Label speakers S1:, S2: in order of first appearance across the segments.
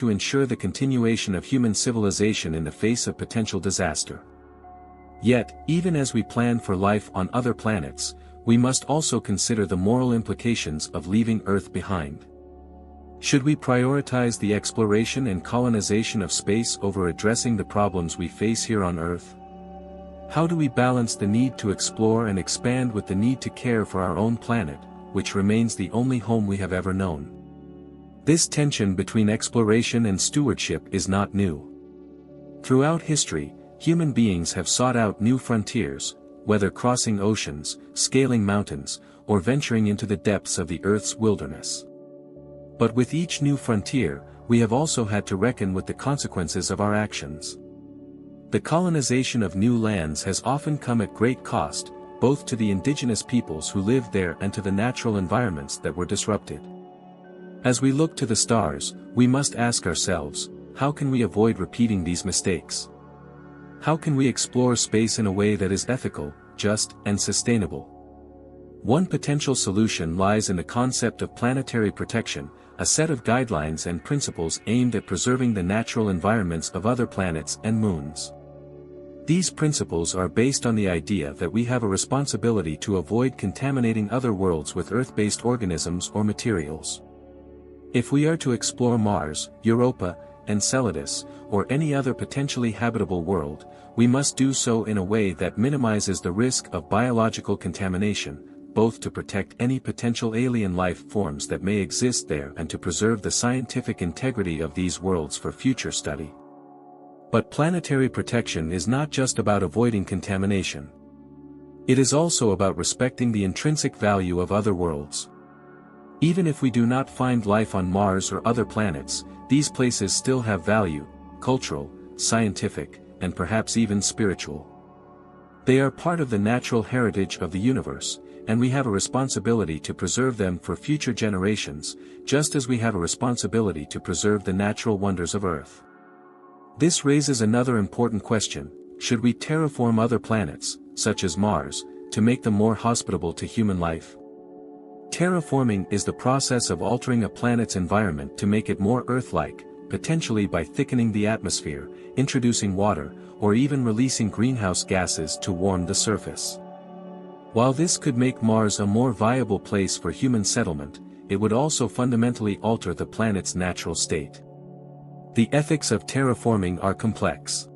S1: to ensure the continuation of human civilization in the face of potential disaster. Yet, even as we plan for life on other planets, we must also consider the moral implications of leaving Earth behind. Should we prioritize the exploration and colonization of space over addressing the problems we face here on Earth? How do we balance the need to explore and expand with the need to care for our own planet, which remains the only home we have ever known? This tension between exploration and stewardship is not new. Throughout history, human beings have sought out new frontiers, whether crossing oceans, scaling mountains, or venturing into the depths of the Earth's wilderness. But with each new frontier, we have also had to reckon with the consequences of our actions. The colonization of new lands has often come at great cost, both to the indigenous peoples who lived there and to the natural environments that were disrupted. As we look to the stars, we must ask ourselves, how can we avoid repeating these mistakes? How can we explore space in a way that is ethical, just, and sustainable? One potential solution lies in the concept of planetary protection, a set of guidelines and principles aimed at preserving the natural environments of other planets and moons. These principles are based on the idea that we have a responsibility to avoid contaminating other worlds with Earth-based organisms or materials. If we are to explore Mars, Europa, Enceladus, or any other potentially habitable world, we must do so in a way that minimizes the risk of biological contamination, both to protect any potential alien life forms that may exist there and to preserve the scientific integrity of these worlds for future study. But planetary protection is not just about avoiding contamination. It is also about respecting the intrinsic value of other worlds. Even if we do not find life on Mars or other planets, these places still have value, cultural, scientific, and perhaps even spiritual. They are part of the natural heritage of the universe, and we have a responsibility to preserve them for future generations, just as we have a responsibility to preserve the natural wonders of Earth. This raises another important question: should we terraform other planets, such as Mars, to make them more hospitable to human life? Terraforming is the process of altering a planet's environment to make it more Earth-like, potentially by thickening the atmosphere, introducing water, or even releasing greenhouse gases to warm the surface. While this could make Mars a more viable place for human settlement, it would also fundamentally alter the planet's natural state. The ethics of terraforming are complex.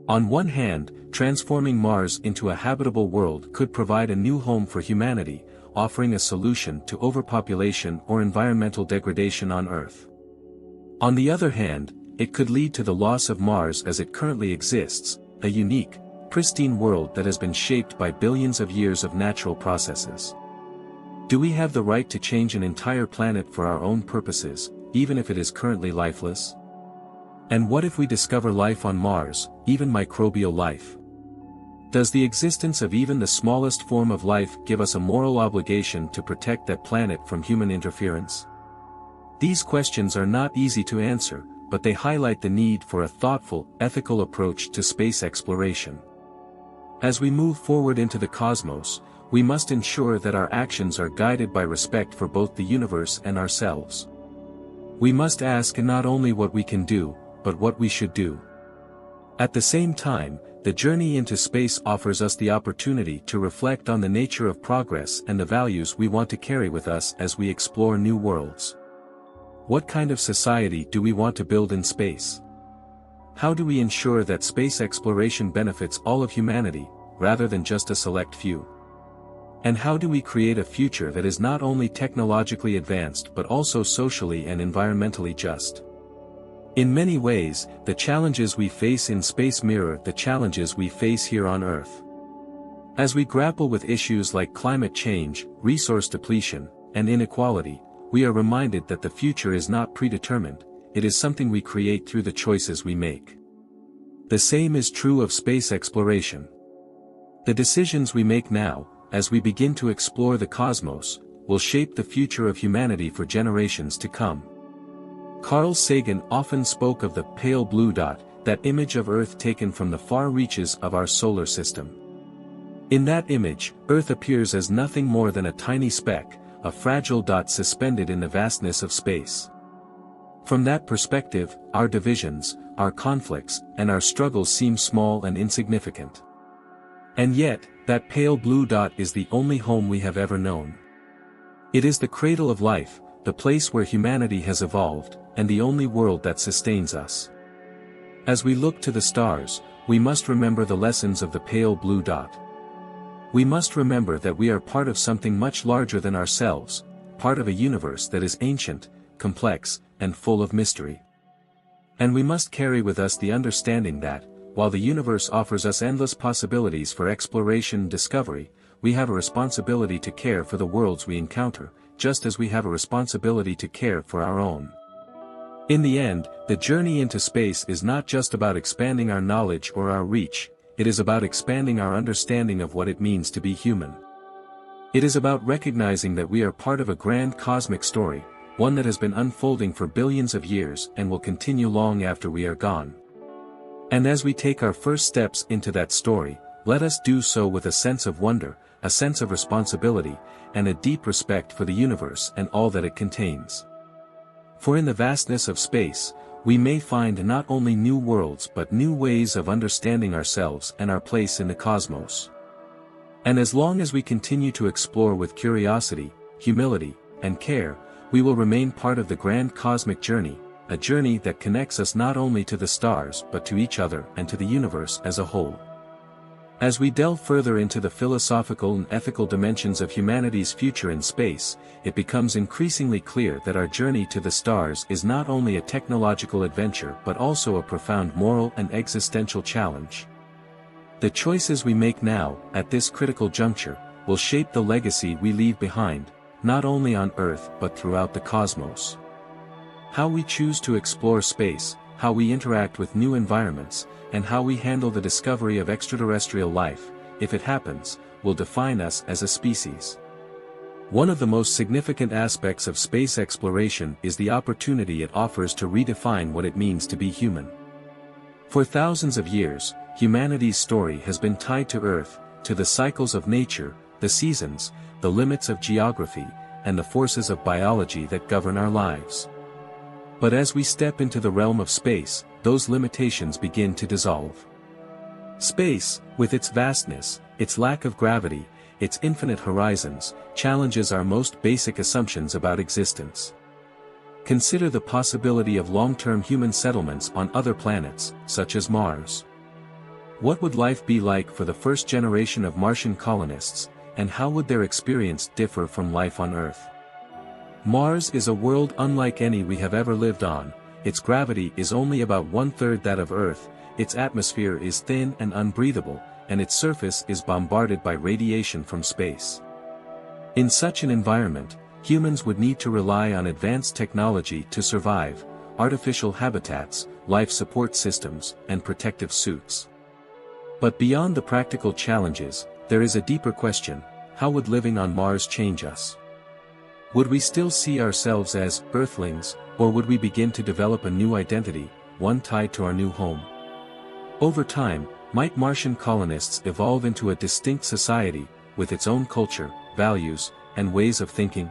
S1: On one hand, transforming Mars into a habitable world could provide a new home for humanity, offering a solution to overpopulation or environmental degradation on Earth. On the other hand, it could lead to the loss of Mars as it currently exists, a unique, pristine world that has been shaped by billions of years of natural processes. Do we have the right to change an entire planet for our own purposes, even if it is currently lifeless? And what if we discover life on Mars, even microbial life? Does the existence of even the smallest form of life give us a moral obligation to protect that planet from human interference? These questions are not easy to answer, but they highlight the need for a thoughtful, ethical approach to space exploration. As we move forward into the cosmos, we must ensure that our actions are guided by respect for both the universe and ourselves. We must ask not only what we can do, but what we should do. At the same time, the journey into space offers us the opportunity to reflect on the nature of progress and the values we want to carry with us as we explore new worlds. What kind of society do we want to build in space? How do we ensure that space exploration benefits all of humanity, rather than just a select few? And how do we create a future that is not only technologically advanced but also socially and environmentally just? In many ways, the challenges we face in space mirror the challenges we face here on Earth. As we grapple with issues like climate change, resource depletion, and inequality, we are reminded that the future is not predetermined, it is something we create through the choices we make. The same is true of space exploration. The decisions we make now, as we begin to explore the cosmos, will shape the future of humanity for generations to come. Carl Sagan often spoke of the pale blue dot, that image of Earth taken from the far reaches of our solar system. In that image, Earth appears as nothing more than a tiny speck, a fragile dot suspended in the vastness of space. From that perspective, our divisions, our conflicts, and our struggles seem small and insignificant. And yet, that pale blue dot is the only home we have ever known. It is the cradle of life, the place where humanity has evolved, and the only world that sustains us. As we look to the stars, we must remember the lessons of the pale blue dot. We must remember that we are part of something much larger than ourselves, part of a universe that is ancient, complex, and full of mystery. And we must carry with us the understanding that, while the universe offers us endless possibilities for exploration and discovery, we have a responsibility to care for the worlds we encounter, just as we have a responsibility to care for our own. In the end, the journey into space is not just about expanding our knowledge or our reach, it is about expanding our understanding of what it means to be human. It is about recognizing that we are part of a grand cosmic story, one that has been unfolding for billions of years and will continue long after we are gone. And as we take our first steps into that story, let us do so with a sense of wonder, a sense of responsibility, and a deep respect for the universe and all that it contains. For in the vastness of space, we may find not only new worlds but new ways of understanding ourselves and our place in the cosmos. And as long as we continue to explore with curiosity, humility, and care, we will remain part of the grand cosmic journey, a journey that connects us not only to the stars but to each other and to the universe as a whole. As we delve further into the philosophical and ethical dimensions of humanity's future in space, it becomes increasingly clear that our journey to the stars is not only a technological adventure but also a profound moral and existential challenge. The choices we make now, at this critical juncture, will shape the legacy we leave behind, not only on Earth but throughout the cosmos. How we choose to explore space, how we interact with new environments, and how we handle the discovery of extraterrestrial life, if it happens, will define us as a species. One of the most significant aspects of space exploration is the opportunity it offers to redefine what it means to be human. For thousands of years, humanity's story has been tied to Earth, to the cycles of nature, the seasons, the limits of geography, and the forces of biology that govern our lives. But as we step into the realm of space, those limitations begin to dissolve. Space, with its vastness, its lack of gravity, its infinite horizons, challenges our most basic assumptions about existence. Consider the possibility of long-term human settlements on other planets, such as Mars. What would life be like for the first generation of Martian colonists, and how would their experience differ from life on Earth? Mars is a world unlike any we have ever lived on. Its gravity is only about one-third that of Earth, its atmosphere is thin and unbreathable, and its surface is bombarded by radiation from space. In such an environment, humans would need to rely on advanced technology to survive, artificial habitats, life support systems, and protective suits. But beyond the practical challenges, there is a deeper question: how would living on Mars change us? Would we still see ourselves as Earthlings, or would we begin to develop a new identity, one tied to our new home? Over time, might Martian colonists evolve into a distinct society, with its own culture, values, and ways of thinking?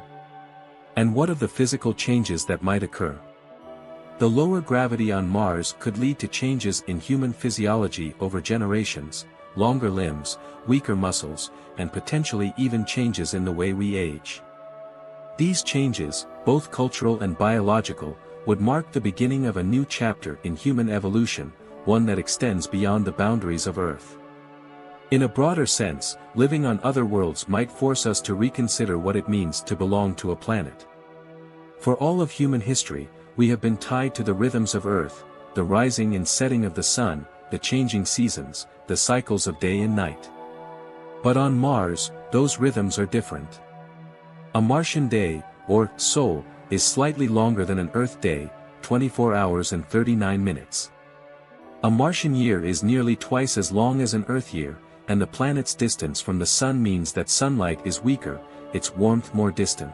S1: And what of the physical changes that might occur? The lower gravity on Mars could lead to changes in human physiology over generations, longer limbs, weaker muscles, and potentially even changes in the way we age. These changes, both cultural and biological, would mark the beginning of a new chapter in human evolution, one that extends beyond the boundaries of Earth. In a broader sense, living on other worlds might force us to reconsider what it means to belong to a planet. For all of human history, we have been tied to the rhythms of Earth, the rising and setting of the sun, the changing seasons, the cycles of day and night. But on Mars, those rhythms are different. A Martian day, or sol, is slightly longer than an Earth day, 24 hours and 39 minutes. A Martian year is nearly twice as long as an Earth year, and the planet's distance from the sun means that sunlight is weaker, its warmth more distant.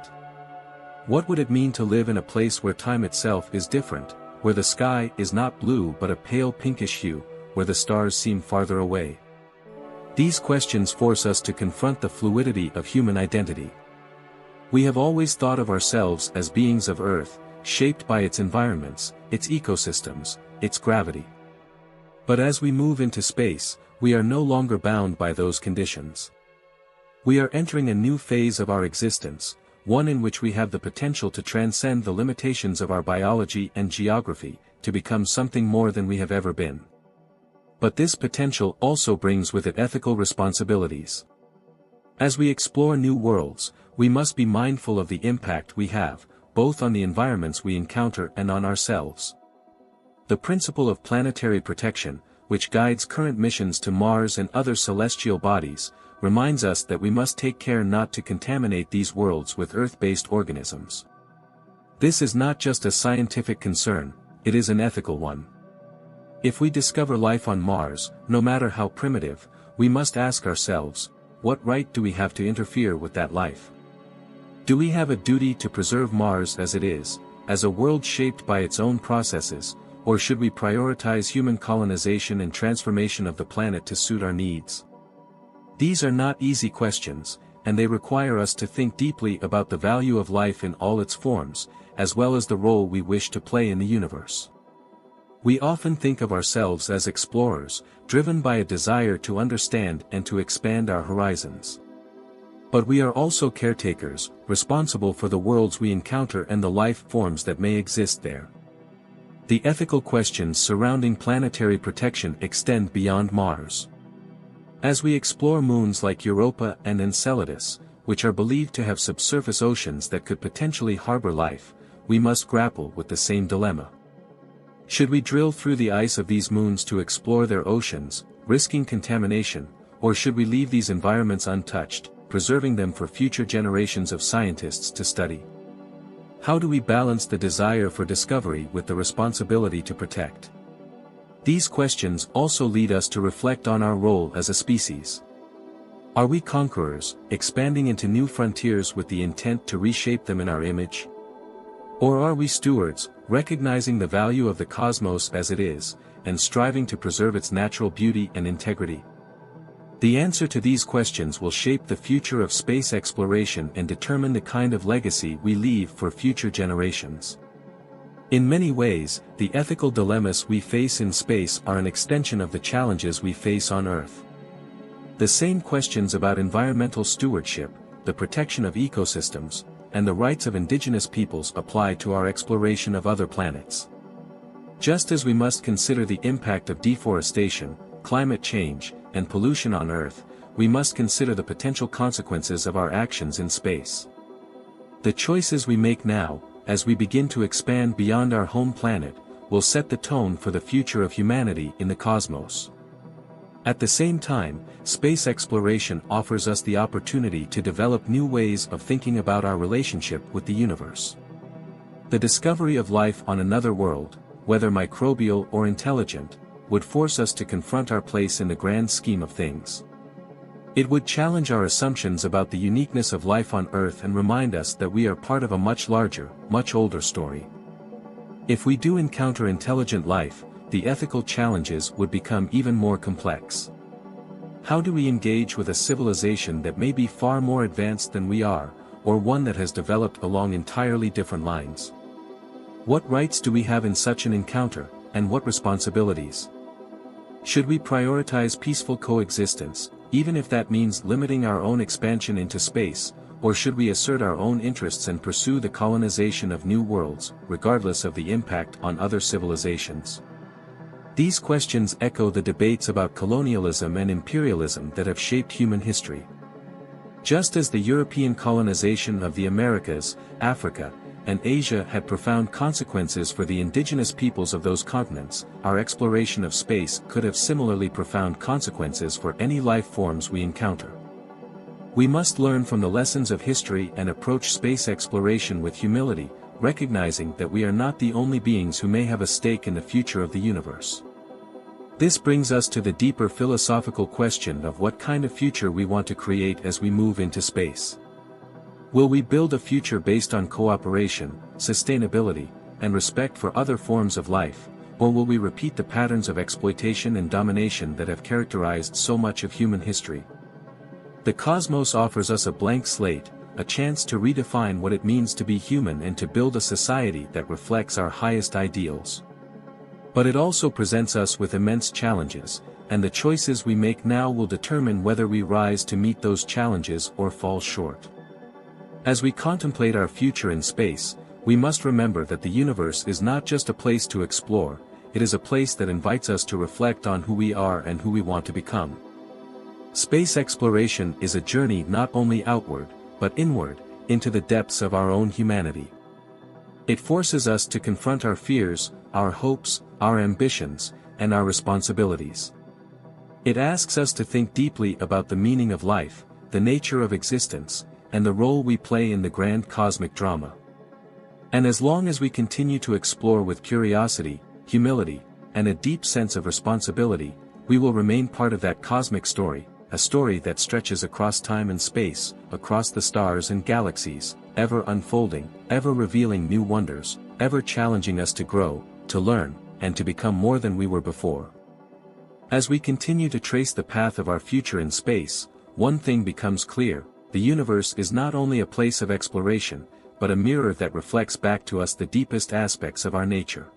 S1: What would it mean to live in a place where time itself is different, where the sky is not blue but a pale pinkish hue, where the stars seem farther away? These questions force us to confront the fluidity of human identity. We have always thought of ourselves as beings of Earth, shaped by its environments, its ecosystems, its gravity. But as we move into space, we are no longer bound by those conditions. We are entering a new phase of our existence, one in which we have the potential to transcend the limitations of our biology and geography, to become something more than we have ever been. But this potential also brings with it ethical responsibilities. As we explore new worlds, we must be mindful of the impact we have, both on the environments we encounter and on ourselves. The principle of planetary protection, which guides current missions to Mars and other celestial bodies, reminds us that we must take care not to contaminate these worlds with Earth-based organisms. This is not just a scientific concern, it is an ethical one. If we discover life on Mars, no matter how primitive, we must ask ourselves, what right do we have to interfere with that life? Do we have a duty to preserve Mars as it is, as a world shaped by its own processes, or should we prioritize human colonization and transformation of the planet to suit our needs? These are not easy questions, and they require us to think deeply about the value of life in all its forms, as well as the role we wish to play in the universe. We often think of ourselves as explorers, driven by a desire to understand and to expand our horizons. But we are also caretakers, responsible for the worlds we encounter and the life forms that may exist there. The ethical questions surrounding planetary protection extend beyond Mars. As we explore moons like Europa and Enceladus, which are believed to have subsurface oceans that could potentially harbor life, we must grapple with the same dilemma. Should we drill through the ice of these moons to explore their oceans, risking contamination, or should we leave these environments untouched, preserving them for future generations of scientists to study? How do we balance the desire for discovery with the responsibility to protect? These questions also lead us to reflect on our role as a species. Are we conquerors, expanding into new frontiers with the intent to reshape them in our image? Or are we stewards, recognizing the value of the cosmos as it is, and striving to preserve its natural beauty and integrity? The answer to these questions will shape the future of space exploration and determine the kind of legacy we leave for future generations. In many ways, the ethical dilemmas we face in space are an extension of the challenges we face on Earth. The same questions about environmental stewardship, the protection of ecosystems, and the rights of indigenous peoples apply to our exploration of other planets. Just as we must consider the impact of deforestation, climate change, and pollution on Earth, we must consider the potential consequences of our actions in space. The choices we make now, as we begin to expand beyond our home planet, will set the tone for the future of humanity in the cosmos. At the same time, space exploration offers us the opportunity to develop new ways of thinking about our relationship with the universe. The discovery of life on another world, whether microbial or intelligent, would force us to confront our place in the grand scheme of things. It would challenge our assumptions about the uniqueness of life on Earth and remind us that we are part of a much larger, much older story. If we do encounter intelligent life, the ethical challenges would become even more complex. How do we engage with a civilization that may be far more advanced than we are, or one that has developed along entirely different lines? What rights do we have in such an encounter, and what responsibilities? Should we prioritize peaceful coexistence, even if that means limiting our own expansion into space, or should we assert our own interests and pursue the colonization of new worlds, regardless of the impact on other civilizations? These questions echo the debates about colonialism and imperialism that have shaped human history. Just as the European colonization of the Americas, Africa, and Asia had profound consequences for the indigenous peoples of those continents, our exploration of space could have similarly profound consequences for any life forms we encounter. We must learn from the lessons of history and approach space exploration with humility, recognizing that we are not the only beings who may have a stake in the future of the universe. This brings us to the deeper philosophical question of what kind of future we want to create as we move into space. Will we build a future based on cooperation, sustainability, and respect for other forms of life, or will we repeat the patterns of exploitation and domination that have characterized so much of human history? The cosmos offers us a blank slate, a chance to redefine what it means to be human and to build a society that reflects our highest ideals. But it also presents us with immense challenges, and the choices we make now will determine whether we rise to meet those challenges or fall short. As we contemplate our future in space, we must remember that the universe is not just a place to explore, it is a place that invites us to reflect on who we are and who we want to become. Space exploration is a journey not only outward, but inward, into the depths of our own humanity. It forces us to confront our fears, our hopes, our ambitions, and our responsibilities. It asks us to think deeply about the meaning of life, the nature of existence, and the role we play in the grand cosmic drama. And as long as we continue to explore with curiosity, humility, and a deep sense of responsibility, we will remain part of that cosmic story, a story that stretches across time and space, across the stars and galaxies, ever unfolding, ever revealing new wonders, ever challenging us to grow, to learn, and to become more than we were before. As we continue to trace the path of our future in space, one thing becomes clear: the universe is not only a place of exploration, but a mirror that reflects back to us the deepest aspects of our nature.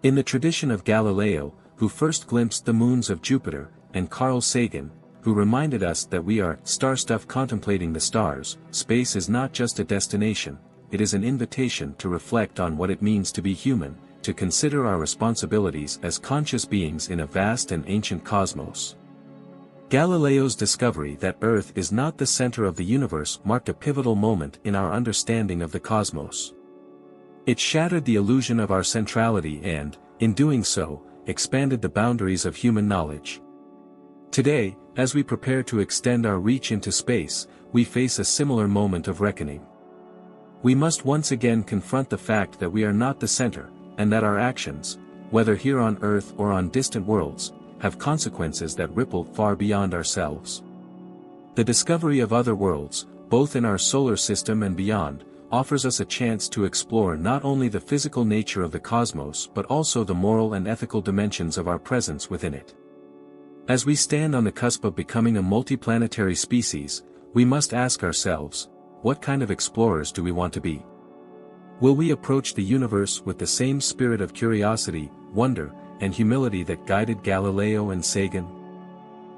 S1: In the tradition of Galileo, who first glimpsed the moons of Jupiter, and Carl Sagan, who reminded us that we are star stuff contemplating the stars, space is not just a destination, it is an invitation to reflect on what it means to be human, to consider our responsibilities as conscious beings in a vast and ancient cosmos. Galileo's discovery that Earth is not the center of the universe marked a pivotal moment in our understanding of the cosmos. It shattered the illusion of our centrality and, in doing so, expanded the boundaries of human knowledge. Today, as we prepare to extend our reach into space, we face a similar moment of reckoning. We must once again confront the fact that we are not the center, and that our actions, whether here on Earth or on distant worlds, have consequences that ripple far beyond ourselves. The discovery of other worlds, both in our solar system and beyond, offers us a chance to explore not only the physical nature of the cosmos but also the moral and ethical dimensions of our presence within it. As we stand on the cusp of becoming a multiplanetary species, we must ask ourselves, what kind of explorers do we want to be? Will we approach the universe with the same spirit of curiosity, wonder, and humility that guided Galileo and Sagan?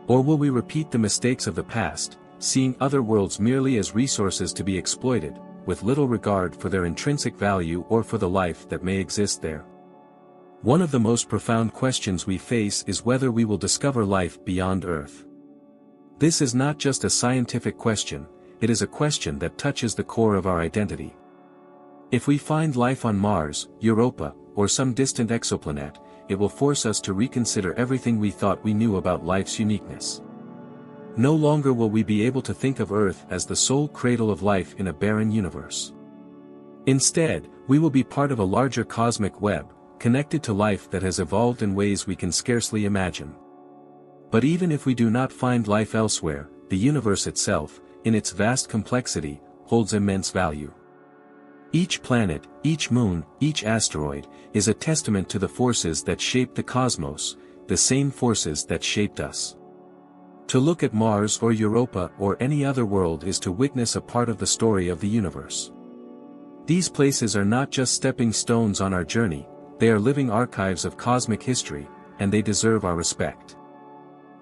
S1: Or will we repeat the mistakes of the past, seeing other worlds merely as resources to be exploited, with little regard for their intrinsic value or for the life that may exist there? One of the most profound questions we face is whether we will discover life beyond Earth. This is not just a scientific question, it is a question that touches the core of our identity. If we find life on Mars, Europa, or some distant exoplanet, it will force us to reconsider everything we thought we knew about life's uniqueness. No longer will we be able to think of Earth as the sole cradle of life in a barren universe. Instead, we will be part of a larger cosmic web, connected to life that has evolved in ways we can scarcely imagine. But even if we do not find life elsewhere, the universe itself, in its vast complexity, holds immense value. Each planet, each moon, each asteroid, is a testament to the forces that shape the cosmos, the same forces that shaped us. To look at Mars or Europa or any other world is to witness a part of the story of the universe. These places are not just stepping stones on our journey, they are living archives of cosmic history, and they deserve our respect.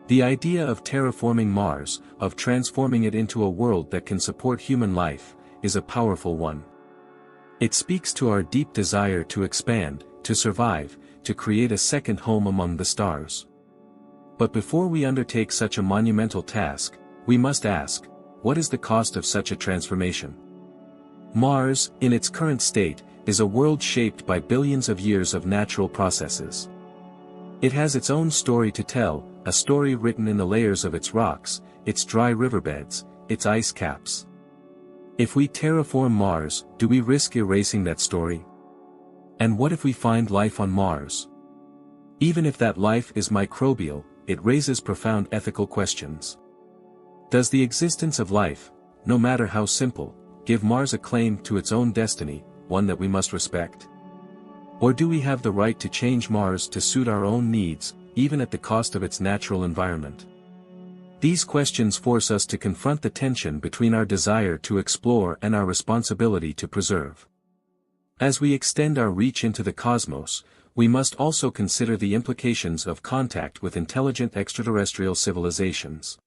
S1: The idea of terraforming Mars, of transforming it into a world that can support human life, is a powerful one. It speaks to our deep desire to expand, to survive, to create a second home among the stars. But before we undertake such a monumental task, we must ask, what is the cost of such a transformation? Mars, in its current state, is a world shaped by billions of years of natural processes. It has its own story to tell, a story written in the layers of its rocks, its dry riverbeds, its ice caps. If we terraform Mars, do we risk erasing that story? And what if we find life on Mars? Even if that life is microbial, it raises profound ethical questions. Does the existence of life, no matter how simple, give Mars a claim to its own destiny, one that we must respect? Or do we have the right to change Mars to suit our own needs, even at the cost of its natural environment? These questions force us to confront the tension between our desire to explore and our responsibility to preserve. As we extend our reach into the cosmos, we must also consider the implications of contact with intelligent extraterrestrial civilizations.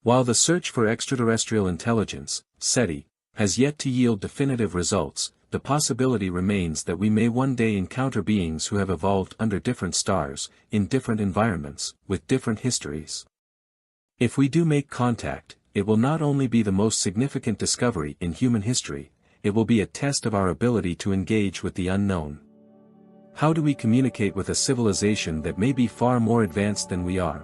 S1: While the search for extraterrestrial intelligence, SETI, has yet to yield definitive results, the possibility remains that we may one day encounter beings who have evolved under different stars, in different environments, with different histories. If we do make contact, it will not only be the most significant discovery in human history, it will be a test of our ability to engage with the unknown. How do we communicate with a civilization that may be far more advanced than we are?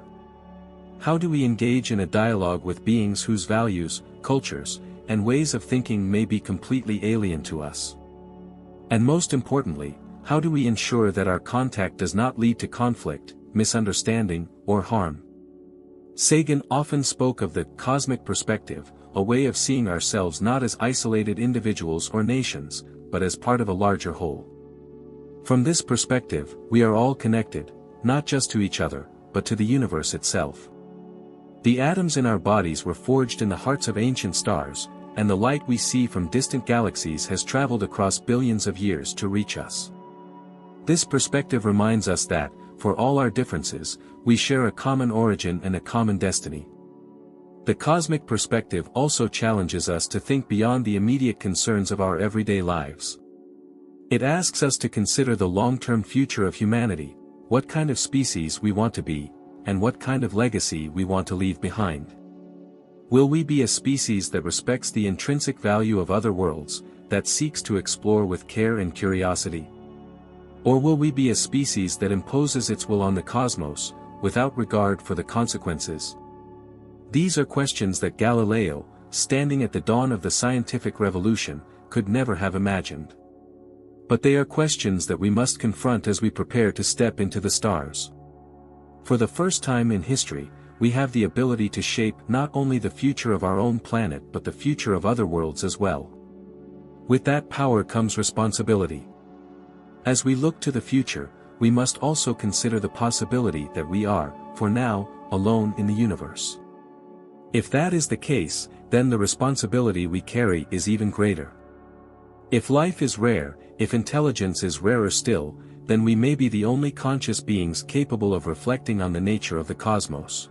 S1: How do we engage in a dialogue with beings whose values, cultures, and ways of thinking may be completely alien to us? And most importantly, how do we ensure that our contact does not lead to conflict, misunderstanding, or harm? Sagan often spoke of the cosmic perspective, a way of seeing ourselves not as isolated individuals or nations, but as part of a larger whole. From this perspective, we are all connected, not just to each other, but to the universe itself. The atoms in our bodies were forged in the hearts of ancient stars, and the light we see from distant galaxies has traveled across billions of years to reach us. This perspective reminds us that, for all our differences, we share a common origin and a common destiny. The cosmic perspective also challenges us to think beyond the immediate concerns of our everyday lives. It asks us to consider the long-term future of humanity, what kind of species we want to be, and what kind of legacy we want to leave behind. Will we be a species that respects the intrinsic value of other worlds, that seeks to explore with care and curiosity? Or will we be a species that imposes its will on the cosmos, without regard for the consequences? These are questions that Galileo, standing at the dawn of the scientific revolution, could never have imagined. But they are questions that we must confront as we prepare to step into the stars. For the first time in history, we have the ability to shape not only the future of our own planet but the future of other worlds as well. With that power comes responsibility. As we look to the future, we must also consider the possibility that we are, for now, alone in the universe. If that is the case, then the responsibility we carry is even greater. If life is rare, if intelligence is rarer still, then we may be the only conscious beings capable of reflecting on the nature of the cosmos.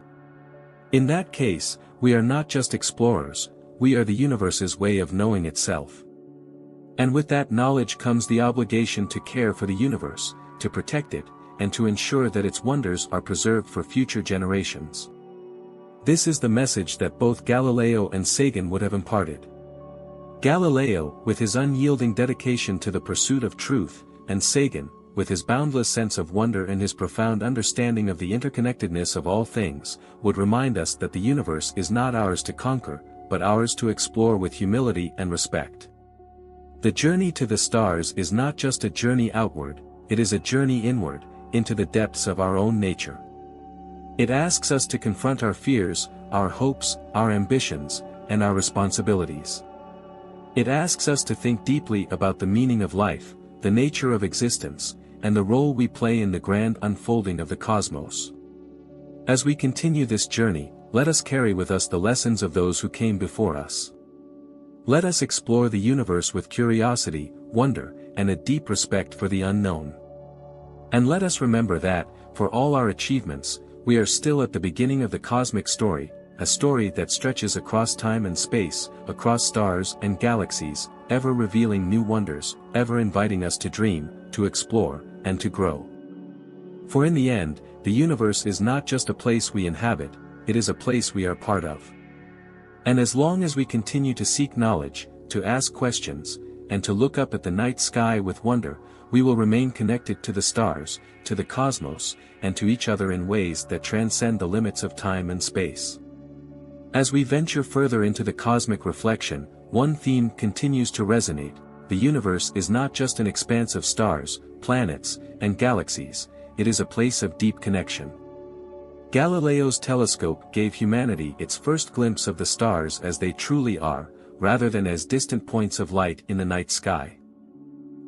S1: In that case, we are not just explorers, we are the universe's way of knowing itself. And with that knowledge comes the obligation to care for the universe, to protect it, and to ensure that its wonders are preserved for future generations. This is the message that both Galileo and Sagan would have imparted. Galileo, with his unyielding dedication to the pursuit of truth, and Sagan, with his boundless sense of wonder and his profound understanding of the interconnectedness of all things, would remind us that the universe is not ours to conquer, but ours to explore with humility and respect. The journey to the stars is not just a journey outward, it is a journey inward, into the depths of our own nature. It asks us to confront our fears, our hopes, our ambitions, and our responsibilities. It asks us to think deeply about the meaning of life, the nature of existence, and the role we play in the grand unfolding of the cosmos. As we continue this journey, let us carry with us the lessons of those who came before us. Let us explore the universe with curiosity, wonder, and a deep respect for the unknown. And let us remember that, for all our achievements, we are still at the beginning of the cosmic story, a story that stretches across time and space, across stars and galaxies, ever revealing new wonders, ever inviting us to dream, to explore, and to grow. For in the end, the universe is not just a place we inhabit, it is a place we are part of. And as long as we continue to seek knowledge, to ask questions, and to look up at the night sky with wonder, we will remain connected to the stars, to the cosmos, and to each other in ways that transcend the limits of time and space. As we venture further into the cosmic reflection, one theme continues to resonate: the universe is not just an expanse of stars, planets, and galaxies, it is a place of deep connection. Galileo's telescope gave humanity its first glimpse of the stars as they truly are, rather than as distant points of light in the night sky.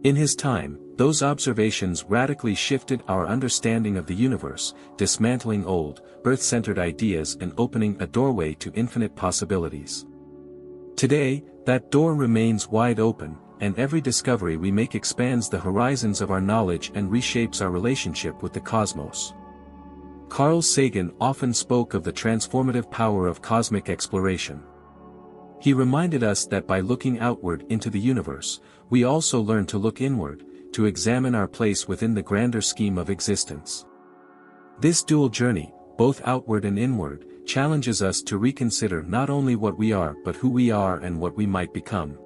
S1: In his time, those observations radically shifted our understanding of the universe, dismantling old, Earth-centered ideas and opening a doorway to infinite possibilities. Today, that door remains wide open, and every discovery we make expands the horizons of our knowledge and reshapes our relationship with the cosmos. Carl Sagan often spoke of the transformative power of cosmic exploration. He reminded us that by looking outward into the universe, we also learn to look inward, to examine our place within the grander scheme of existence. This dual journey, both outward and inward, challenges us to reconsider not only what we are but who we are and what we might become.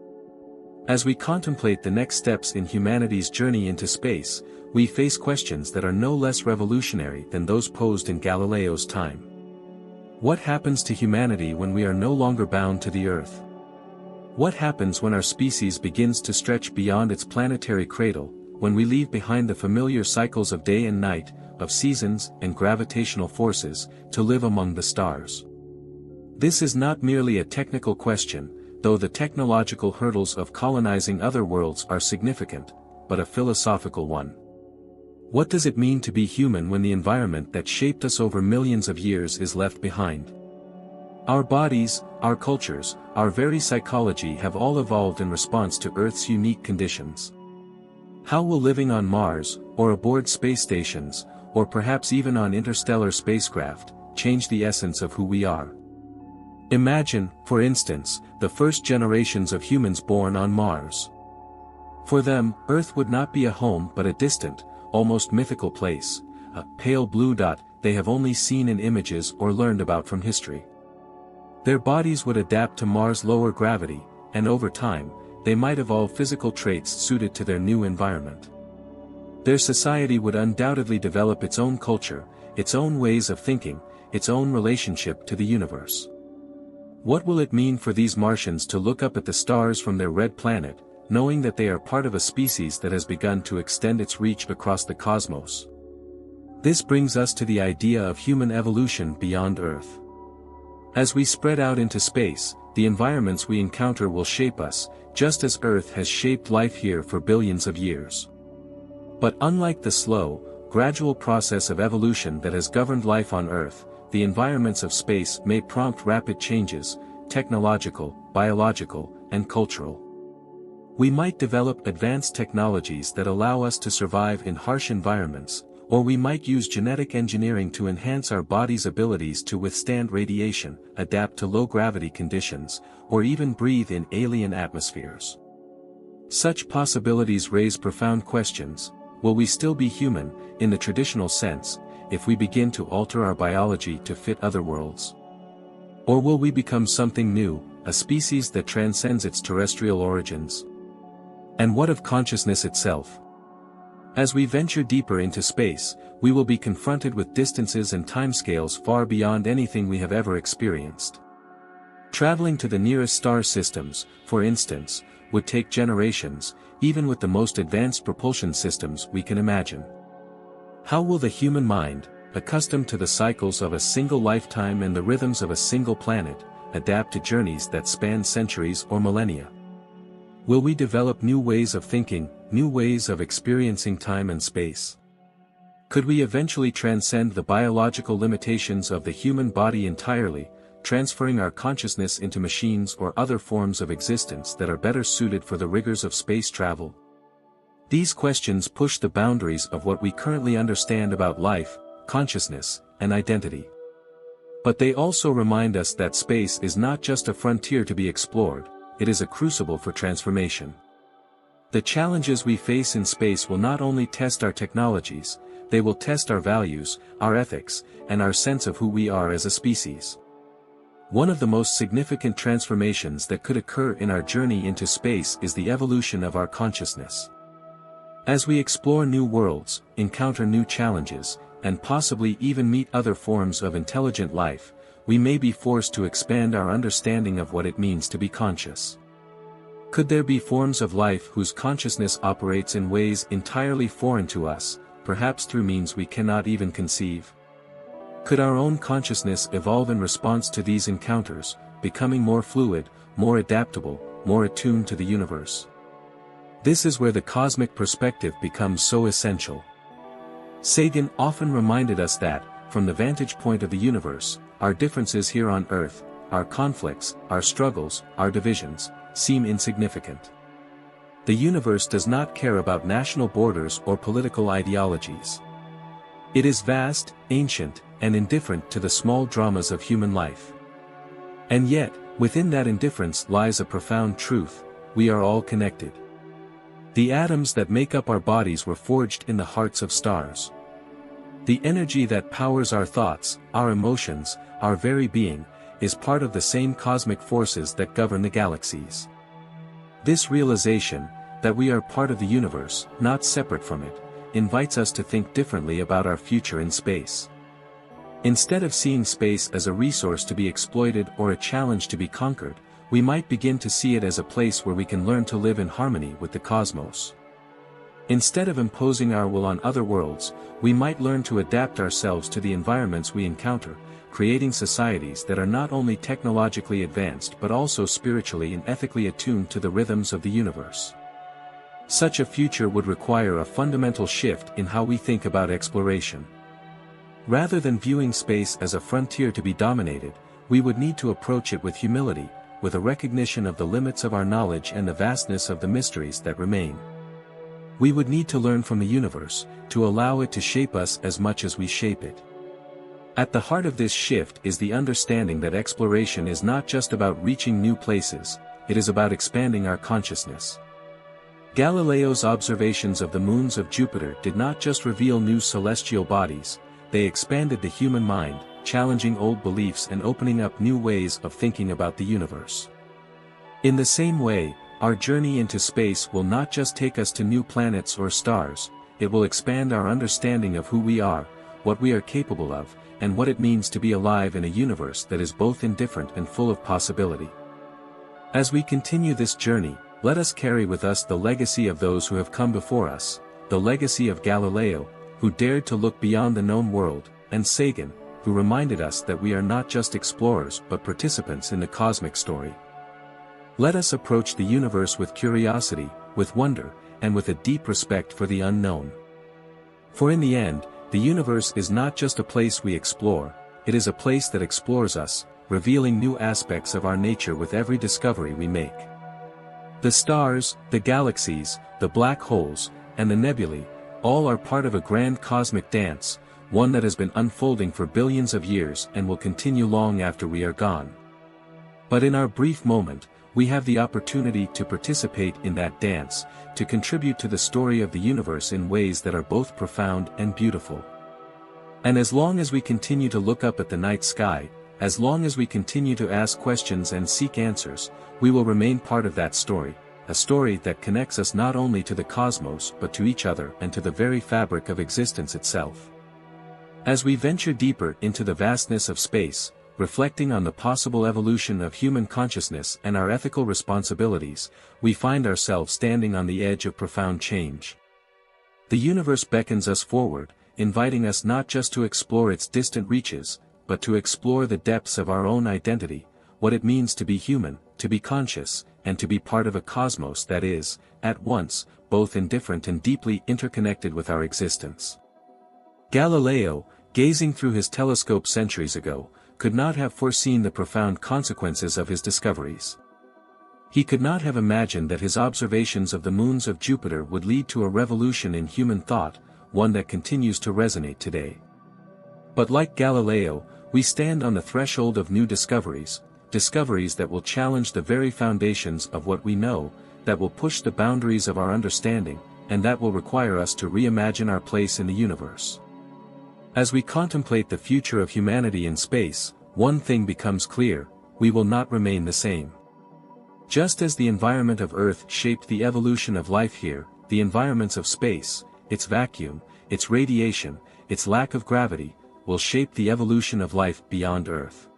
S1: As we contemplate the next steps in humanity's journey into space, we face questions that are no less revolutionary than those posed in Galileo's time. What happens to humanity when we are no longer bound to the Earth? What happens when our species begins to stretch beyond its planetary cradle, when we leave behind the familiar cycles of day and night, of seasons and gravitational forces, to live among the stars? This is not merely a technical question, though the technological hurdles of colonizing other worlds are significant, but a philosophical one. What does it mean to be human when the environment that shaped us over millions of years is left behind? Our bodies, our cultures, our very psychology have all evolved in response to Earth's unique conditions. How will living on Mars, or aboard space stations, or perhaps even on interstellar spacecraft, change the essence of who we are? Imagine, for instance, the first generations of humans born on Mars. For them, Earth would not be a home but a distant, almost mythical place, a pale blue dot they have only seen in images or learned about from history. Their bodies would adapt to Mars' lower gravity, and over time, they might evolve physical traits suited to their new environment. Their society would undoubtedly develop its own culture, its own ways of thinking, its own relationship to the universe. What will it mean for these Martians to look up at the stars from their red planet, knowing that they are part of a species that has begun to extend its reach across the cosmos? This brings us to the idea of human evolution beyond Earth. As we spread out into space, the environments we encounter will shape us, just as Earth has shaped life here for billions of years. But unlike the slow, gradual process of evolution that has governed life on Earth, the environments of space may prompt rapid changes, technological, biological, and cultural. We might develop advanced technologies that allow us to survive in harsh environments, or we might use genetic engineering to enhance our body's abilities to withstand radiation, adapt to low-gravity conditions, or even breathe in alien atmospheres. Such possibilities raise profound questions. Will we still be human, in the traditional sense, if we begin to alter our biology to fit other worlds? Or will we become something new, a species that transcends its terrestrial origins? And what of consciousness itself? As we venture deeper into space, we will be confronted with distances and timescales far beyond anything we have ever experienced. Traveling to the nearest star systems, for instance, would take generations, even with the most advanced propulsion systems we can imagine. How will the human mind, accustomed to the cycles of a single lifetime and the rhythms of a single planet, adapt to journeys that span centuries or millennia? Will we develop new ways of thinking, new ways of experiencing time and space? Could we eventually transcend the biological limitations of the human body entirely, transferring our consciousness into machines or other forms of existence that are better suited for the rigors of space travel? These questions push the boundaries of what we currently understand about life, consciousness, and identity. But they also remind us that space is not just a frontier to be explored, it is a crucible for transformation. The challenges we face in space will not only test our technologies, they will test our values, our ethics, and our sense of who we are as a species. One of the most significant transformations that could occur in our journey into space is the evolution of our consciousness. As we explore new worlds, encounter new challenges, and possibly even meet other forms of intelligent life, we may be forced to expand our understanding of what it means to be conscious. Could there be forms of life whose consciousness operates in ways entirely foreign to us, perhaps through means we cannot even conceive? Could our own consciousness evolve in response to these encounters, becoming more fluid, more adaptable, more attuned to the universe? This is where the cosmic perspective becomes so essential. Sagan often reminded us that, from the vantage point of the universe, our differences here on Earth, our conflicts, our struggles, our divisions, seem insignificant. The universe does not care about national borders or political ideologies. It is vast, ancient, and indifferent to the small dramas of human life. And yet, within that indifference lies a profound truth: we are all connected. The atoms that make up our bodies were forged in the hearts of stars. The energy that powers our thoughts, our emotions, our very being, is part of the same cosmic forces that govern the galaxies. This realization, that we are part of the universe, not separate from it, invites us to think differently about our future in space. Instead of seeing space as a resource to be exploited or a challenge to be conquered, we might begin to see it as a place where we can learn to live in harmony with the cosmos. Instead of imposing our will on other worlds, we might learn to adapt ourselves to the environments we encounter, creating societies that are not only technologically advanced but also spiritually and ethically attuned to the rhythms of the universe. Such a future would require a fundamental shift in how we think about exploration. Rather than viewing space as a frontier to be dominated, we would need to approach it with humility, with a recognition of the limits of our knowledge and the vastness of the mysteries that remain. We would need to learn from the universe, to allow it to shape us as much as we shape it. At the heart of this shift is the understanding that exploration is not just about reaching new places, it is about expanding our consciousness. Galileo's observations of the moons of Jupiter did not just reveal new celestial bodies, they expanded the human mind, challenging old beliefs and opening up new ways of thinking about the universe. In the same way, our journey into space will not just take us to new planets or stars, it will expand our understanding of who we are, what we are capable of, and what it means to be alive in a universe that is both indifferent and full of possibility. As we continue this journey, let us carry with us the legacy of those who have come before us, the legacy of Galileo, who dared to look beyond the known world, and Sagan, who reminded us that we are not just explorers but participants in the cosmic story. Let us approach the universe with curiosity, with wonder, and with a deep respect for the unknown. For in the end, the universe is not just a place we explore, it is a place that explores us, revealing new aspects of our nature with every discovery we make. The stars, the galaxies, the black holes, and the nebulae, all are part of a grand cosmic dance, one that has been unfolding for billions of years and will continue long after we are gone. But in our brief moment, we have the opportunity to participate in that dance, to contribute to the story of the universe in ways that are both profound and beautiful. And as long as we continue to look up at the night sky, as long as we continue to ask questions and seek answers, we will remain part of that story, a story that connects us not only to the cosmos but to each other and to the very fabric of existence itself. As we venture deeper into the vastness of space, reflecting on the possible evolution of human consciousness and our ethical responsibilities, we find ourselves standing on the edge of profound change. The universe beckons us forward, inviting us not just to explore its distant reaches, but to explore the depths of our own identity, what it means to be human, to be conscious, and to be part of a cosmos that is, at once, both indifferent and deeply interconnected with our existence. Galileo, gazing through his telescope centuries ago, could not have foreseen the profound consequences of his discoveries. He could not have imagined that his observations of the moons of Jupiter would lead to a revolution in human thought, one that continues to resonate today. But like Galileo, we stand on the threshold of new discoveries, discoveries that will challenge the very foundations of what we know, that will push the boundaries of our understanding, and that will require us to reimagine our place in the universe. As we contemplate the future of humanity in space, one thing becomes clear: we will not remain the same. Just as the environment of Earth shaped the evolution of life here, the environments of space, its vacuum, its radiation, its lack of gravity, will shape the evolution of life beyond Earth.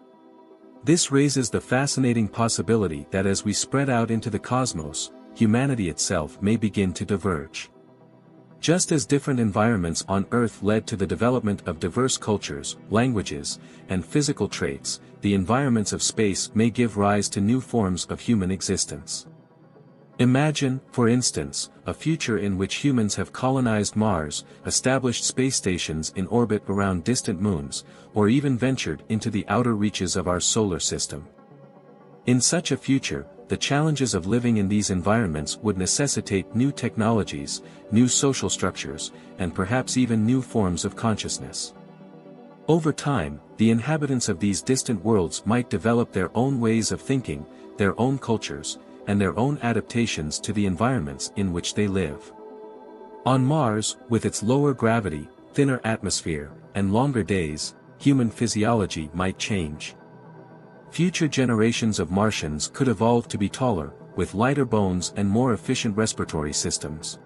S1: This raises the fascinating possibility that as we spread out into the cosmos, humanity itself may begin to diverge. Just as different environments on Earth led to the development of diverse cultures, languages, and physical traits, the environments of space may give rise to new forms of human existence. Imagine, for instance, a future in which humans have colonized Mars, established space stations in orbit around distant moons, or even ventured into the outer reaches of our solar system. In such a future, the challenges of living in these environments would necessitate new technologies, new social structures, and perhaps even new forms of consciousness. Over time, the inhabitants of these distant worlds might develop their own ways of thinking, their own cultures, and their own adaptations to the environments in which they live. On Mars, with its lower gravity, thinner atmosphere, and longer days, human physiology might change. Future generations of Martians could evolve to be taller, with lighter bones and more efficient respiratory systems.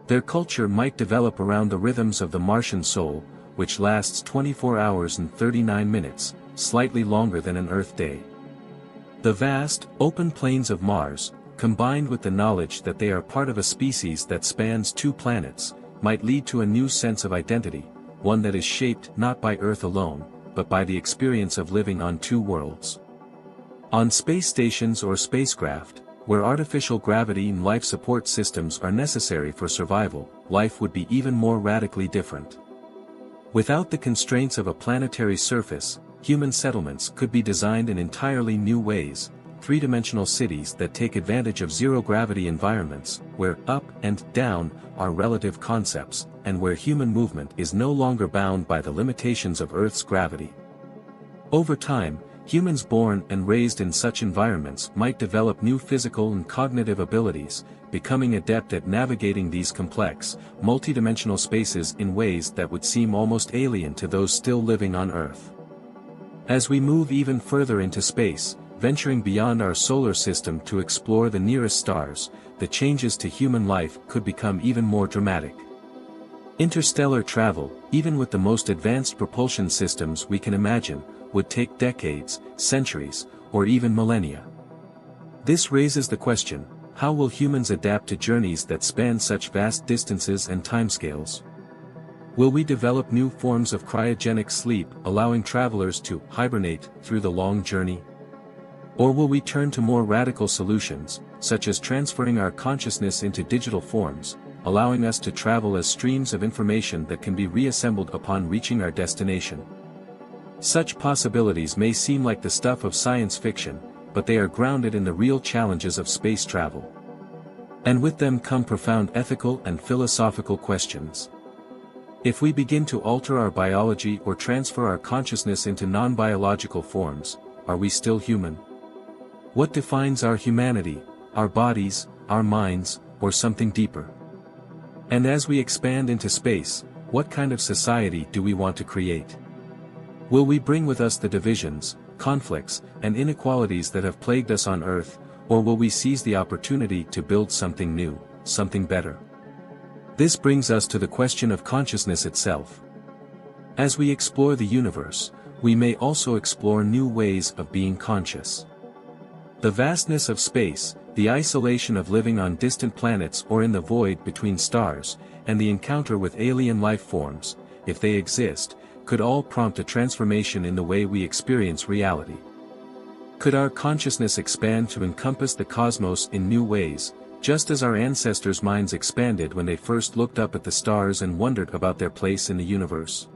S1: Their culture might develop around the rhythms of the Martian soul, which lasts 24 hours and 39 minutes, slightly longer than an Earth day. The vast, open plains of Mars, combined with the knowledge that they are part of a species that spans 2 planets, might lead to a new sense of identity, one that is shaped not by Earth alone, but by the experience of living on 2 worlds. On space stations or spacecraft, where artificial gravity and life support systems are necessary for survival, life would be even more radically different. Without the constraints of a planetary surface, human settlements could be designed in entirely new ways, 3-dimensional cities that take advantage of zero-gravity environments, where up and down are relative concepts, and where human movement is no longer bound by the limitations of Earth's gravity. Over time, humans born and raised in such environments might develop new physical and cognitive abilities, becoming adept at navigating these complex, multidimensional spaces in ways that would seem almost alien to those still living on Earth. As we move even further into space, venturing beyond our solar system to explore the nearest stars, the changes to human life could become even more dramatic. Interstellar travel, even with the most advanced propulsion systems we can imagine, would take decades, centuries, or even millennia. This raises the question, how will humans adapt to journeys that span such vast distances and timescales? Will we develop new forms of cryogenic sleep, allowing travelers to hibernate through the long journey? Or will we turn to more radical solutions, such as transferring our consciousness into digital forms, allowing us to travel as streams of information that can be reassembled upon reaching our destination? Such possibilities may seem like the stuff of science fiction, but they are grounded in the real challenges of space travel. And with them come profound ethical and philosophical questions. If we begin to alter our biology or transfer our consciousness into non-biological forms, are we still human? What defines our humanity, our bodies, our minds, or something deeper? And as we expand into space, what kind of society do we want to create? Will we bring with us the divisions, conflicts, and inequalities that have plagued us on Earth, or will we seize the opportunity to build something new, something better? This brings us to the question of consciousness itself. As we explore the universe, we may also explore new ways of being conscious. The vastness of space, the isolation of living on distant planets or in the void between stars, and the encounter with alien life forms, if they exist, could all prompt a transformation in the way we experience reality. Could our consciousness expand to encompass the cosmos in new ways, just as our ancestors' minds expanded when they first looked up at the stars and wondered about their place in the universe?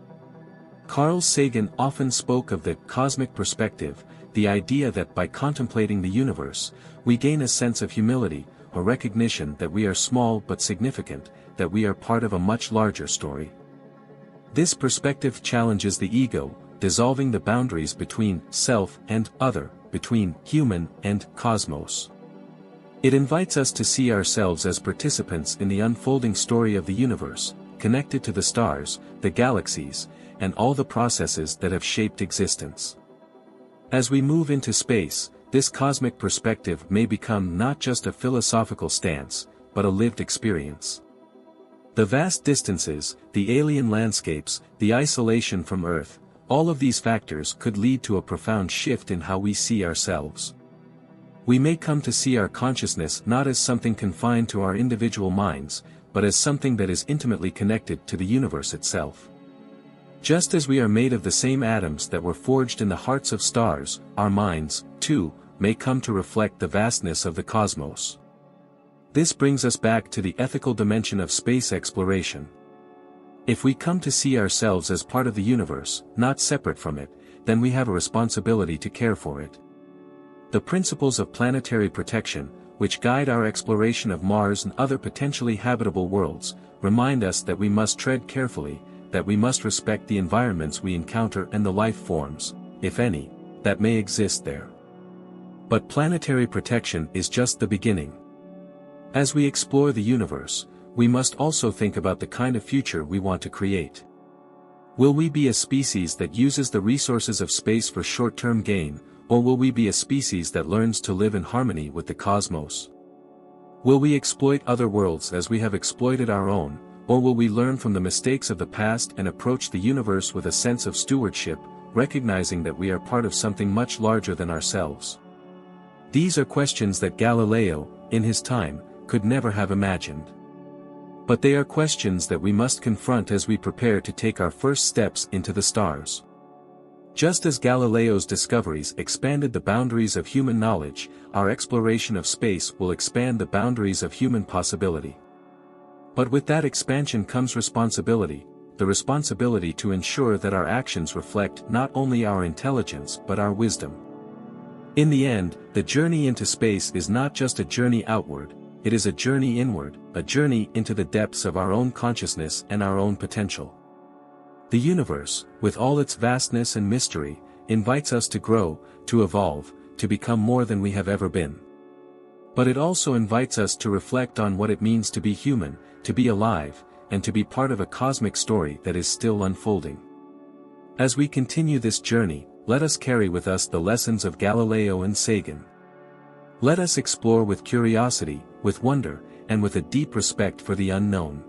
S1: Carl Sagan often spoke of the cosmic perspective, the idea that by contemplating the universe, we gain a sense of humility, a recognition that we are small but significant, that we are part of a much larger story. This perspective challenges the ego, dissolving the boundaries between self and other, between human and cosmos. It invites us to see ourselves as participants in the unfolding story of the universe, connected to the stars, the galaxies, and all the processes that have shaped existence. As we move into space, this cosmic perspective may become not just a philosophical stance, but a lived experience. The vast distances, the alien landscapes, the isolation from Earth, all of these factors could lead to a profound shift in how we see ourselves. We may come to see our consciousness not as something confined to our individual minds, but as something that is intimately connected to the universe itself. Just as we are made of the same atoms that were forged in the hearts of stars, our minds, too, may come to reflect the vastness of the cosmos. This brings us back to the ethical dimension of space exploration. If we come to see ourselves as part of the universe, not separate from it, then we have a responsibility to care for it. The principles of planetary protection, which guide our exploration of Mars and other potentially habitable worlds, remind us that we must tread carefully, that we must respect the environments we encounter and the life forms, if any, that may exist there. But planetary protection is just the beginning. As we explore the universe, we must also think about the kind of future we want to create. Will we be a species that uses the resources of space for short-term gain, or will we be a species that learns to live in harmony with the cosmos? Will we exploit other worlds as we have exploited our own, or will we learn from the mistakes of the past and approach the universe with a sense of stewardship, recognizing that we are part of something much larger than ourselves? These are questions that Galileo, in his time, could never have imagined. But they are questions that we must confront as we prepare to take our first steps into the stars. Just as Galileo's discoveries expanded the boundaries of human knowledge, our exploration of space will expand the boundaries of human possibility. But with that expansion comes responsibility, the responsibility to ensure that our actions reflect not only our intelligence but our wisdom. In the end, the journey into space is not just a journey outward, it is a journey inward, a journey into the depths of our own consciousness and our own potential. The universe, with all its vastness and mystery, invites us to grow, to evolve, to become more than we have ever been. But it also invites us to reflect on what it means to be human, to be alive, and to be part of a cosmic story that is still unfolding. As we continue this journey, let us carry with us the lessons of Galileo and Sagan. Let us explore with curiosity, with wonder, and with a deep respect for the unknown.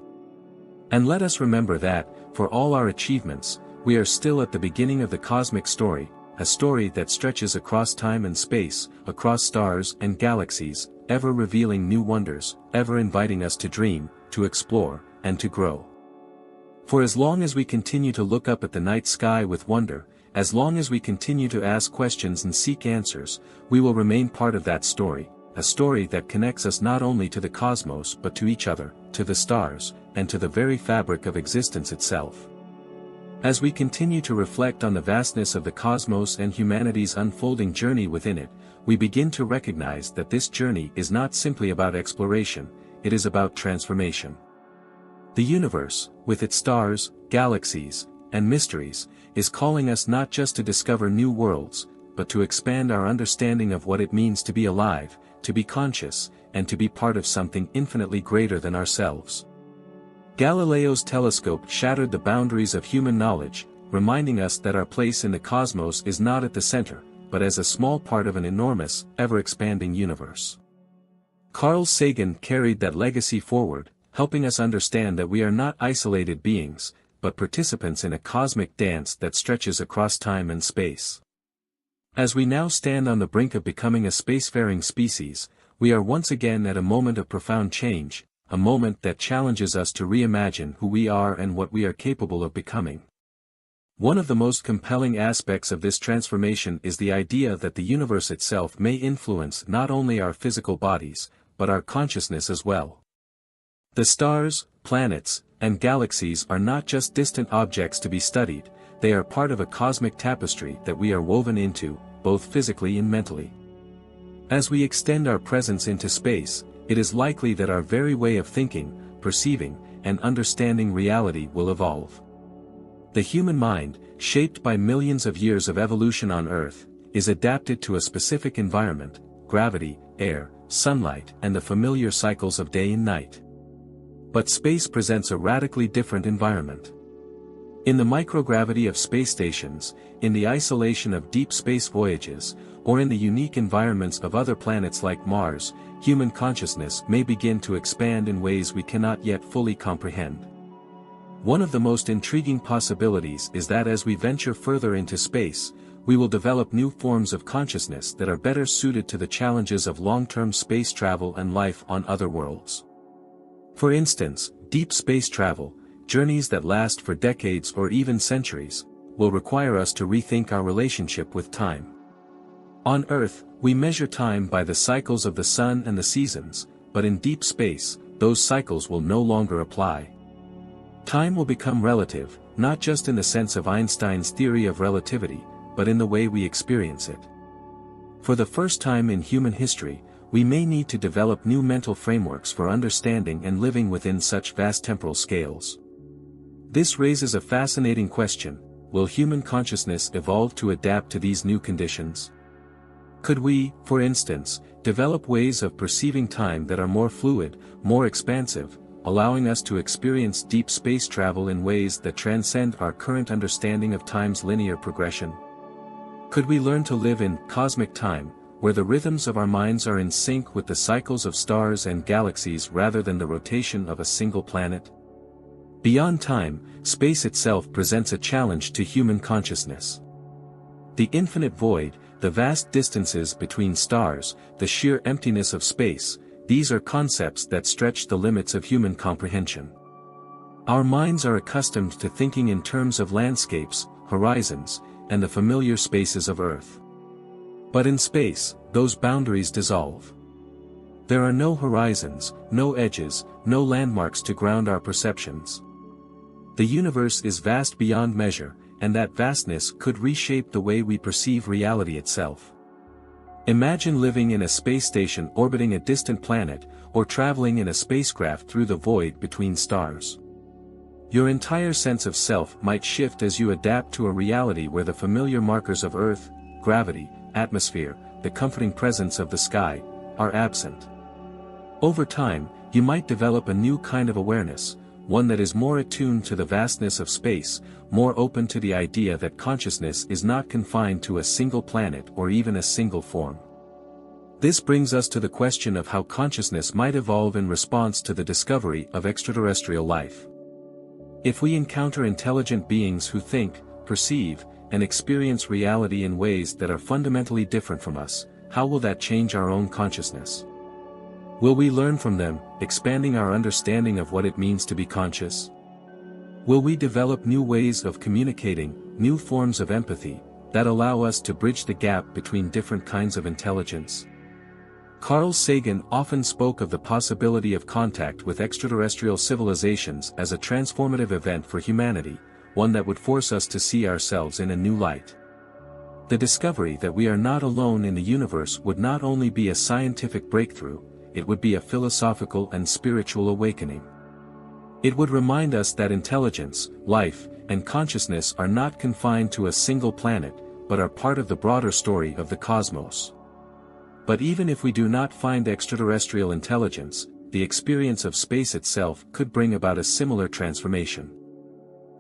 S1: And let us remember that, for all our achievements, we are still at the beginning of the cosmic story, a story that stretches across time and space, across stars and galaxies, ever revealing new wonders, ever inviting us to dream, to explore, and to grow. For as long as we continue to look up at the night sky with wonder, as long as we continue to ask questions and seek answers, we will remain part of that story, a story that connects us not only to the cosmos but to each other, to the stars, and to the very fabric of existence itself. As we continue to reflect on the vastness of the cosmos and humanity's unfolding journey within it, we begin to recognize that this journey is not simply about exploration, it is about transformation. The universe, with its stars, galaxies, and mysteries, is calling us not just to discover new worlds, but to expand our understanding of what it means to be alive, to be conscious, and to be part of something infinitely greater than ourselves. Galileo's telescope shattered the boundaries of human knowledge, reminding us that our place in the cosmos is not at the center, but as a small part of an enormous, ever-expanding universe. Carl Sagan carried that legacy forward, helping us understand that we are not isolated beings, but participants in a cosmic dance that stretches across time and space. As we now stand on the brink of becoming a spacefaring species, we are once again at a moment of profound change, a moment that challenges us to reimagine who we are and what we are capable of becoming. One of the most compelling aspects of this transformation is the idea that the universe itself may influence not only our physical bodies, but our consciousness as well. The stars, planets, and galaxies are not just distant objects to be studied, they are part of a cosmic tapestry that we are woven into, both physically and mentally. As we extend our presence into space, it is likely that our very way of thinking, perceiving, and understanding reality will evolve. The human mind, shaped by millions of years of evolution on Earth, is adapted to a specific environment, gravity, air, sunlight, and the familiar cycles of day and night. But space presents a radically different environment. In the microgravity of space stations, in the isolation of deep space voyages, or in the unique environments of other planets like Mars, human consciousness may begin to expand in ways we cannot yet fully comprehend. One of the most intriguing possibilities is that as we venture further into space, we will develop new forms of consciousness that are better suited to the challenges of long-term space travel and life on other worlds. For instance, deep space travel, journeys that last for decades or even centuries, will require us to rethink our relationship with time. On Earth, we measure time by the cycles of the sun and the seasons, but in deep space, those cycles will no longer apply. Time will become relative, not just in the sense of Einstein's theory of relativity, but in the way we experience it. For the first time in human history, we may need to develop new mental frameworks for understanding and living within such vast temporal scales. This raises a fascinating question: will human consciousness evolve to adapt to these new conditions? Could we, for instance, develop ways of perceiving time that are more fluid, more expansive, allowing us to experience deep space travel in ways that transcend our current understanding of time's linear progression? Could we learn to live in cosmic time, where the rhythms of our minds are in sync with the cycles of stars and galaxies rather than the rotation of a single planet? Beyond time, space itself presents a challenge to human consciousness. The infinite void, the vast distances between stars, the sheer emptiness of space, these are concepts that stretch the limits of human comprehension. Our minds are accustomed to thinking in terms of landscapes, horizons, and the familiar spaces of Earth. But in space, those boundaries dissolve. There are no horizons, no edges, no landmarks to ground our perceptions. The universe is vast beyond measure, and that vastness could reshape the way we perceive reality itself. Imagine living in a space station orbiting a distant planet, or traveling in a spacecraft through the void between stars. Your entire sense of self might shift as you adapt to a reality where the familiar markers of Earth, gravity, atmosphere, the comforting presence of the sky, are absent. Over time, you might develop a new kind of awareness, one that is more attuned to the vastness of space, more open to the idea that consciousness is not confined to a single planet or even a single form. This brings us to the question of how consciousness might evolve in response to the discovery of extraterrestrial life. If we encounter intelligent beings who think, perceive, and experience reality in ways that are fundamentally different from us, how will that change our own consciousness? Will we learn from them, expanding our understanding of what it means to be conscious? Will we develop new ways of communicating, new forms of empathy, that allow us to bridge the gap between different kinds of intelligence? Carl Sagan often spoke of the possibility of contact with extraterrestrial civilizations as a transformative event for humanity, one that would force us to see ourselves in a new light. The discovery that we are not alone in the universe would not only be a scientific breakthrough, it would be a philosophical and spiritual awakening. It would remind us that intelligence, life, and consciousness are not confined to a single planet, but are part of the broader story of the cosmos. But even if we do not find extraterrestrial intelligence, the experience of space itself could bring about a similar transformation.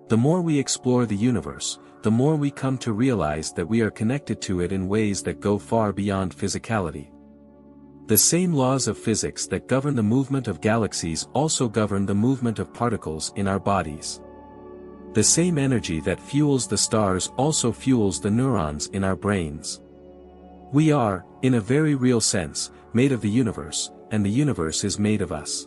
S1: The more we explore the universe, the more we come to realize that we are connected to it in ways that go far beyond physicality. The same laws of physics that govern the movement of galaxies also govern the movement of particles in our bodies. The same energy that fuels the stars also fuels the neurons in our brains. We are, in a very real sense, made of the universe, and the universe is made of us.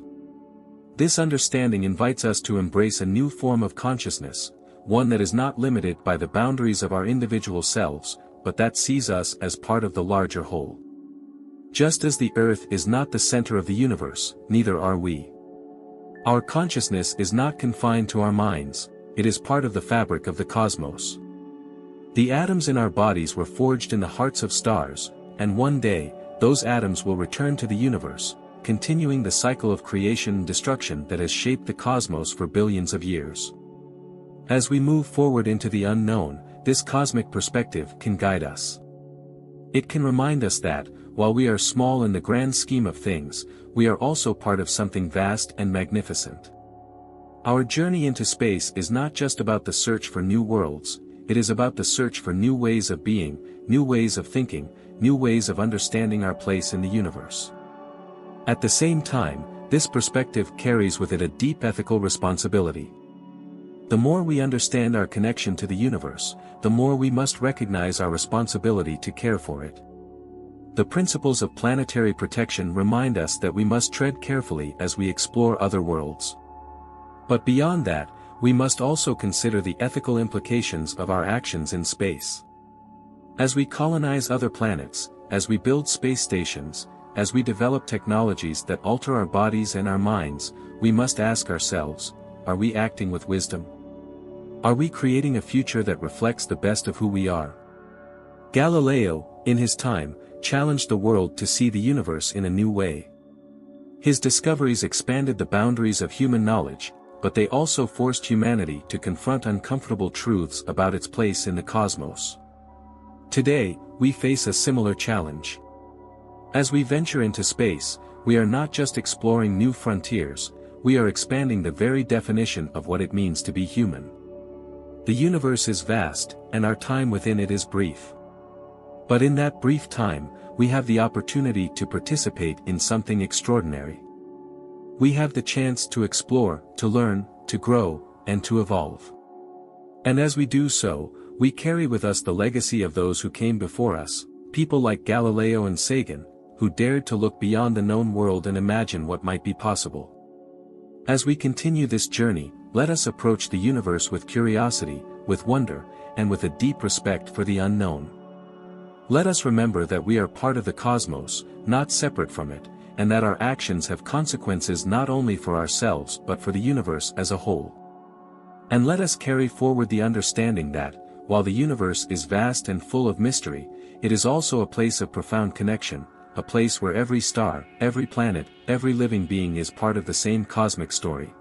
S1: This understanding invites us to embrace a new form of consciousness, one that is not limited by the boundaries of our individual selves, but that sees us as part of the larger whole. Just as the Earth is not the center of the universe, neither are we. Our consciousness is not confined to our minds, it is part of the fabric of the cosmos. The atoms in our bodies were forged in the hearts of stars, and one day, those atoms will return to the universe, continuing the cycle of creation and destruction that has shaped the cosmos for billions of years. As we move forward into the unknown, this cosmic perspective can guide us. It can remind us that, while we are small in the grand scheme of things, we are also part of something vast and magnificent. Our journey into space is not just about the search for new worlds, it is about the search for new ways of being, new ways of thinking, new ways of understanding our place in the universe. At the same time, this perspective carries with it a deep ethical responsibility. The more we understand our connection to the universe, the more we must recognize our responsibility to care for it. The principles of planetary protection remind us that we must tread carefully as we explore other worlds. But beyond that, we must also consider the ethical implications of our actions in space. As we colonize other planets, as we build space stations, as we develop technologies that alter our bodies and our minds, we must ask ourselves, are we acting with wisdom? Are we creating a future that reflects the best of who we are? Galileo, in his time, challenged the world to see the universe in a new way. His discoveries expanded the boundaries of human knowledge, but they also forced humanity to confront uncomfortable truths about its place in the cosmos. Today, we face a similar challenge. As we venture into space, we are not just exploring new frontiers, we are expanding the very definition of what it means to be human. The universe is vast, and our time within it is brief. But in that brief time, we have the opportunity to participate in something extraordinary. We have the chance to explore, to learn, to grow, and to evolve. And as we do so, we carry with us the legacy of those who came before us, people like Galileo and Sagan, who dared to look beyond the known world and imagine what might be possible. As we continue this journey, let us approach the universe with curiosity, with wonder, and with a deep respect for the unknown. Let us remember that we are part of the cosmos, not separate from it, and that our actions have consequences not only for ourselves but for the universe as a whole. And let us carry forward the understanding that, while the universe is vast and full of mystery, it is also a place of profound connection, a place where every star, every planet, every living being is part of the same cosmic story.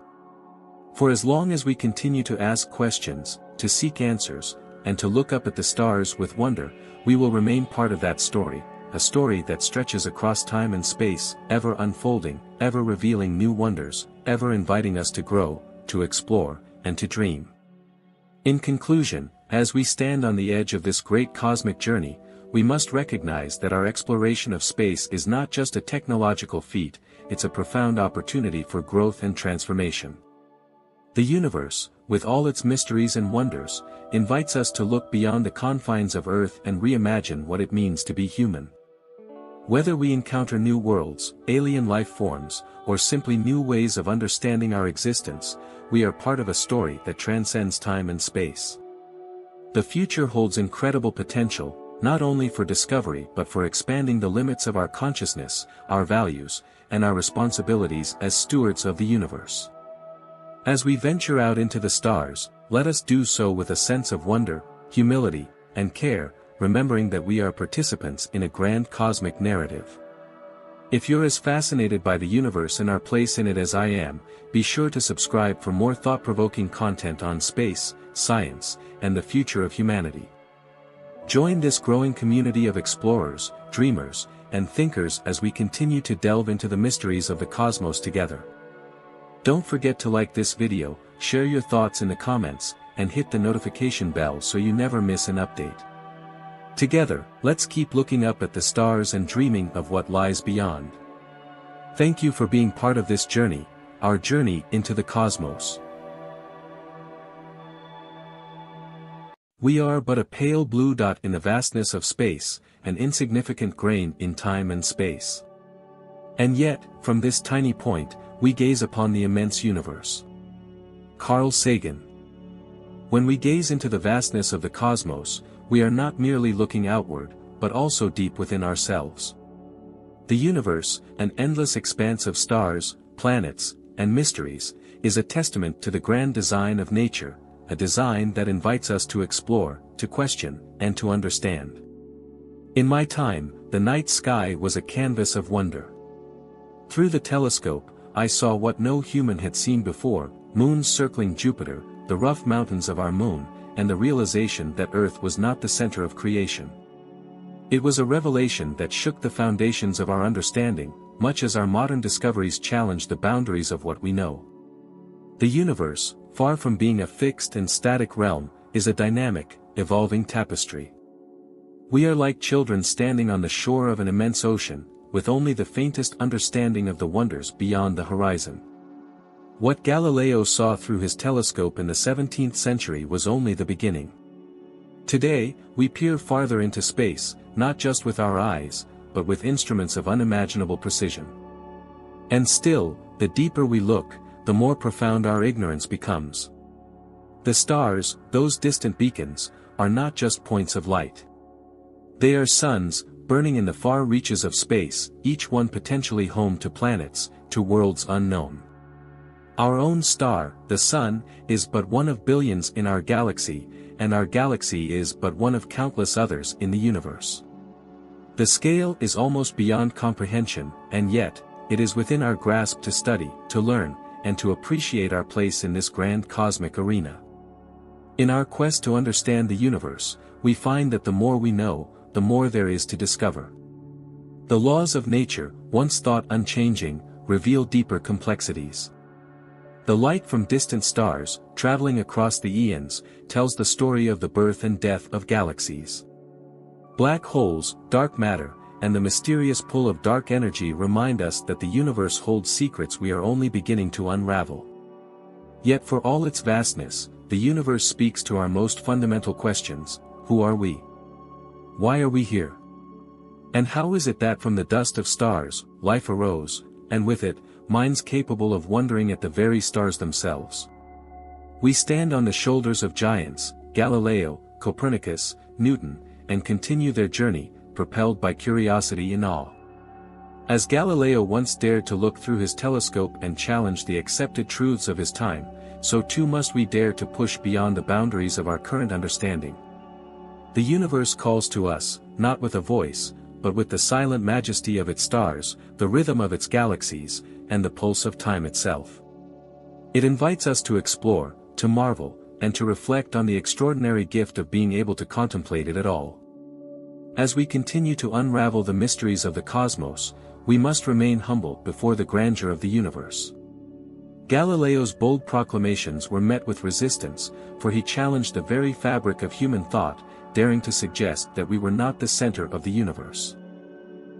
S1: For as long as we continue to ask questions, to seek answers, and to look up at the stars with wonder, we will remain part of that story, a story that stretches across time and space, ever unfolding, ever revealing new wonders, ever inviting us to grow, to explore, and to dream. In conclusion, as we stand on the edge of this great cosmic journey, we must recognize that our exploration of space is not just a technological feat, it's a profound opportunity for growth and transformation. The universe, with all its mysteries and wonders, invites us to look beyond the confines of Earth and reimagine what it means to be human. Whether we encounter new worlds, alien life forms, or simply new ways of understanding our existence, we are part of a story that transcends time and space. The future holds incredible potential, not only for discovery but for expanding the limits of our consciousness, our values, and our responsibilities as stewards of the universe. As we venture out into the stars, let us do so with a sense of wonder, humility, and care, remembering that we are participants in a grand cosmic narrative. If you're as fascinated by the universe and our place in it as I am, be sure to subscribe for more thought-provoking content on space, science, and the future of humanity. Join this growing community of explorers, dreamers, and thinkers as we continue to delve into the mysteries of the cosmos together. Don't forget to like this video, share your thoughts in the comments, and hit the notification bell so you never miss an update. Together, let's keep looking up at the stars and dreaming of what lies beyond. Thank you for being part of this journey, our journey into the cosmos. We are but a pale blue dot in the vastness of space, an insignificant grain in time and space. And yet, from this tiny point, we gaze upon the immense universe. Carl Sagan. When we gaze into the vastness of the cosmos, we are not merely looking outward, but also deep within ourselves. The universe, an endless expanse of stars, planets, and mysteries, is a testament to the grand design of nature, a design that invites us to explore, to question, and to understand. In my time, the night sky was a canvas of wonder. Through the telescope, I saw what no human had seen before: moons circling Jupiter, the rough mountains of our moon, and the realization that Earth was not the center of creation. It was a revelation that shook the foundations of our understanding, much as our modern discoveries challenge the boundaries of what we know. The universe, far from being a fixed and static realm, is a dynamic, evolving tapestry. We are like children standing on the shore of an immense ocean, with only the faintest understanding of the wonders beyond the horizon. What Galileo saw through his telescope in the 17th century was only the beginning. Today, we peer farther into space, not just with our eyes, but with instruments of unimaginable precision. And still, the deeper we look, the more profound our ignorance becomes. The stars, those distant beacons, are not just points of light. They are suns, burning in the far reaches of space, each one potentially home to planets, to worlds unknown. Our own star, the Sun, is but one of billions in our galaxy, and our galaxy is but one of countless others in the universe. The scale is almost beyond comprehension, and yet, it is within our grasp to study, to learn, and to appreciate our place in this grand cosmic arena. In our quest to understand the universe, we find that the more we know, the more there is to discover. The laws of nature, once thought unchanging, reveal deeper complexities. The light from distant stars, traveling across the eons, tells the story of the birth and death of galaxies. Black holes, dark matter, and the mysterious pull of dark energy remind us that the universe holds secrets we are only beginning to unravel. Yet for all its vastness, the universe speaks to our most fundamental questions: who are we? Why are we here? And how is it that from the dust of stars, life arose, and with it, minds capable of wondering at the very stars themselves? We stand on the shoulders of giants, Galileo, Copernicus, Newton, and continue their journey, propelled by curiosity and awe. As Galileo once dared to look through his telescope and challenge the accepted truths of his time, so too must we dare to push beyond the boundaries of our current understanding. The universe calls to us, not with a voice, but with the silent majesty of its stars, the rhythm of its galaxies, and the pulse of time itself. It invites us to explore, to marvel, and to reflect on the extraordinary gift of being able to contemplate it at all. As we continue to unravel the mysteries of the cosmos, we must remain humble before the grandeur of the universe. Galileo's bold proclamations were met with resistance, for he challenged the very fabric of human thought, daring to suggest that we were not the center of the universe.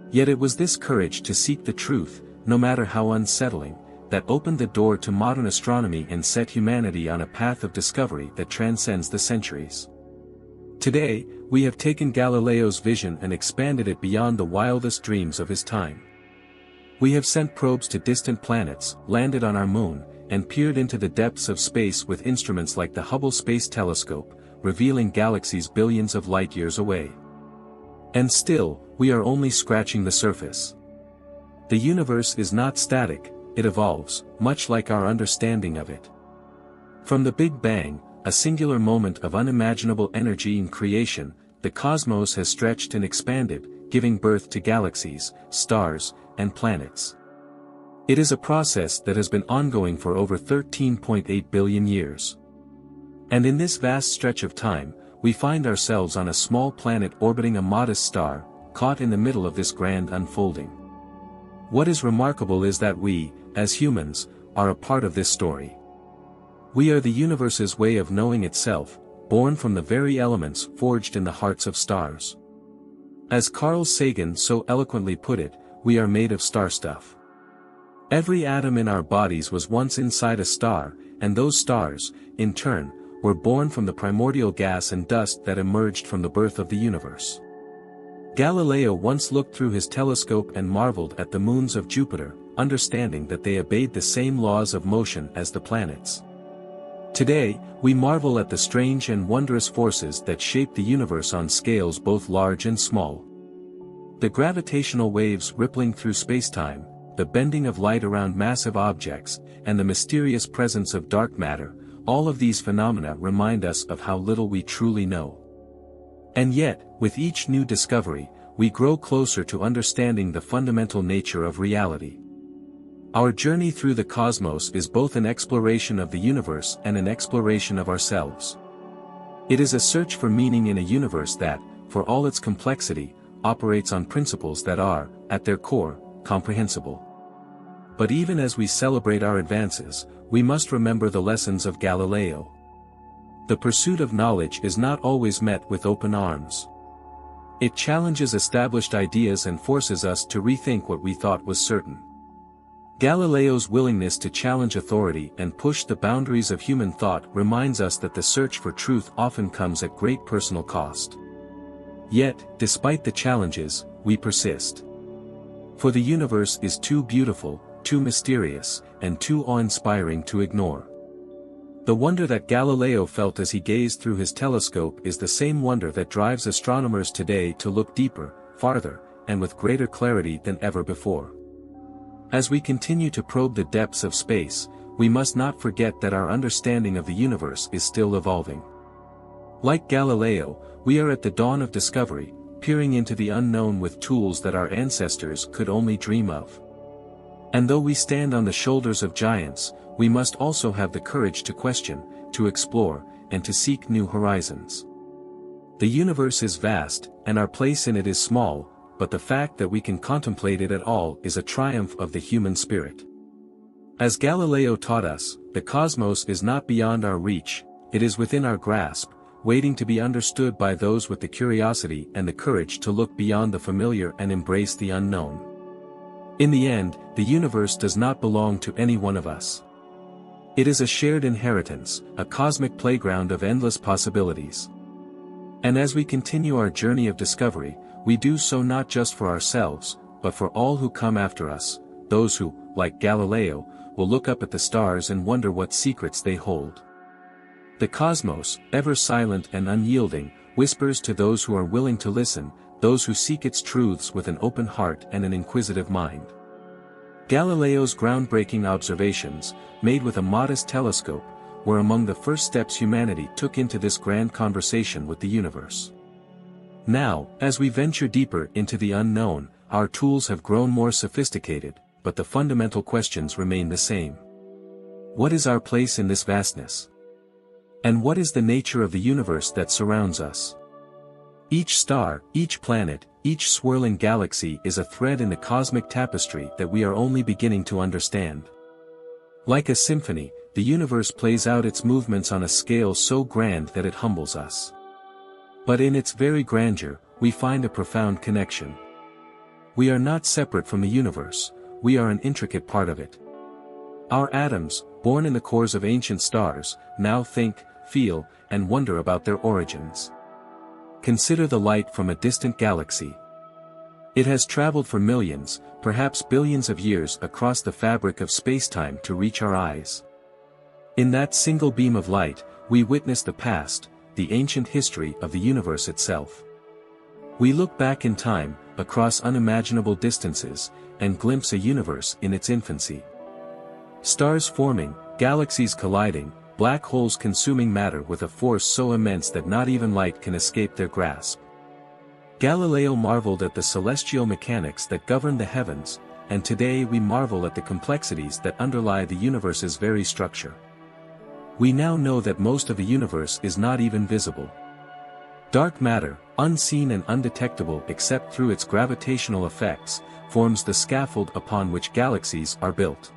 S1: Yet it was this courage to seek the truth, no matter how unsettling, that opened the door to modern astronomy and set humanity on a path of discovery that transcends the centuries. Today, we have taken Galileo's vision and expanded it beyond the wildest dreams of his time. We have sent probes to distant planets, landed on our moon, and peered into the depths of space with instruments like the Hubble Space Telescope, revealing galaxies billions of light-years away. And still, we are only scratching the surface. The universe is not static, it evolves, much like our understanding of it. From the Big Bang, a singular moment of unimaginable energy in creation, the cosmos has stretched and expanded, giving birth to galaxies, stars, and planets. It is a process that has been ongoing for over 13.8 billion years. And in this vast stretch of time, we find ourselves on a small planet orbiting a modest star, caught in the middle of this grand unfolding. What is remarkable is that we, as humans, are a part of this story. We are the universe's way of knowing itself, born from the very elements forged in the hearts of stars. As Carl Sagan so eloquently put it, we are made of star stuff. Every atom in our bodies was once inside a star, and those stars, in turn, were born from the primordial gas and dust that emerged from the birth of the universe. Galileo once looked through his telescope and marveled at the moons of Jupiter, understanding that they obeyed the same laws of motion as the planets. Today, we marvel at the strange and wondrous forces that shape the universe on scales both large and small. The gravitational waves rippling through spacetime, the bending of light around massive objects, and the mysterious presence of dark matter, all of these phenomena remind us of how little we truly know. And yet, with each new discovery, we grow closer to understanding the fundamental nature of reality. Our journey through the cosmos is both an exploration of the universe and an exploration of ourselves. It is a search for meaning in a universe that, for all its complexity, operates on principles that are, at their core, comprehensible. But even as we celebrate our advances, we must remember the lessons of Galileo. The pursuit of knowledge is not always met with open arms. It challenges established ideas and forces us to rethink what we thought was certain. Galileo's willingness to challenge authority and push the boundaries of human thought reminds us that the search for truth often comes at great personal cost. Yet, despite the challenges, we persist. For the universe is too beautiful, too mysterious, and too awe-inspiring to ignore. The wonder that Galileo felt as he gazed through his telescope is the same wonder that drives astronomers today to look deeper, farther, and with greater clarity than ever before. As we continue to probe the depths of space, we must not forget that our understanding of the universe is still evolving. Like Galileo, we are at the dawn of discovery, peering into the unknown with tools that our ancestors could only dream of. And though we stand on the shoulders of giants, we must also have the courage to question, to explore, and to seek new horizons. The universe is vast, and our place in it is small, but the fact that we can contemplate it at all is a triumph of the human spirit. As Galileo taught us, the cosmos is not beyond our reach, it is within our grasp, waiting to be understood by those with the curiosity and the courage to look beyond the familiar and embrace the unknown. In the end, the universe does not belong to any one of us. It is a shared inheritance, a cosmic playground of endless possibilities. And as we continue our journey of discovery, we do so not just for ourselves, but for all who come after us, those who, like Galileo, will look up at the stars and wonder what secrets they hold. The cosmos, ever silent and unyielding, whispers to those who are willing to listen, those who seek its truths with an open heart and an inquisitive mind. Galileo's groundbreaking observations, made with a modest telescope, were among the first steps humanity took into this grand conversation with the universe. Now, as we venture deeper into the unknown, our tools have grown more sophisticated, but the fundamental questions remain the same. What is our place in this vastness? And what is the nature of the universe that surrounds us? Each star, each planet, each swirling galaxy is a thread in the cosmic tapestry that we are only beginning to understand. Like a symphony, the universe plays out its movements on a scale so grand that it humbles us. But in its very grandeur, we find a profound connection. We are not separate from the universe, we are an intricate part of it. Our atoms, born in the cores of ancient stars, now think, feel, and wonder about their origins. Consider the light from a distant galaxy. It has traveled for millions, perhaps billions of years across the fabric of space-time to reach our eyes. In that single beam of light, we witness the past, the ancient history of the universe itself. We look back in time, across unimaginable distances, and glimpse a universe in its infancy. Stars forming, galaxies colliding, black holes consuming matter with a force so immense that not even light can escape their grasp. Galileo marveled at the celestial mechanics that govern the heavens, and today we marvel at the complexities that underlie the universe's very structure. We now know that most of the universe is not even visible. Dark matter, unseen and undetectable except through its gravitational effects, forms the scaffold upon which galaxies are built.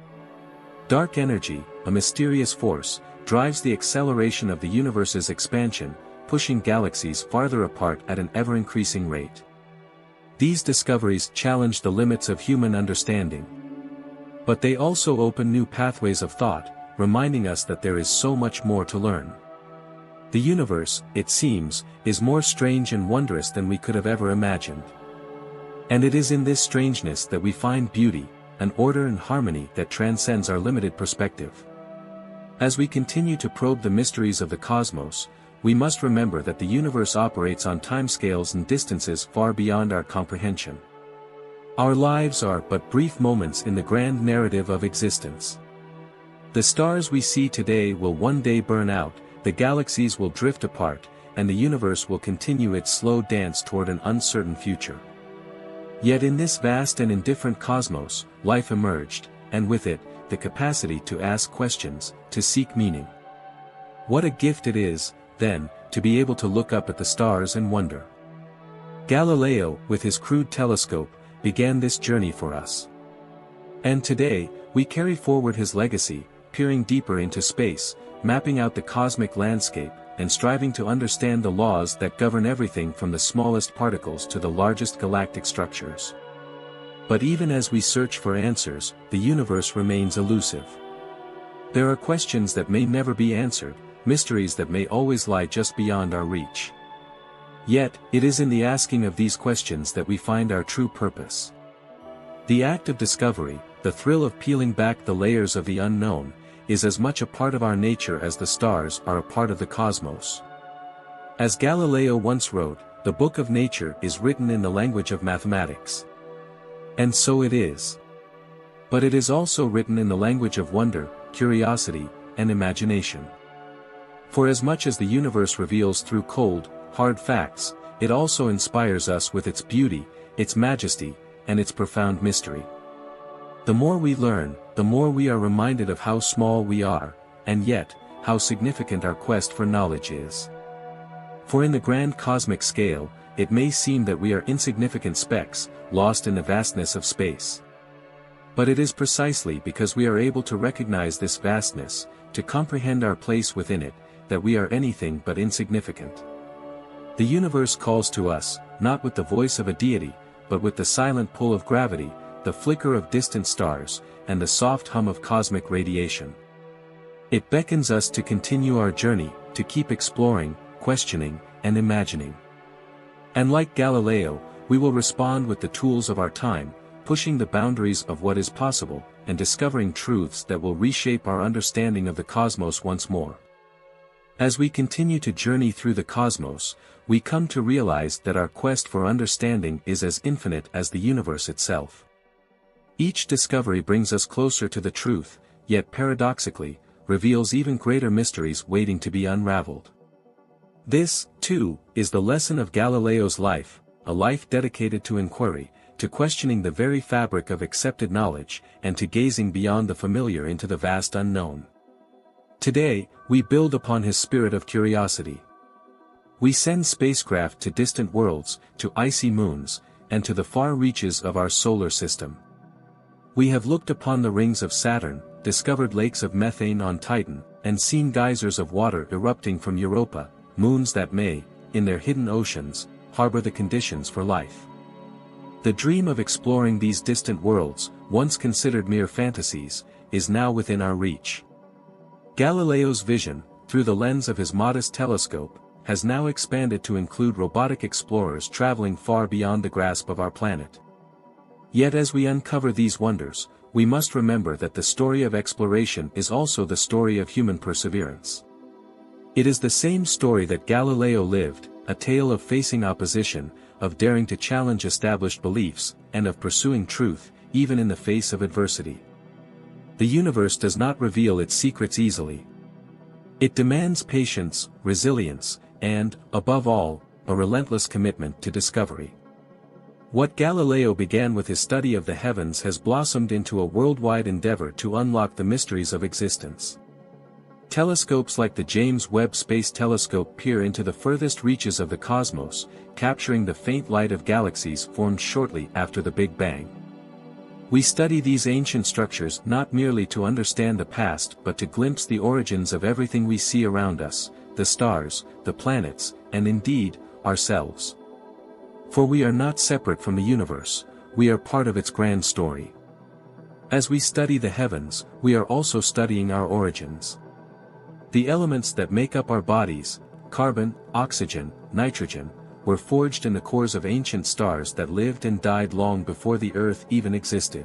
S1: Dark energy, a mysterious force, drives the acceleration of the universe's expansion, pushing galaxies farther apart at an ever-increasing rate. These discoveries challenge the limits of human understanding. But they also open new pathways of thought, reminding us that there is so much more to learn. The universe, it seems, is more strange and wondrous than we could have ever imagined. And it is in this strangeness that we find beauty, an order and harmony that transcends our limited perspective. As we continue to probe the mysteries of the cosmos, we must remember that the universe operates on timescales and distances far beyond our comprehension. Our lives are but brief moments in the grand narrative of existence. The stars we see today will one day burn out, the galaxies will drift apart, and the universe will continue its slow dance toward an uncertain future. Yet in this vast and indifferent cosmos, life emerged, and with it, the capacity to ask questions, to seek meaning. What a gift it is, then, to be able to look up at the stars and wonder. Galileo, with his crude telescope, began this journey for us. And today, we carry forward his legacy, peering deeper into space, mapping out the cosmic landscape, and striving to understand the laws that govern everything from the smallest particles to the largest galactic structures. But even as we search for answers, the universe remains elusive. There are questions that may never be answered, mysteries that may always lie just beyond our reach. Yet, it is in the asking of these questions that we find our true purpose. The act of discovery, the thrill of peeling back the layers of the unknown, is as much a part of our nature as the stars are a part of the cosmos. As Galileo once wrote, the book of nature is written in the language of mathematics. And so it is. But it is also written in the language of wonder, curiosity, and imagination. For as much as the universe reveals through cold, hard facts, it also inspires us with its beauty, its majesty, and its profound mystery. The more we learn, the more we are reminded of how small we are, and yet, how significant our quest for knowledge is. For in the grand cosmic scale, it may seem that we are insignificant specks, lost in the vastness of space. But it is precisely because we are able to recognize this vastness, to comprehend our place within it, that we are anything but insignificant. The universe calls to us, not with the voice of a deity, but with the silent pull of gravity, the flicker of distant stars, and the soft hum of cosmic radiation. It beckons us to continue our journey, to keep exploring, questioning, and imagining. And like Galileo, we will respond with the tools of our time, pushing the boundaries of what is possible, and discovering truths that will reshape our understanding of the cosmos once more. As we continue to journey through the cosmos, we come to realize that our quest for understanding is as infinite as the universe itself. Each discovery brings us closer to the truth, yet paradoxically, reveals even greater mysteries waiting to be unraveled. This, too, is the lesson of Galileo's life, a life dedicated to inquiry, to questioning the very fabric of accepted knowledge, and to gazing beyond the familiar into the vast unknown. Today, we build upon his spirit of curiosity. We send spacecraft to distant worlds, to icy moons, and to the far reaches of our solar system. We have looked upon the rings of Saturn, discovered lakes of methane on Titan, and seen geysers of water erupting from Europa, moons that may, in their hidden oceans, harbor the conditions for life. The dream of exploring these distant worlds, once considered mere fantasies, is now within our reach. Galileo's vision, through the lens of his modest telescope, has now expanded to include robotic explorers traveling far beyond the grasp of our planet. Yet as we uncover these wonders, we must remember that the story of exploration is also the story of human perseverance. It is the same story that Galileo lived, a tale of facing opposition, of daring to challenge established beliefs, and of pursuing truth, even in the face of adversity. The universe does not reveal its secrets easily. It demands patience, resilience, and, above all, a relentless commitment to discovery. What Galileo began with his study of the heavens has blossomed into a worldwide endeavor to unlock the mysteries of existence. Telescopes like the James Webb Space Telescope peer into the furthest reaches of the cosmos, capturing the faint light of galaxies formed shortly after the Big Bang. We study these ancient structures not merely to understand the past but to glimpse the origins of everything we see around us, the stars, the planets, and indeed, ourselves. For we are not separate from the universe, we are part of its grand story. As we study the heavens, we are also studying our origins. The elements that make up our bodies, carbon, oxygen, nitrogen, were forged in the cores of ancient stars that lived and died long before the Earth even existed.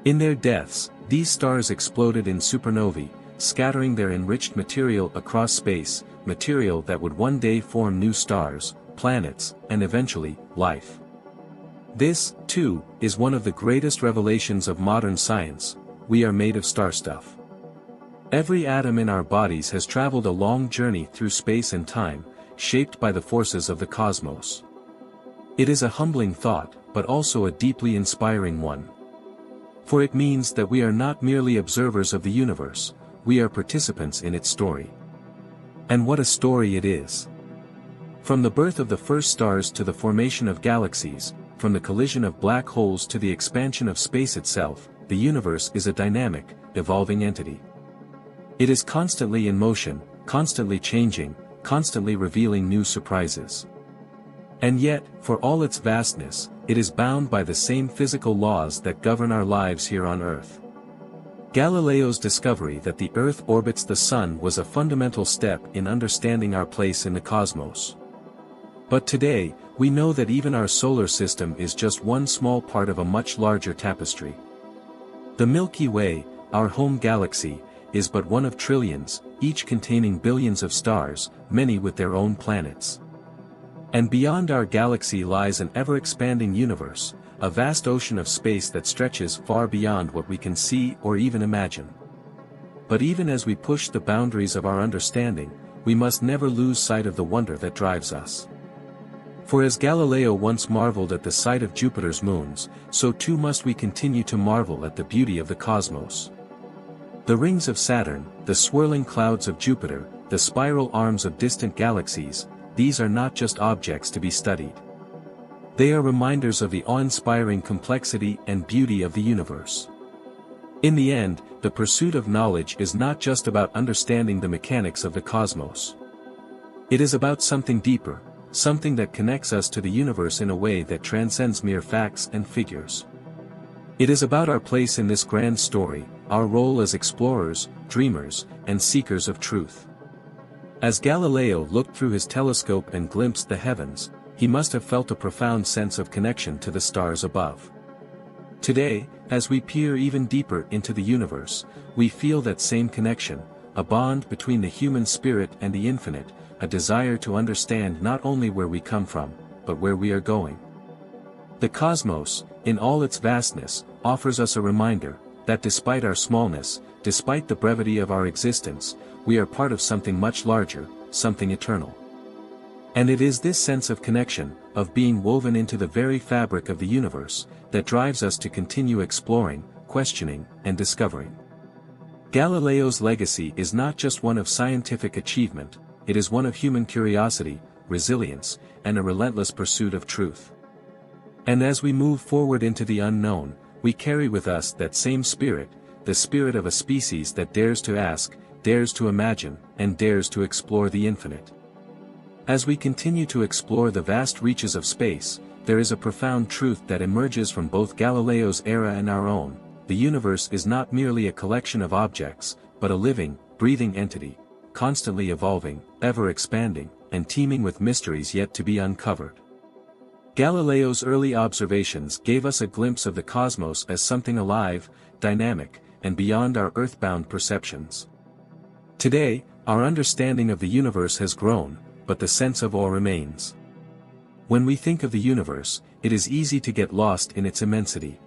S1: In their deaths, these stars exploded in supernovae, scattering their enriched material across space, material that would one day form new stars, planets, and eventually, life. This, too, is one of the greatest revelations of modern science: we are made of star stuff. Every atom in our bodies has traveled a long journey through space and time, shaped by the forces of the cosmos. It is a humbling thought, but also a deeply inspiring one. For it means that we are not merely observers of the universe, we are participants in its story. And what a story it is! From the birth of the first stars to the formation of galaxies, from the collision of black holes to the expansion of space itself, the universe is a dynamic, evolving entity. It is constantly in motion, constantly changing, constantly revealing new surprises. And yet, for all its vastness, it is bound by the same physical laws that govern our lives here on Earth. Galileo's discovery that the Earth orbits the Sun was a fundamental step in understanding our place in the cosmos. But today, we know that even our solar system is just one small part of a much larger tapestry. The Milky Way, our home galaxy, is but one of trillions, each containing billions of stars, many with their own planets. And beyond our galaxy lies an ever-expanding universe, a vast ocean of space that stretches far beyond what we can see or even imagine. But even as we push the boundaries of our understanding, we must never lose sight of the wonder that drives us. For as Galileo once marveled at the sight of Jupiter's moons, so too must we continue to marvel at the beauty of the cosmos. The rings of Saturn, the swirling clouds of Jupiter, the spiral arms of distant galaxies, these are not just objects to be studied. They are reminders of the awe-inspiring complexity and beauty of the universe. In the end, the pursuit of knowledge is not just about understanding the mechanics of the cosmos. It is about something deeper, something that connects us to the universe in a way that transcends mere facts and figures. It is about our place in this grand story, our role as explorers, dreamers, and seekers of truth. As Galileo looked through his telescope and glimpsed the heavens, he must have felt a profound sense of connection to the stars above. Today, as we peer even deeper into the universe, we feel that same connection, a bond between the human spirit and the infinite, a desire to understand not only where we come from, but where we are going. The cosmos, in all its vastness, offers us a reminder that despite our smallness, despite the brevity of our existence, we are part of something much larger, something eternal. And it is this sense of connection, of being woven into the very fabric of the universe, that drives us to continue exploring, questioning, and discovering. Galileo's legacy is not just one of scientific achievement, it is one of human curiosity, resilience, and a relentless pursuit of truth. And as we move forward into the unknown, we carry with us that same spirit, the spirit of a species that dares to ask, dares to imagine, and dares to explore the infinite. As we continue to explore the vast reaches of space, there is a profound truth that emerges from both Galileo's era and our own: the universe is not merely a collection of objects, but a living, breathing entity, constantly evolving, ever expanding, and teeming with mysteries yet to be uncovered. Galileo's early observations gave us a glimpse of the cosmos as something alive, dynamic, and beyond our earthbound perceptions. Today, our understanding of the universe has grown, but the sense of awe remains. When we think of the universe, it is easy to get lost in its immensity.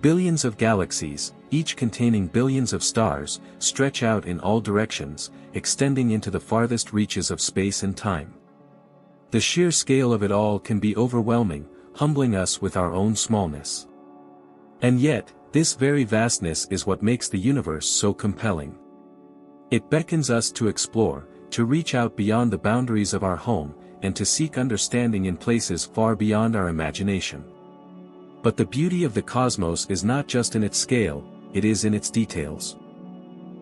S1: Billions of galaxies, each containing billions of stars, stretch out in all directions, extending into the farthest reaches of space and time. The sheer scale of it all can be overwhelming, humbling us with our own smallness. And yet, this very vastness is what makes the universe so compelling. It beckons us to explore, to reach out beyond the boundaries of our home, and to seek understanding in places far beyond our imagination. But the beauty of the cosmos is not just in its scale, it is in its details.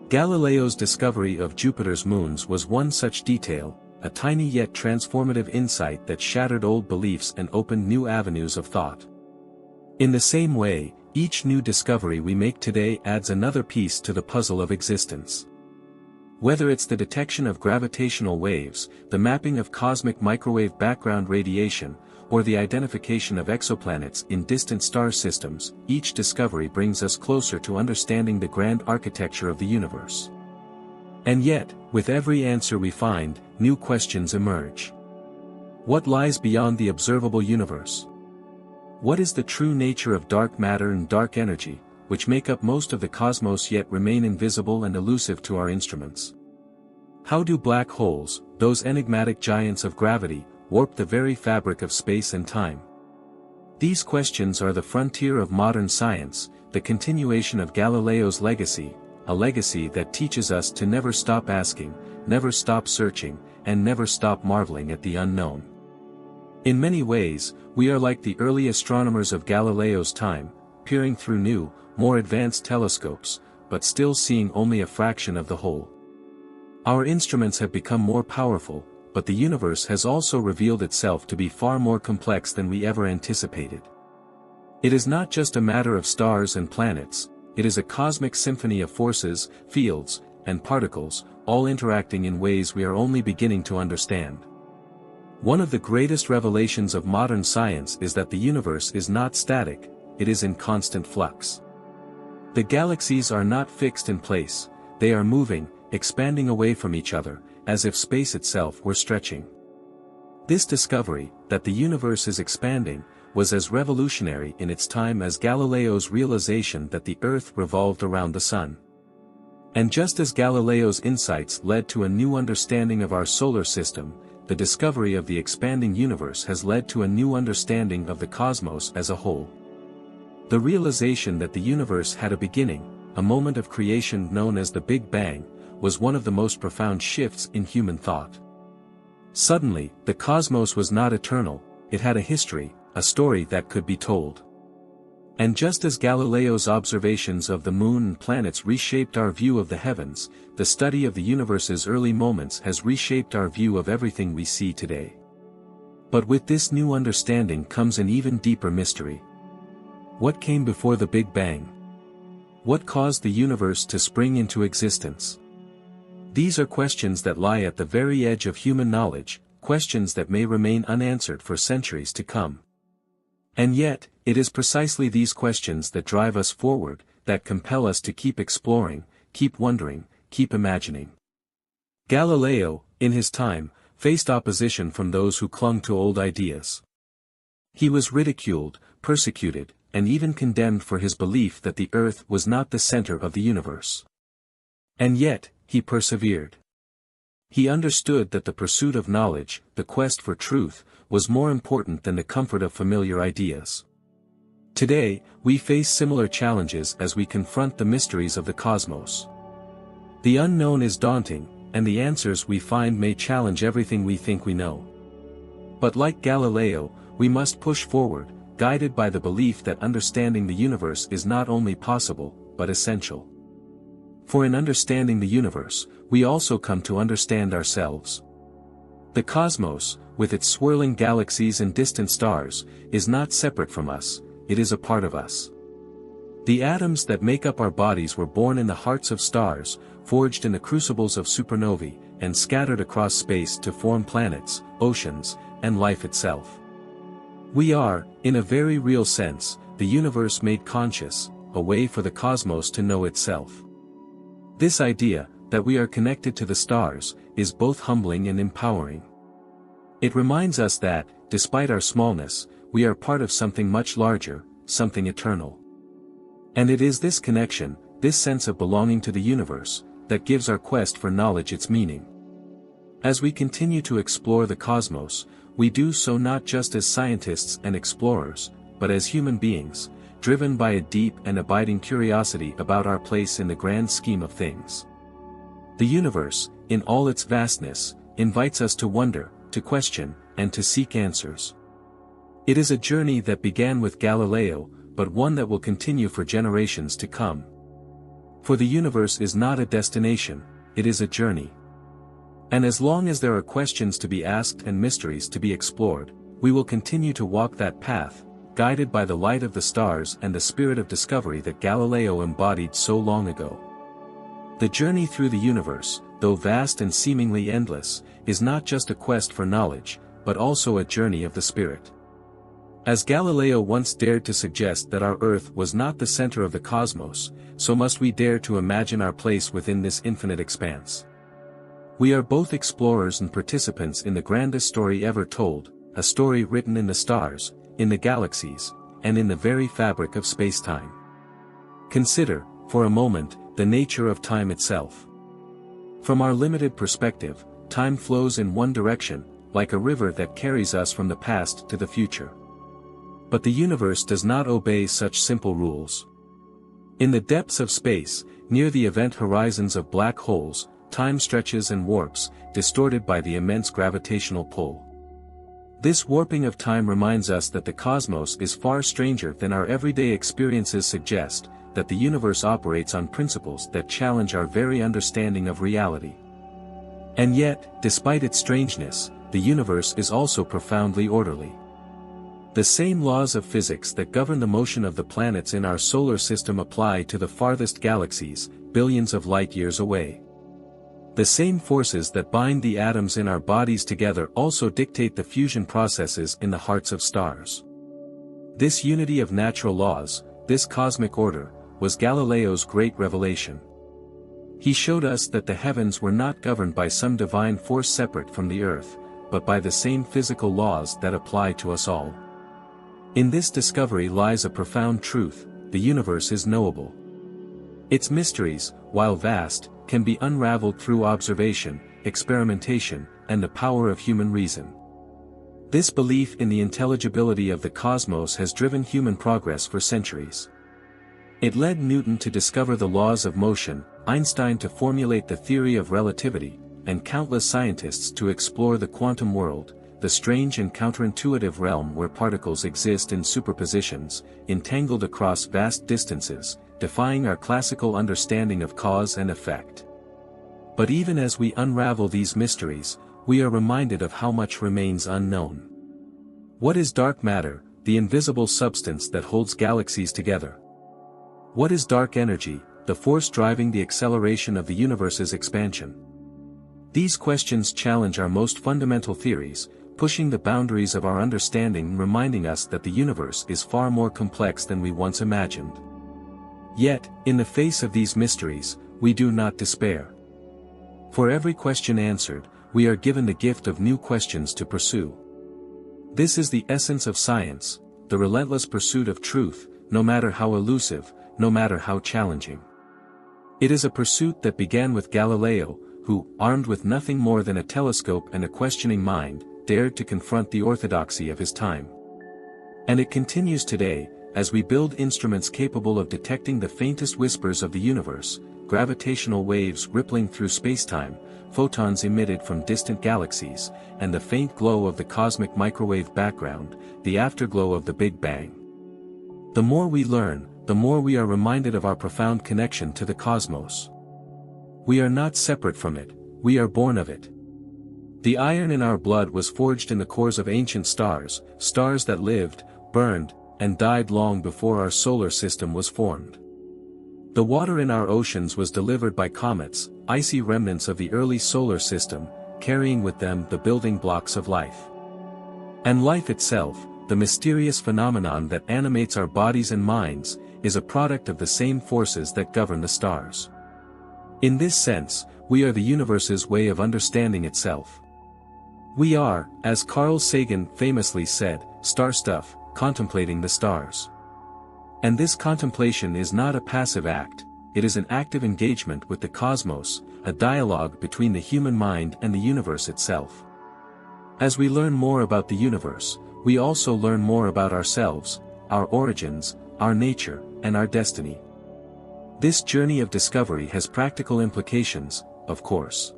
S1: Galileo's discovery of Jupiter's moons was one such detail, a tiny yet transformative insight that shattered old beliefs and opened new avenues of thought. In the same way, each new discovery we make today adds another piece to the puzzle of existence. Whether it's the detection of gravitational waves, the mapping of cosmic microwave background radiation, or the identification of exoplanets in distant star systems, each discovery brings us closer to understanding the grand architecture of the universe. And yet, with every answer we find, new questions emerge. What lies beyond the observable universe? What is the true nature of dark matter and dark energy, which make up most of the cosmos yet remain invisible and elusive to our instruments? How do black holes, those enigmatic giants of gravity, warp the very fabric of space and time? These questions are the frontier of modern science, the continuation of Galileo's legacy, a legacy that teaches us to never stop asking, never stop searching, and never stop marveling at the unknown. In many ways, we are like the early astronomers of Galileo's time, peering through new, more advanced telescopes, but still seeing only a fraction of the whole. Our instruments have become more powerful, but the universe has also revealed itself to be far more complex than we ever anticipated. It is not just a matter of stars and planets, it is a cosmic symphony of forces, fields, and particles, all interacting in ways we are only beginning to understand. One of the greatest revelations of modern science is that the universe is not static, it is in constant flux. The galaxies are not fixed in place, they are moving, expanding away from each other, as if space itself were stretching. This discovery, that the universe is expanding, was as revolutionary in its time as Galileo's realization that the Earth revolved around the Sun. And just as Galileo's insights led to a new understanding of our solar system, the discovery of the expanding universe has led to a new understanding of the cosmos as a whole. The realization that the universe had a beginning, a moment of creation known as the Big Bang, was one of the most profound shifts in human thought. Suddenly, the cosmos was not eternal, it had a history, a story that could be told. And just as Galileo's observations of the moon and planets reshaped our view of the heavens, the study of the universe's early moments has reshaped our view of everything we see today. But with this new understanding comes an even deeper mystery. What came before the Big Bang? What caused the universe to spring into existence? These are questions that lie at the very edge of human knowledge, questions that may remain unanswered for centuries to come. And yet, it is precisely these questions that drive us forward, that compel us to keep exploring, keep wondering, keep imagining. Galileo, in his time, faced opposition from those who clung to old ideas. He was ridiculed, persecuted, and even condemned for his belief that the Earth was not the center of the universe. And yet, he persevered. He understood that the pursuit of knowledge, the quest for truth, was more important than the comfort of familiar ideas. Today, we face similar challenges as we confront the mysteries of the cosmos. The unknown is daunting, and the answers we find may challenge everything we think we know. But like Galileo, we must push forward, guided by the belief that understanding the universe is not only possible, but essential. For in understanding the universe, we also come to understand ourselves. The cosmos, with its swirling galaxies and distant stars, is not separate from us, it is a part of us. The atoms that make up our bodies were born in the hearts of stars, forged in the crucibles of supernovae, and scattered across space to form planets, oceans, and life itself. We are, in a very real sense, the universe made conscious, a way for the cosmos to know itself. This idea, that we are connected to the stars, is both humbling and empowering. It reminds us that, despite our smallness, we are part of something much larger, something eternal. And it is this connection, this sense of belonging to the universe, that gives our quest for knowledge its meaning. As we continue to explore the cosmos, we do so not just as scientists and explorers, but as human beings, driven by a deep and abiding curiosity about our place in the grand scheme of things. The universe, in all its vastness, invites us to wonder, to question, and to seek answers. It is a journey that began with Galileo, but one that will continue for generations to come. For the universe is not a destination, it is a journey. And as long as there are questions to be asked and mysteries to be explored, we will continue to walk that path, guided by the light of the stars and the spirit of discovery that Galileo embodied so long ago. The journey through the universe, though vast and seemingly endless, is not just a quest for knowledge, but also a journey of the spirit. As Galileo once dared to suggest that our Earth was not the center of the cosmos, so must we dare to imagine our place within this infinite expanse. We are both explorers and participants in the grandest story ever told, a story written in the stars, in the galaxies, and in the very fabric of space-time. Consider, for a moment, the nature of time itself. From our limited perspective, time flows in one direction, like a river that carries us from the past to the future. But the universe does not obey such simple rules. In the depths of space, near the event horizons of black holes, time stretches and warps, distorted by the immense gravitational pull. This warping of time reminds us that the cosmos is far stranger than our everyday experiences suggest, that the universe operates on principles that challenge our very understanding of reality. And yet, despite its strangeness, the universe is also profoundly orderly. The same laws of physics that govern the motion of the planets in our solar system apply to the farthest galaxies, billions of light-years away. The same forces that bind the atoms in our bodies together also dictate the fusion processes in the hearts of stars. This unity of natural laws, this cosmic order, was Galileo's great revelation. He showed us that the heavens were not governed by some divine force separate from the earth, but by the same physical laws that apply to us all. In this discovery lies a profound truth: the universe is knowable. Its mysteries, while vast, can be unraveled through observation, experimentation, and the power of human reason. This belief in the intelligibility of the cosmos has driven human progress for centuries. It led Newton to discover the laws of motion, Einstein to formulate the theory of relativity, and countless scientists to explore the quantum world, the strange and counterintuitive realm where particles exist in superpositions, entangled across vast distances, defying our classical understanding of cause and effect. But even as we unravel these mysteries, we are reminded of how much remains unknown. What is dark matter, the invisible substance that holds galaxies together? What is dark energy, the force driving the acceleration of the universe's expansion? These questions challenge our most fundamental theories, pushing the boundaries of our understanding and reminding us that the universe is far more complex than we once imagined. Yet, in the face of these mysteries, we do not despair. For every question answered, we are given the gift of new questions to pursue. This is the essence of science, the relentless pursuit of truth, no matter how elusive, no matter how challenging. It is a pursuit that began with Galileo, who, armed with nothing more than a telescope and a questioning mind, dared to confront the orthodoxy of his time. And it continues today, as we build instruments capable of detecting the faintest whispers of the universe, gravitational waves rippling through spacetime, photons emitted from distant galaxies, and the faint glow of the cosmic microwave background, the afterglow of the Big Bang. The more we learn, the more we are reminded of our profound connection to the cosmos. We are not separate from it, we are born of it. The iron in our blood was forged in the cores of ancient stars, stars that lived, burned, and died long before our solar system was formed. The water in our oceans was delivered by comets, icy remnants of the early solar system, carrying with them the building blocks of life. And life itself, the mysterious phenomenon that animates our bodies and minds, is a product of the same forces that govern the stars. In this sense, we are the universe's way of understanding itself. We are, as Carl Sagan famously said, star stuff, contemplating the stars. And this contemplation is not a passive act, it is an active engagement with the cosmos, a dialogue between the human mind and the universe itself. As we learn more about the universe, we also learn more about ourselves, our origins, our nature, and our destiny. This journey of discovery has practical implications, of course.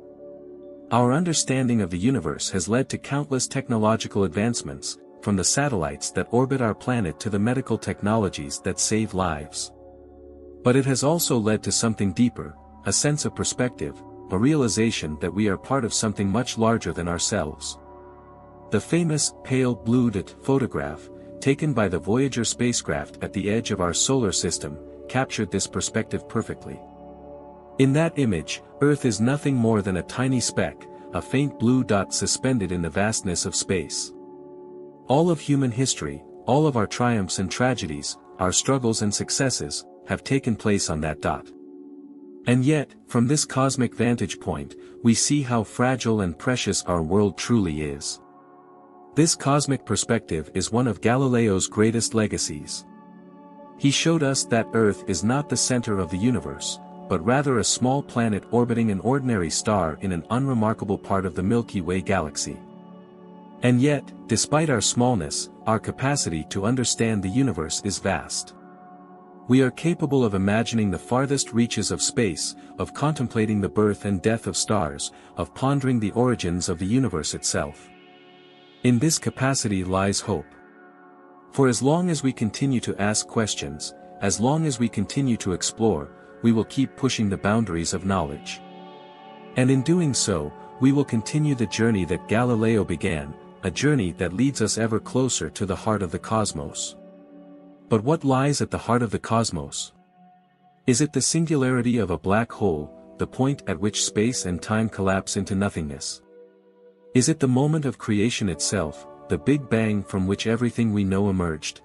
S1: Our understanding of the universe has led to countless technological advancements, from the satellites that orbit our planet to the medical technologies that save lives. But it has also led to something deeper, a sense of perspective, a realization that we are part of something much larger than ourselves. The famous pale blue dot photograph, taken by the Voyager spacecraft at the edge of our solar system, captured this perspective perfectly. In that image, Earth is nothing more than a tiny speck, a faint blue dot suspended in the vastness of space. All of human history, all of our triumphs and tragedies, our struggles and successes, have taken place on that dot. And yet, from this cosmic vantage point, we see how fragile and precious our world truly is. This cosmic perspective is one of Galileo's greatest legacies. He showed us that Earth is not the center of the universe, but rather a small planet orbiting an ordinary star in an unremarkable part of the Milky Way galaxy. And yet, despite our smallness, our capacity to understand the universe is vast. We are capable of imagining the farthest reaches of space, of contemplating the birth and death of stars, of pondering the origins of the universe itself. In this capacity lies hope. For as long as we continue to ask questions, as long as we continue to explore, we will keep pushing the boundaries of knowledge. And in doing so, we will continue the journey that Galileo began, a journey that leads us ever closer to the heart of the cosmos. But what lies at the heart of the cosmos? Is it the singularity of a black hole, the point at which space and time collapse into nothingness? Is it the moment of creation itself, the Big Bang from which everything we know emerged?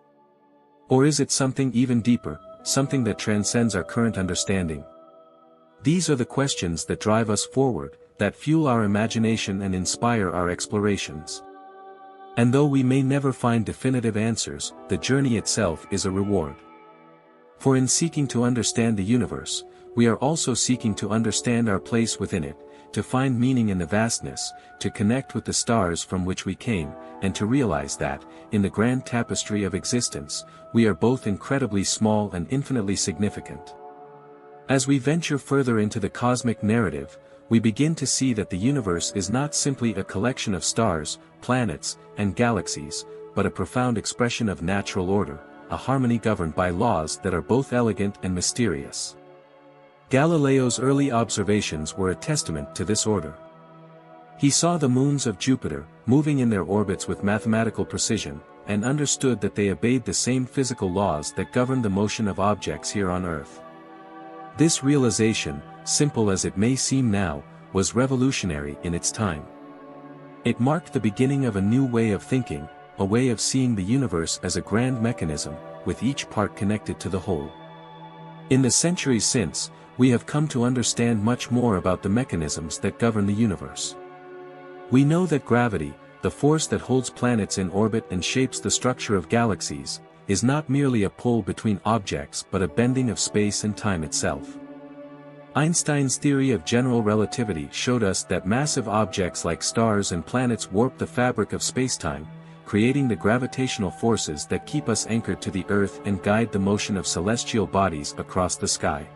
S1: Or is it something even deeper, something that transcends our current understanding? These are the questions that drive us forward, that fuel our imagination and inspire our explorations. And though we may never find definitive answers, the journey itself is a reward. For in seeking to understand the universe, we are also seeking to understand our place within it, to find meaning in the vastness, to connect with the stars from which we came, and to realize that, in the grand tapestry of existence, we are both incredibly small and infinitely significant. As we venture further into the cosmic narrative, we begin to see that the universe is not simply a collection of stars, planets, and galaxies, but a profound expression of natural order, a harmony governed by laws that are both elegant and mysterious. Galileo's early observations were a testament to this order. He saw the moons of Jupiter, moving in their orbits with mathematical precision, and understood that they obeyed the same physical laws that govern the motion of objects here on Earth. This realization, simple as it may seem now, was revolutionary in its time. It marked the beginning of a new way of thinking, a way of seeing the universe as a grand mechanism, with each part connected to the whole. In the centuries since, we have come to understand much more about the mechanisms that govern the universe. We know that gravity, the force that holds planets in orbit and shapes the structure of galaxies, is not merely a pull between objects but a bending of space and time itself. Einstein's theory of general relativity showed us that massive objects like stars and planets warp the fabric of spacetime, creating the gravitational forces that keep us anchored to the Earth and guide the motion of celestial bodies across the sky.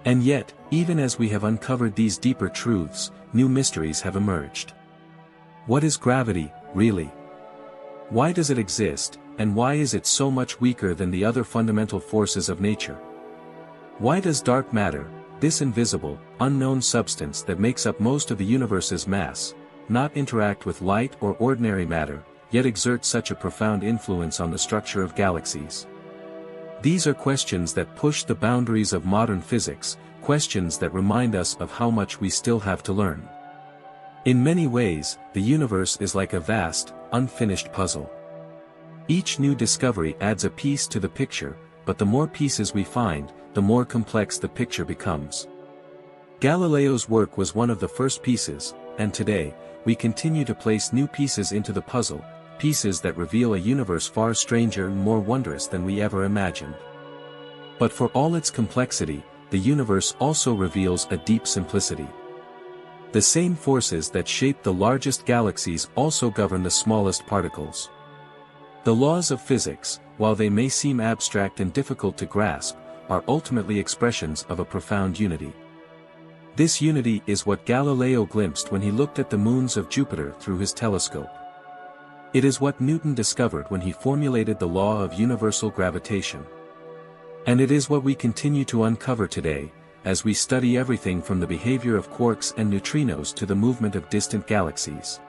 S1: And yet, even as we have uncovered these deeper truths, new mysteries have emerged. What is gravity, really? Why does it exist, and why is it so much weaker than the other fundamental forces of nature? Why does dark matter, this invisible, unknown substance that makes up most of the universe's mass, not interact with light or ordinary matter, yet exert such a profound influence on the structure of galaxies? These are questions that push the boundaries of modern physics, questions that remind us of how much we still have to learn. In many ways, the universe is like a vast, unfinished puzzle. Each new discovery adds a piece to the picture, but the more pieces we find, the more complex the picture becomes. Galileo's work was one of the first pieces, and today, we continue to place new pieces into the puzzle, pieces that reveal a universe far stranger and more wondrous than we ever imagined. But for all its complexity, the universe also reveals a deep simplicity. The same forces that shape the largest galaxies also govern the smallest particles. The laws of physics, while they may seem abstract and difficult to grasp, are ultimately expressions of a profound unity. This unity is what Galileo glimpsed when he looked at the moons of Jupiter through his telescope. It is what Newton discovered when he formulated the law of universal gravitation. And it is what we continue to uncover today, as we study everything from the behavior of quarks and neutrinos to the movement of distant galaxies.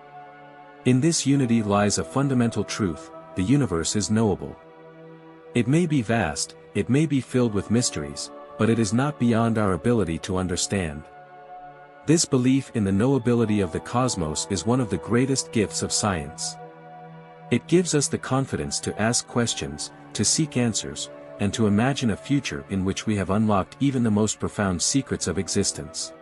S1: In this unity lies a fundamental truth: the universe is knowable. It may be vast, it may be filled with mysteries, but it is not beyond our ability to understand. This belief in the knowability of the cosmos is one of the greatest gifts of science. It gives us the confidence to ask questions, to seek answers, and to imagine a future in which we have unlocked even the most profound secrets of existence.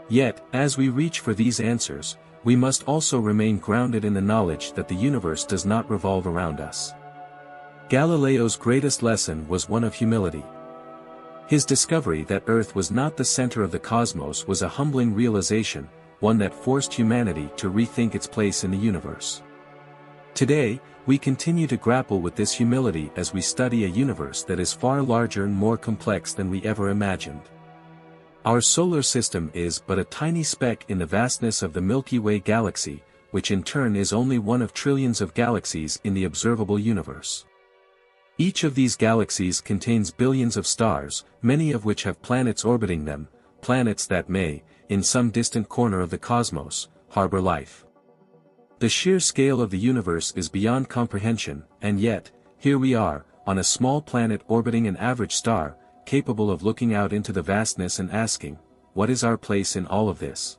S1: Yet, as we reach for these answers, we must also remain grounded in the knowledge that the universe does not revolve around us. Galileo's greatest lesson was one of humility. His discovery that Earth was not the center of the cosmos was a humbling realization, one that forced humanity to rethink its place in the universe. Today, we continue to grapple with this humility as we study a universe that is far larger and more complex than we ever imagined. Our solar system is but a tiny speck in the vastness of the Milky Way galaxy, which in turn is only one of trillions of galaxies in the observable universe. Each of these galaxies contains billions of stars, many of which have planets orbiting them, planets that may, in some distant corner of the cosmos, harbor life. The sheer scale of the universe is beyond comprehension, and yet, here we are, on a small planet orbiting an average star, capable of looking out into the vastness and asking, what is our place in all of this?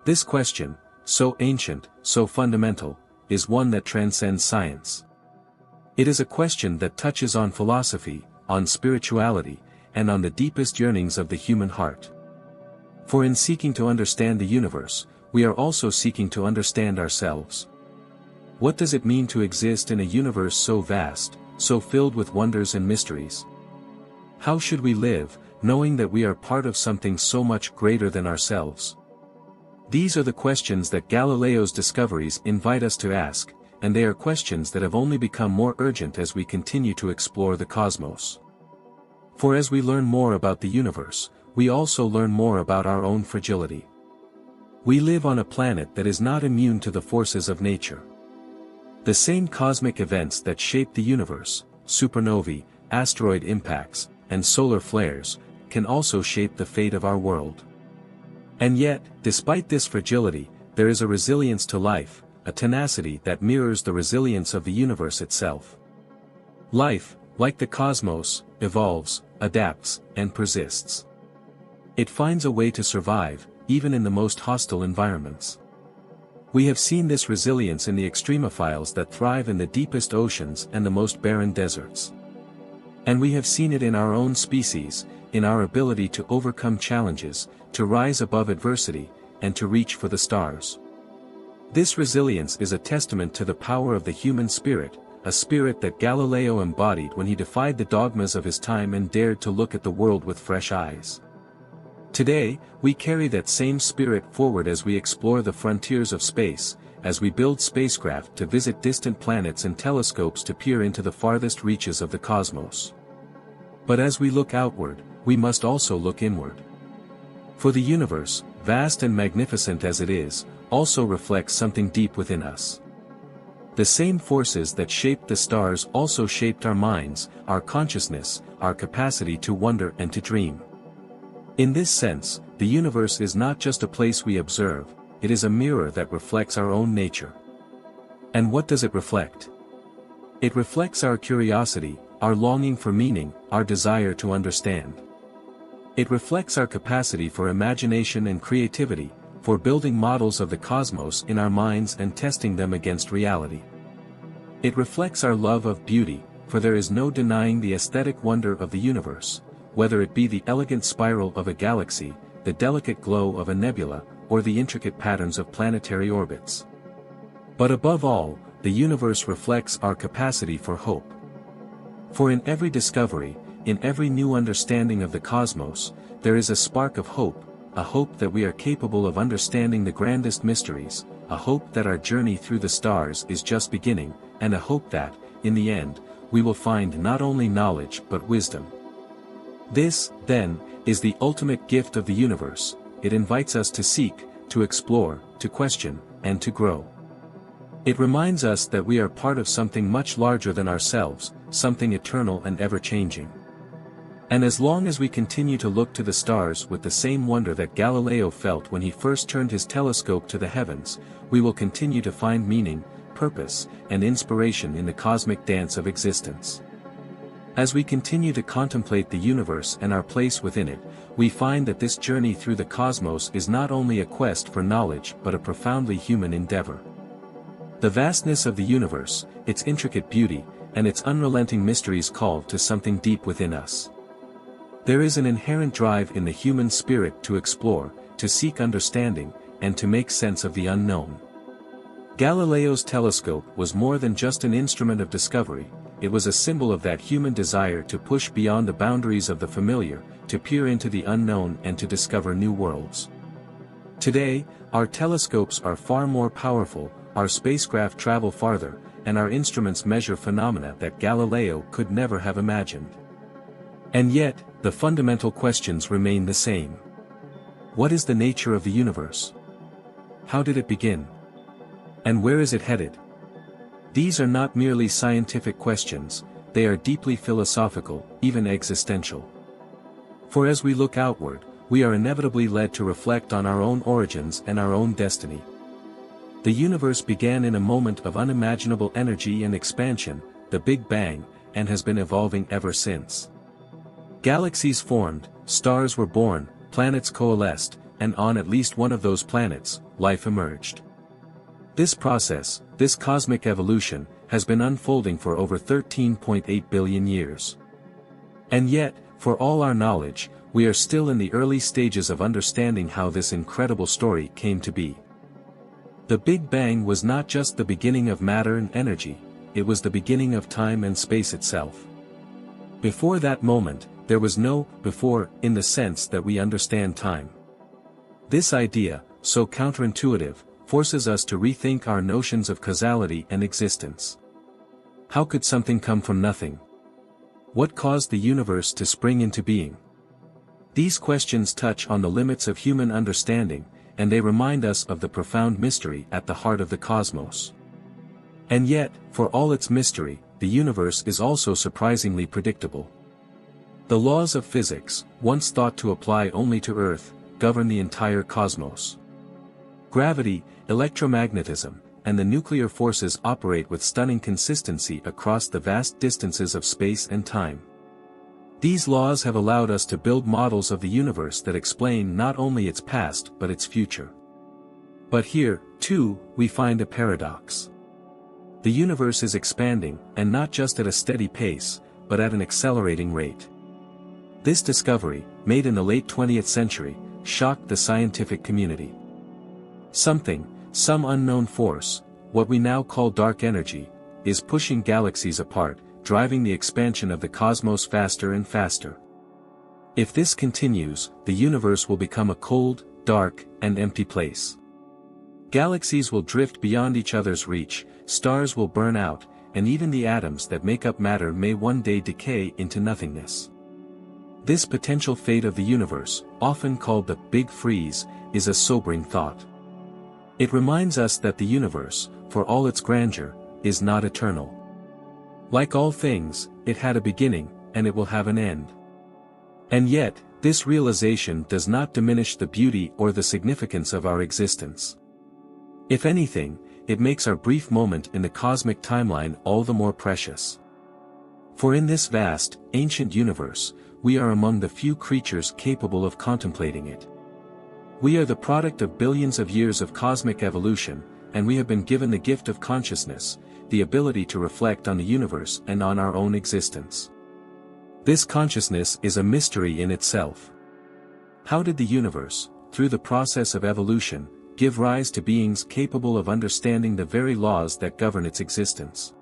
S1: This question, so ancient, so fundamental, is one that transcends science. It is a question that touches on philosophy, on spirituality, and on the deepest yearnings of the human heart. For in seeking to understand the universe, we are also seeking to understand ourselves. What does it mean to exist in a universe so vast, so filled with wonders and mysteries? How should we live, knowing that we are part of something so much greater than ourselves? These are the questions that Galileo's discoveries invite us to ask, and they are questions that have only become more urgent as we continue to explore the cosmos. For as we learn more about the universe, we also learn more about our own fragility. We live on a planet that is not immune to the forces of nature. The same cosmic events that shape the universe, supernovae, asteroid impacts, and solar flares, can also shape the fate of our world. And yet, despite this fragility, there is a resilience to life, a tenacity that mirrors the resilience of the universe itself. Life, like the cosmos, evolves, adapts, and persists. It finds a way to survive, even in the most hostile environments. We have seen this resilience in the extremophiles that thrive in the deepest oceans and the most barren deserts. And we have seen it in our own species, in our ability to overcome challenges, to rise above adversity, and to reach for the stars. This resilience is a testament to the power of the human spirit, a spirit that Galileo embodied when he defied the dogmas of his time and dared to look at the world with fresh eyes. Today, we carry that same spirit forward as we explore the frontiers of space, as we build spacecraft to visit distant planets and telescopes to peer into the farthest reaches of the cosmos. But as we look outward, we must also look inward. For the universe, vast and magnificent as it is, also reflects something deep within us. The same forces that shaped the stars also shaped our minds, our consciousness, our capacity to wonder and to dream. In this sense, the universe is not just a place we observe, it is a mirror that reflects our own nature. And what does it reflect? It reflects our curiosity, our longing for meaning, our desire to understand. It reflects our capacity for imagination and creativity, for building models of the cosmos in our minds and testing them against reality. It reflects our love of beauty, for there is no denying the aesthetic wonder of the universe, whether it be the elegant spiral of a galaxy, the delicate glow of a nebula, or the intricate patterns of planetary orbits. But above all, the universe reflects our capacity for hope. For in every discovery, in every new understanding of the cosmos, there is a spark of hope, a hope that we are capable of understanding the grandest mysteries, a hope that our journey through the stars is just beginning, and a hope that, in the end, we will find not only knowledge but wisdom. This, then, is the ultimate gift of the universe. It invites us to seek, to explore, to question, and to grow. It reminds us that we are part of something much larger than ourselves, something eternal and ever-changing. And as long as we continue to look to the stars with the same wonder that Galileo felt when he first turned his telescope to the heavens, we will continue to find meaning, purpose, and inspiration in the cosmic dance of existence. As we continue to contemplate the universe and our place within it, we find that this journey through the cosmos is not only a quest for knowledge but a profoundly human endeavor. The vastness of the universe, its intricate beauty, and its unrelenting mysteries call to something deep within us. There is an inherent drive in the human spirit to explore, to seek understanding, and to make sense of the unknown. Galileo's telescope was more than just an instrument of discovery, it was a symbol of that human desire to push beyond the boundaries of the familiar, to peer into the unknown and to discover new worlds. Today, our telescopes are far more powerful, our spacecraft travel farther, and our instruments measure phenomena that Galileo could never have imagined. And yet, the fundamental questions remain the same. What is the nature of the universe? How did it begin? And where is it headed? These are not merely scientific questions, they are deeply philosophical, even existential. For as we look outward, we are inevitably led to reflect on our own origins and our own destiny. The universe began in a moment of unimaginable energy and expansion, the Big Bang, and has been evolving ever since. Galaxies formed, stars were born, planets coalesced, and on at least one of those planets, life emerged. This process, this cosmic evolution, has been unfolding for over 13.8 billion years. And yet, for all our knowledge, we are still in the early stages of understanding how this incredible story came to be. The Big Bang was not just the beginning of matter and energy, it was the beginning of time and space itself. Before that moment, there was no before in the sense that we understand time. This idea, so counterintuitive, forces us to rethink our notions of causality and existence. How could something come from nothing? What caused the universe to spring into being? These questions touch on the limits of human understanding, and they remind us of the profound mystery at the heart of the cosmos. And yet, for all its mystery, the universe is also surprisingly predictable. The laws of physics, once thought to apply only to Earth, govern the entire cosmos. Gravity, electromagnetism, and the nuclear forces operate with stunning consistency across the vast distances of space and time. These laws have allowed us to build models of the universe that explain not only its past but its future. But here, too, we find a paradox. The universe is expanding, and not just at a steady pace, but at an accelerating rate. This discovery, made in the late 20th century, shocked the scientific community. Some unknown force, what we now call dark energy, is pushing galaxies apart, driving the expansion of the cosmos faster and faster. If this continues, the universe will become a cold, dark, and empty place. Galaxies will drift beyond each other's reach, stars will burn out, and even the atoms that make up matter may one day decay into nothingness. This potential fate of the universe, often called the Big Freeze, is a sobering thought. It reminds us that the universe, for all its grandeur, is not eternal. Like all things, it had a beginning, and it will have an end. And yet, this realization does not diminish the beauty or the significance of our existence. If anything, it makes our brief moment in the cosmic timeline all the more precious. For in this vast, ancient universe, we are among the few creatures capable of contemplating it. We are the product of billions of years of cosmic evolution, and we have been given the gift of consciousness, the ability to reflect on the universe and on our own existence. This consciousness is a mystery in itself. How did the universe, through the process of evolution, give rise to beings capable of understanding the very laws that govern its existence?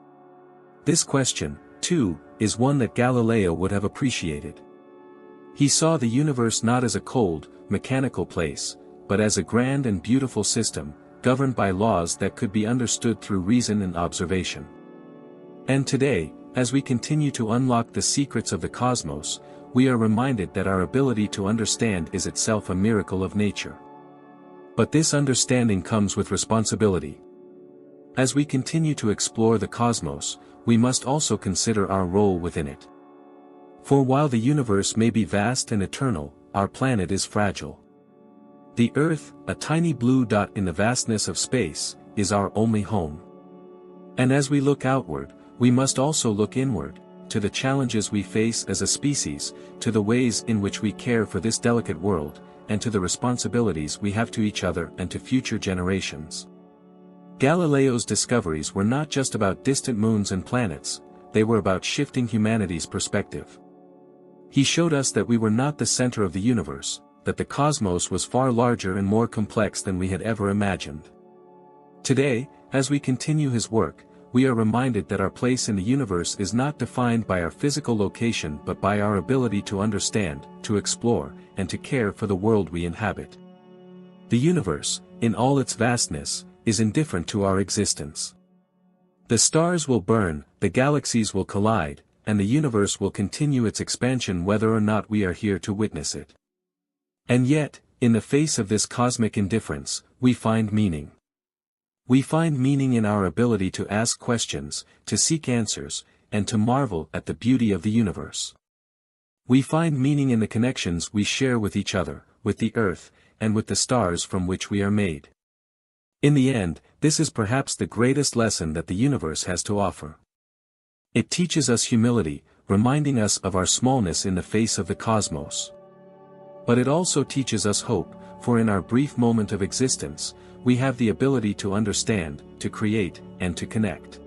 S1: This question, too, is one that Galileo would have appreciated. He saw the universe not as a cold, mechanical place, but as a grand and beautiful system, governed by laws that could be understood through reason and observation. And today, as we continue to unlock the secrets of the cosmos, we are reminded that our ability to understand is itself a miracle of nature. But this understanding comes with responsibility. As we continue to explore the cosmos, we must also consider our role within it. For while the universe may be vast and eternal, our planet is fragile. The Earth, a tiny blue dot in the vastness of space, is our only home. And as we look outward, we must also look inward, to the challenges we face as a species, to the ways in which we care for this delicate world, and to the responsibilities we have to each other and to future generations. Galileo's discoveries were not just about distant moons and planets, they were about shifting humanity's perspective. He showed us that we were not the center of the universe, that the cosmos was far larger and more complex than we had ever imagined. Today, as we continue his work, we are reminded that our place in the universe is not defined by our physical location but by our ability to understand, to explore, and to care for the world we inhabit. The universe, in all its vastness, is indifferent to our existence. The stars will burn, the galaxies will collide, and the universe will continue its expansion whether or not we are here to witness it. And yet, in the face of this cosmic indifference, we find meaning. We find meaning in our ability to ask questions, to seek answers, and to marvel at the beauty of the universe. We find meaning in the connections we share with each other, with the earth, and with the stars from which we are made. In the end, this is perhaps the greatest lesson that the universe has to offer. It teaches us humility, reminding us of our smallness in the face of the cosmos. But it also teaches us hope, for in our brief moment of existence, we have the ability to understand, to create, and to connect.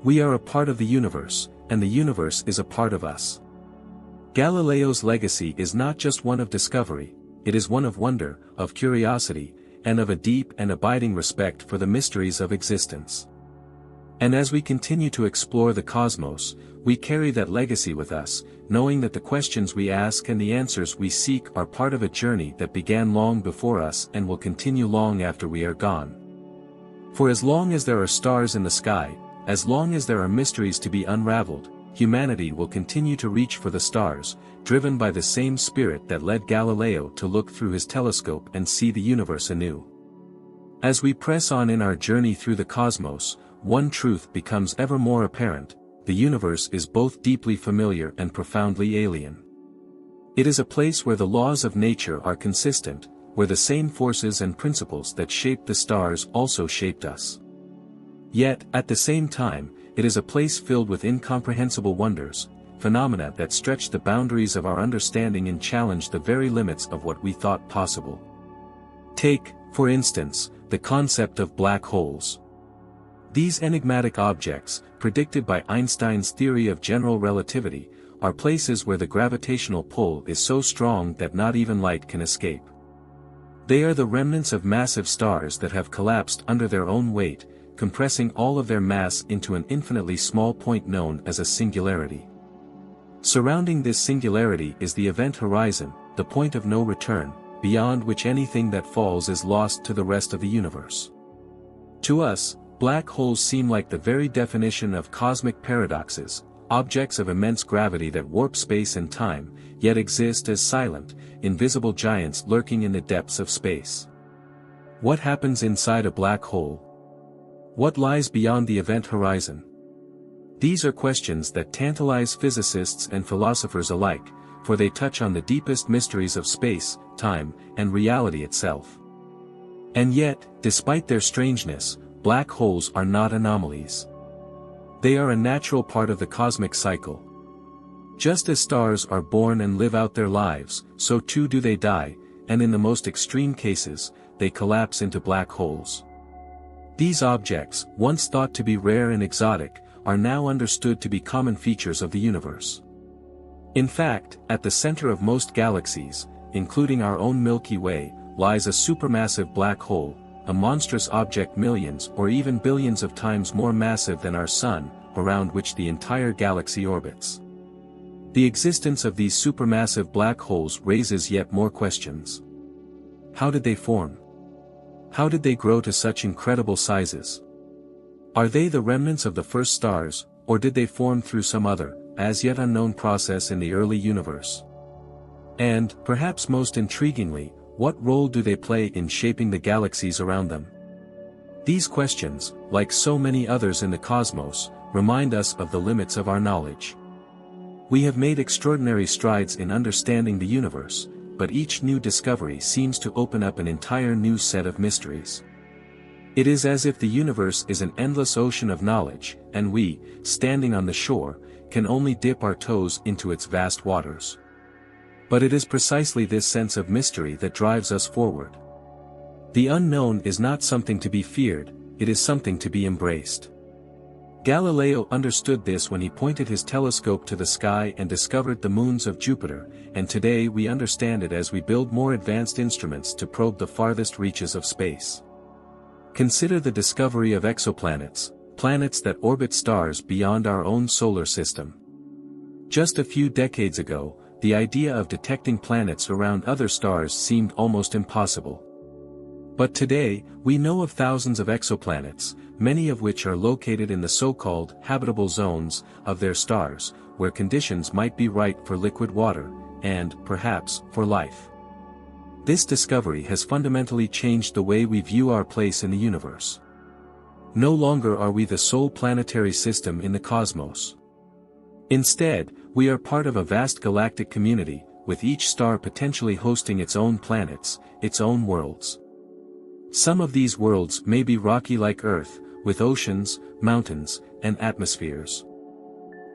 S1: We are a part of the universe, and the universe is a part of us. Galileo's legacy is not just one of discovery, it is one of wonder, of curiosity, and of a deep and abiding respect for the mysteries of existence. And as we continue to explore the cosmos, we carry that legacy with us, knowing that the questions we ask and the answers we seek are part of a journey that began long before us and will continue long after we are gone. For as long as there are stars in the sky, as long as there are mysteries to be unraveled, humanity will continue to reach for the stars, driven by the same spirit that led Galileo to look through his telescope and see the universe anew. As we press on in our journey through the cosmos, one truth becomes ever more apparent: the universe is both deeply familiar and profoundly alien. It is a place where the laws of nature are consistent, where the same forces and principles that shaped the stars also shaped us. Yet, at the same time, it is a place filled with incomprehensible wonders, phenomena that stretch the boundaries of our understanding and challenge the very limits of what we thought possible. Take, for instance, the concept of black holes. These enigmatic objects, predicted by Einstein's theory of general relativity, are places where the gravitational pull is so strong that not even light can escape. They are the remnants of massive stars that have collapsed under their own weight, compressing all of their mass into an infinitely small point known as a singularity. Surrounding this singularity is the event horizon, the point of no return, beyond which anything that falls is lost to the rest of the universe. To us, black holes seem like the very definition of cosmic paradoxes, objects of immense gravity that warp space and time, yet exist as silent, invisible giants lurking in the depths of space. What happens inside a black hole? What lies beyond the event horizon? These are questions that tantalize physicists and philosophers alike, for they touch on the deepest mysteries of space, time, and reality itself. And yet, despite their strangeness, black holes are not anomalies. They are a natural part of the cosmic cycle. Just as stars are born and live out their lives, so too do they die, and in the most extreme cases, they collapse into black holes. These objects, once thought to be rare and exotic, are now understood to be common features of the universe. In fact, at the center of most galaxies, including our own Milky Way, lies a supermassive black hole, a monstrous object millions or even billions of times more massive than our Sun, around which the entire galaxy orbits. The existence of these supermassive black holes raises yet more questions. How did they form? How did they grow to such incredible sizes? Are they the remnants of the first stars, or did they form through some other, as yet unknown process in the early universe? And, perhaps most intriguingly, what role do they play in shaping the galaxies around them? These questions, like so many others in the cosmos, remind us of the limits of our knowledge. We have made extraordinary strides in understanding the universe, but each new discovery seems to open up an entire new set of mysteries. It is as if the universe is an endless ocean of knowledge, and we, standing on the shore, can only dip our toes into its vast waters. But it is precisely this sense of mystery that drives us forward. The unknown is not something to be feared, it is something to be embraced. Galileo understood this when he pointed his telescope to the sky and discovered the moons of Jupiter, and today we understand it as we build more advanced instruments to probe the farthest reaches of space. Consider the discovery of exoplanets, planets that orbit stars beyond our own solar system. Just a few decades ago, the idea of detecting planets around other stars seemed almost impossible. But today, we know of thousands of exoplanets, many of which are located in the so-called habitable zones of their stars, where conditions might be right for liquid water, and, perhaps, for life. This discovery has fundamentally changed the way we view our place in the universe. No longer are we the sole planetary system in the cosmos. Instead, we are part of a vast galactic community, with each star potentially hosting its own planets, its own worlds. Some of these worlds may be rocky like Earth, with oceans, mountains, and atmospheres.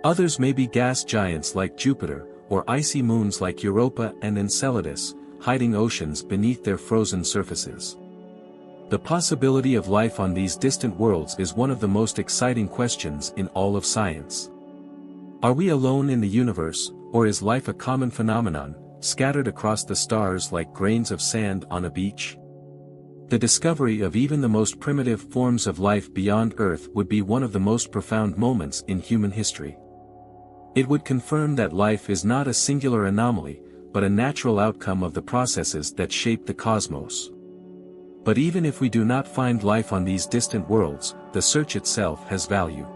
S1: Others may be gas giants like Jupiter, or icy moons like Europa and Enceladus, hiding oceans beneath their frozen surfaces. The possibility of life on these distant worlds is one of the most exciting questions in all of science. Are we alone in the universe, Or is life a common phenomenon, scattered across the stars like grains of sand on a beach? The discovery of even the most primitive forms of life beyond Earth would be one of the most profound moments in human history. It would confirm that life is not a singular anomaly, but a natural outcome of the processes that shape the cosmos. But even if we do not find life on these distant worlds, the search itself has value.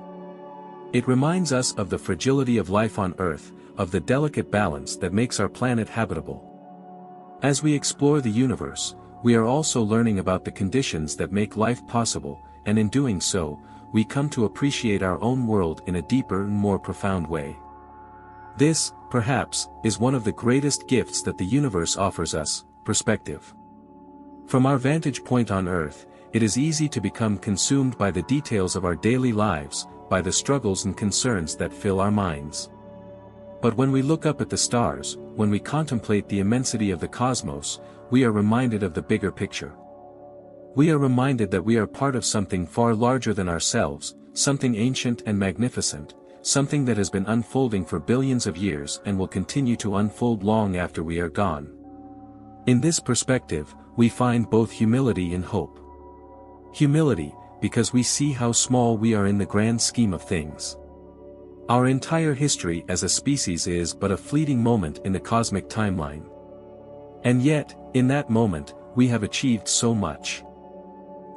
S1: It reminds us of the fragility of life on Earth, of the delicate balance that makes our planet habitable. As we explore the universe, we are also learning about the conditions that make life possible, and in doing so, we come to appreciate our own world in a deeper and more profound way. This, perhaps, is one of the greatest gifts that the universe offers us: perspective. From our vantage point on Earth, it is easy to become consumed by the details of our daily lives, by the struggles and concerns that fill our minds. But when we look up at the stars, when we contemplate the immensity of the cosmos, we are reminded of the bigger picture. We are reminded that we are part of something far larger than ourselves, something ancient and magnificent, something that has been unfolding for billions of years and will continue to unfold long after we are gone. In this perspective, we find both humility and hope. Humility, because we see how small we are in the grand scheme of things. Our entire history as a species is but a fleeting moment in the cosmic timeline. And yet, in that moment, we have achieved so much.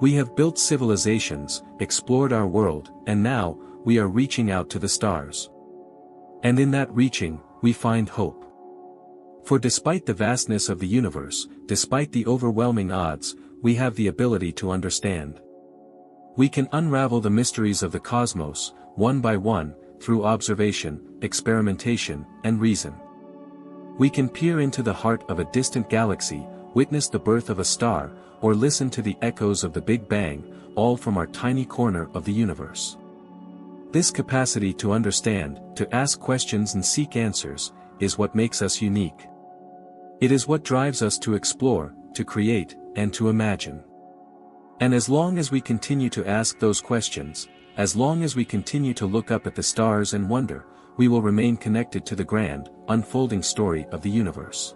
S1: We have built civilizations, explored our world, and now, we are reaching out to the stars. And in that reaching, we find hope. For despite the vastness of the universe, despite the overwhelming odds, we have the ability to understand. We can unravel the mysteries of the cosmos, one by one, through observation, experimentation, and reason. We can peer into the heart of a distant galaxy, witness the birth of a star, or listen to the echoes of the Big Bang, all from our tiny corner of the universe. This capacity to understand, to ask questions and seek answers, is what makes us unique. It is what drives us to explore, to create, and to imagine. And as long as we continue to ask those questions, as long as we continue to look up at the stars and wonder, we will remain connected to the grand, unfolding story of the universe.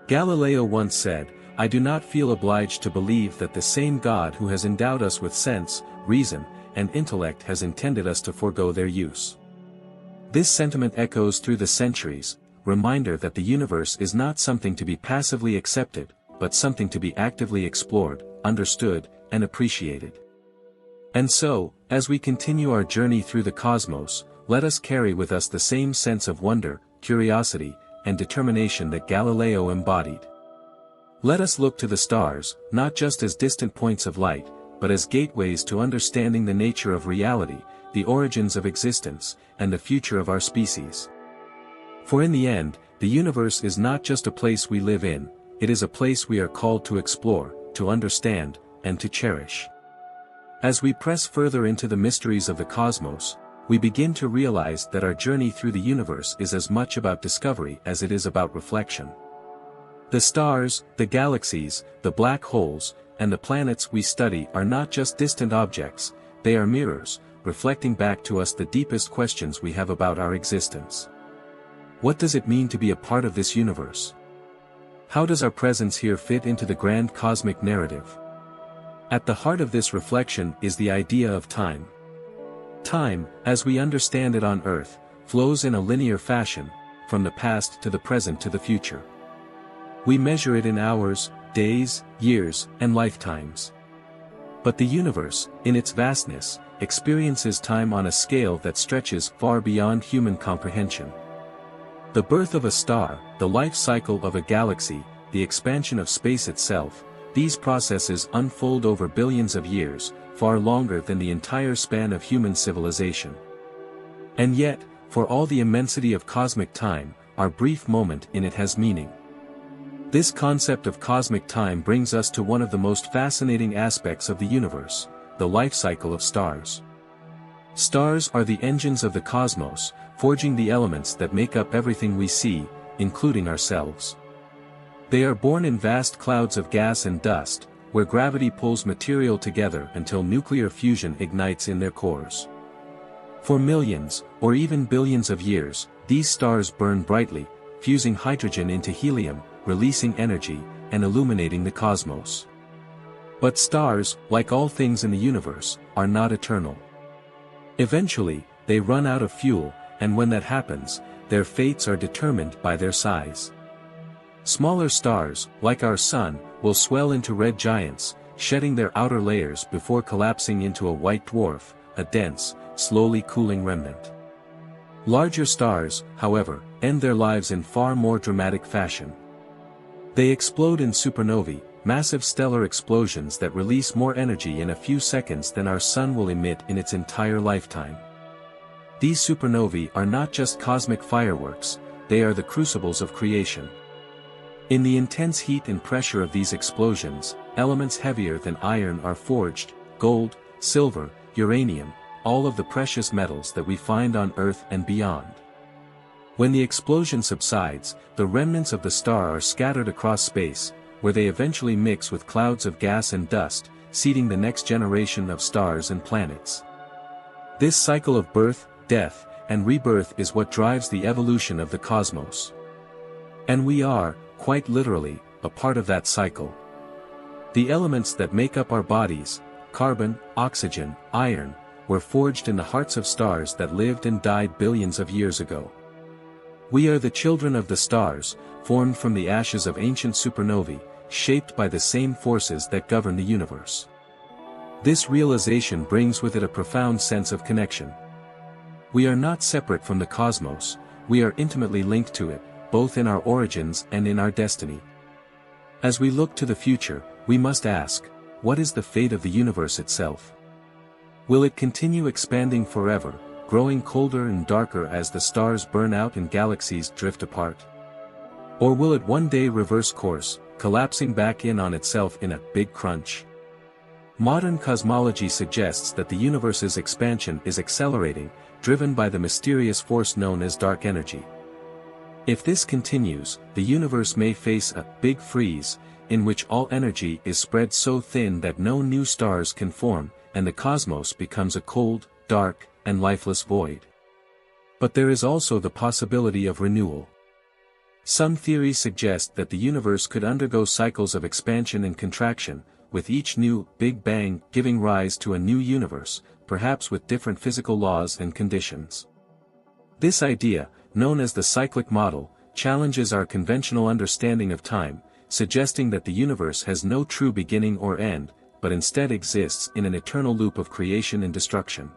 S1: Galileo once said, "I do not feel obliged to believe that the same God who has endowed us with sense, reason, and intellect has intended us to forego their use." This sentiment echoes through the centuries, reminder that the universe is not something to be passively accepted, but something to be actively explored, understood, and appreciated. And so, as we continue our journey through the cosmos, let us carry with us the same sense of wonder, curiosity, and determination that Galileo embodied. Let us look to the stars, not just as distant points of light, but as gateways to understanding the nature of reality, the origins of existence, and the future of our species. For in the end, the universe is not just a place we live in, it is a place we are called to explore, to understand, and to cherish. As we press further into the mysteries of the cosmos, we begin to realize that our journey through the universe is as much about discovery as it is about reflection. The stars, the galaxies, the black holes, and the planets we study are not just distant objects, they are mirrors, reflecting back to us the deepest questions we have about our existence. What does it mean to be a part of this universe? How does our presence here fit into the grand cosmic narrative? At the heart of this reflection is the idea of time. Time, as we understand it on Earth, flows in a linear fashion, from the past to the present to the future. We measure it in hours, days, years, and lifetimes. But the universe, in its vastness, experiences time on a scale that stretches far beyond human comprehension. The birth of a star, the life cycle of a galaxy, the expansion of space itself, these processes unfold over billions of years, far longer than the entire span of human civilization. And yet, for all the immensity of cosmic time, our brief moment in it has meaning. This concept of cosmic time brings us to one of the most fascinating aspects of the universe, the life cycle of stars. Stars are the engines of the cosmos, forging the elements that make up everything we see, including ourselves. They are born in vast clouds of gas and dust, where gravity pulls material together until nuclear fusion ignites in their cores. For millions, or even billions of years, these stars burn brightly, fusing hydrogen into helium, releasing energy, and illuminating the cosmos. But stars, like all things in the universe, are not eternal. Eventually, they run out of fuel, and when that happens, their fates are determined by their size. Smaller stars, like our Sun, will swell into red giants, shedding their outer layers before collapsing into a white dwarf, a dense, slowly cooling remnant. Larger stars, however, end their lives in far more dramatic fashion. They explode in supernovae, massive stellar explosions that release more energy in a few seconds than our Sun will emit in its entire lifetime. These supernovae are not just cosmic fireworks, they are the crucibles of creation. In the intense heat and pressure of these explosions, elements heavier than iron are forged: gold, silver, uranium, all of the precious metals that we find on Earth and beyond. When the explosion subsides, the remnants of the star are scattered across space, where they eventually mix with clouds of gas and dust, seeding the next generation of stars and planets. This cycle of birth, death, and rebirth is what drives the evolution of the cosmos. And we are, quite literally, a part of that cycle. The elements that make up our bodies, carbon, oxygen, iron, were forged in the hearts of stars that lived and died billions of years ago. We are the children of the stars, formed from the ashes of ancient supernovae, shaped by the same forces that govern the universe. This realization brings with it a profound sense of connection. We are not separate from the cosmos, we are intimately linked to it, both in our origins and in our destiny. As we look to the future, we must ask, what is the fate of the universe itself? Will it continue expanding forever, growing colder and darker as the stars burn out and galaxies drift apart? Or will it one day reverse course, collapsing back in on itself in a big crunch? Modern cosmology suggests that the universe's expansion is accelerating, driven by the mysterious force known as dark energy. If this continues, the universe may face a big freeze, in which all energy is spread so thin that no new stars can form, and the cosmos becomes a cold, dark, and lifeless void. But there is also the possibility of renewal. Some theories suggest that the universe could undergo cycles of expansion and contraction, with each new Big Bang giving rise to a new universe, perhaps with different physical laws and conditions. This idea, known as the cyclic model, challenges our conventional understanding of time, suggesting that the universe has no true beginning or end, but instead exists in an eternal loop of creation and destruction.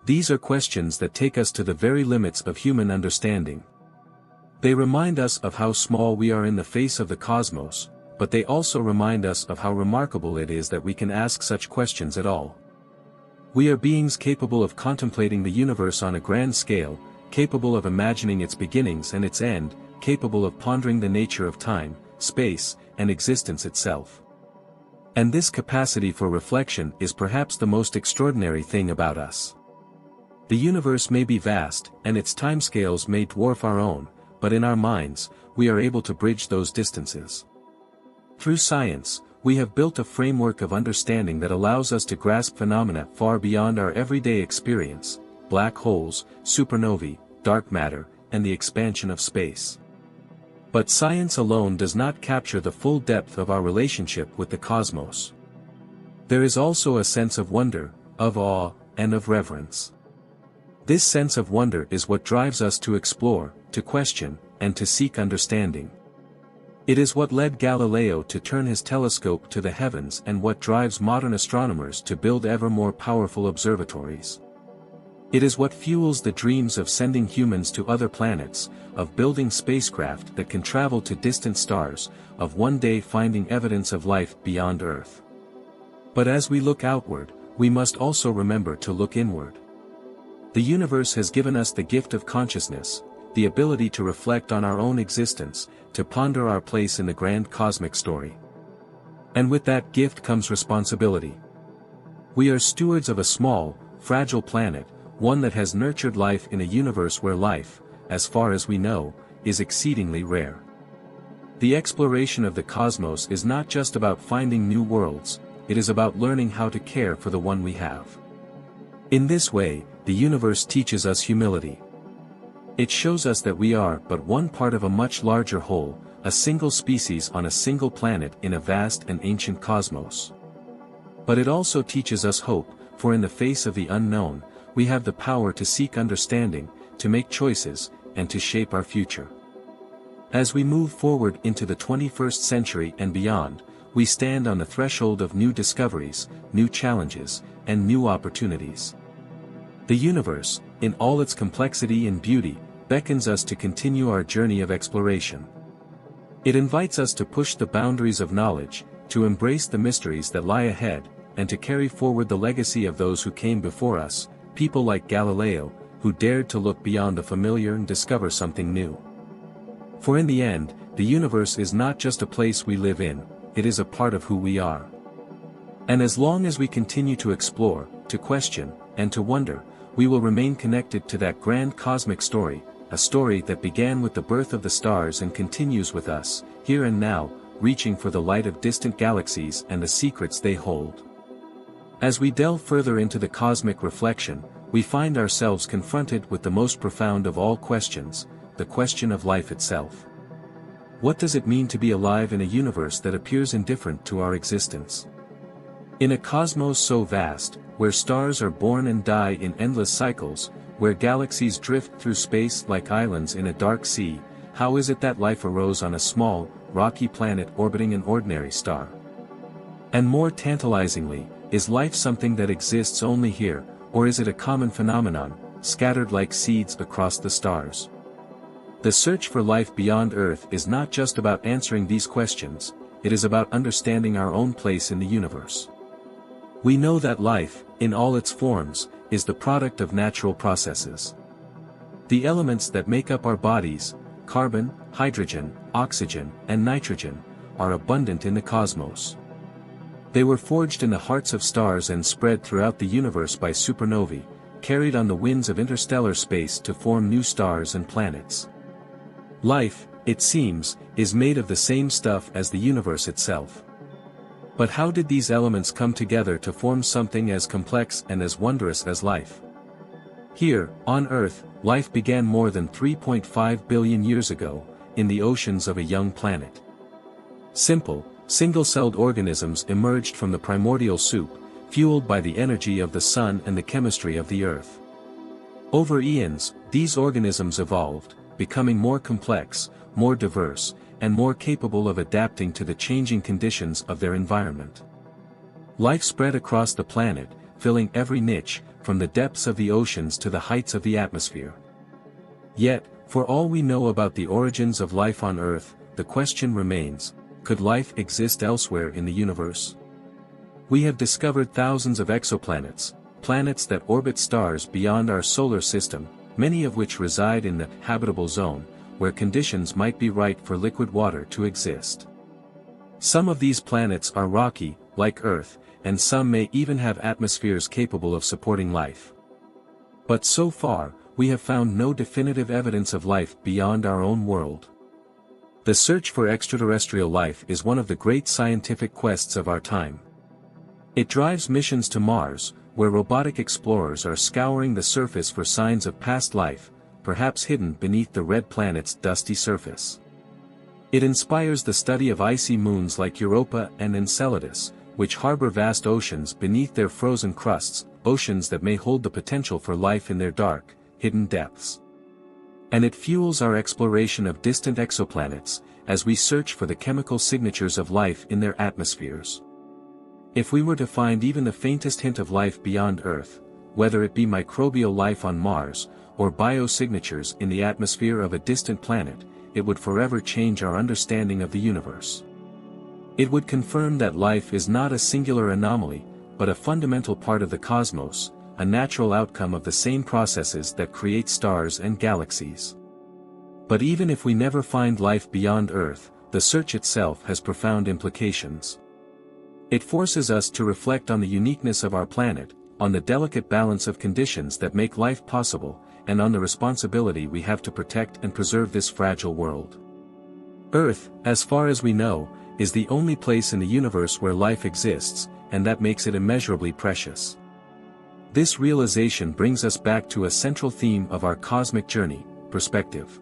S1: These are questions that take us to the very limits of human understanding. They remind us of how small we are in the face of the cosmos, but they also remind us of how remarkable it is that we can ask such questions at all. We are beings capable of contemplating the universe on a grand scale, capable of imagining its beginnings and its end, capable of pondering the nature of time, space, and existence itself. And this capacity for reflection is perhaps the most extraordinary thing about us. The universe may be vast, and its timescales may dwarf our own, but in our minds, we are able to bridge those distances. Through science, we have built a framework of understanding that allows us to grasp phenomena far beyond our everyday experience: black holes, supernovae, dark matter, and the expansion of space. But science alone does not capture the full depth of our relationship with the cosmos. There is also a sense of wonder, of awe, and of reverence. This sense of wonder is what drives us to explore, to question, and to seek understanding. It is what led Galileo to turn his telescope to the heavens and what drives modern astronomers to build ever more powerful observatories. It is what fuels the dreams of sending humans to other planets, of building spacecraft that can travel to distant stars, of one day finding evidence of life beyond Earth. But as we look outward, we must also remember to look inward. The universe has given us the gift of consciousness, the ability to reflect on our own existence, to ponder our place in the grand cosmic story. And with that gift comes responsibility. We are stewards of a small, fragile planet, one that has nurtured life in a universe where life, as far as we know, is exceedingly rare. The exploration of the cosmos is not just about finding new worlds, it is about learning how to care for the one we have. In this way, the universe teaches us humility. It shows us that we are but one part of a much larger whole, a single species on a single planet in a vast and ancient cosmos. But it also teaches us hope, for in the face of the unknown, we have the power to seek understanding, to make choices, and to shape our future. As we move forward into the 21st century and beyond, we stand on the threshold of new discoveries, new challenges, and new opportunities. The universe, in all its complexity and beauty, beckons us to continue our journey of exploration. It invites us to push the boundaries of knowledge, to embrace the mysteries that lie ahead, and to carry forward the legacy of those who came before us, people like Galileo, who dared to look beyond the familiar and discover something new. For in the end, the universe is not just a place we live in, it is a part of who we are. And as long as we continue to explore, to question, and to wonder, we will remain connected to that grand cosmic story, a story that began with the birth of the stars and continues with us, here and now, reaching for the light of distant galaxies and the secrets they hold. As we delve further into the cosmic reflection, we find ourselves confronted with the most profound of all questions, the question of life itself. What does it mean to be alive in a universe that appears indifferent to our existence? In a cosmos so vast, where stars are born and die in endless cycles, where galaxies drift through space like islands in a dark sea, how is it that life arose on a small, rocky planet orbiting an ordinary star? And more tantalizingly, is life something that exists only here, or is it a common phenomenon, scattered like seeds across the stars? The search for life beyond Earth is not just about answering these questions, it is about understanding our own place in the universe. We know that life, in all its forms, is the product of natural processes. The elements that make up our bodies, carbon, hydrogen, oxygen, and nitrogen, are abundant in the cosmos. They were forged in the hearts of stars and spread throughout the universe by supernovae, carried on the winds of interstellar space to form new stars and planets. Life, it seems, is made of the same stuff as the universe itself. But how did these elements come together to form something as complex and as wondrous as life? Here, on Earth, life began more than 3.5 billion years ago, in the oceans of a young planet. Simple, single-celled organisms emerged from the primordial soup, fueled by the energy of the sun and the chemistry of the Earth. Over eons, these organisms evolved, becoming more complex, more diverse, and more capable of adapting to the changing conditions of their environment. Life spread across the planet, filling every niche, from the depths of the oceans to the heights of the atmosphere. Yet, for all we know about the origins of life on Earth, the question remains, could life exist elsewhere in the universe? We have discovered thousands of exoplanets, planets that orbit stars beyond our solar system, many of which reside in the habitable zone, where conditions might be right for liquid water to exist. Some of these planets are rocky, like Earth, and some may even have atmospheres capable of supporting life. But so far, we have found no definitive evidence of life beyond our own world. The search for extraterrestrial life is one of the great scientific quests of our time. It drives missions to Mars, where robotic explorers are scouring the surface for signs of past life, perhaps hidden beneath the red planet's dusty surface. It inspires the study of icy moons like Europa and Enceladus, which harbor vast oceans beneath their frozen crusts, oceans that may hold the potential for life in their dark, hidden depths. And it fuels our exploration of distant exoplanets, as we search for the chemical signatures of life in their atmospheres. If we were to find even the faintest hint of life beyond Earth, whether it be microbial life on Mars, or biosignatures in the atmosphere of a distant planet, it would forever change our understanding of the universe. It would confirm that life is not a singular anomaly, but a fundamental part of the cosmos, a natural outcome of the same processes that create stars and galaxies. But even if we never find life beyond Earth, the search itself has profound implications. It forces us to reflect on the uniqueness of our planet, on the delicate balance of conditions that make life possible, and on the responsibility we have to protect and preserve this fragile world. Earth, as far as we know, is the only place in the universe where life exists, and that makes it immeasurably precious. This realization brings us back to a central theme of our cosmic journey: perspective.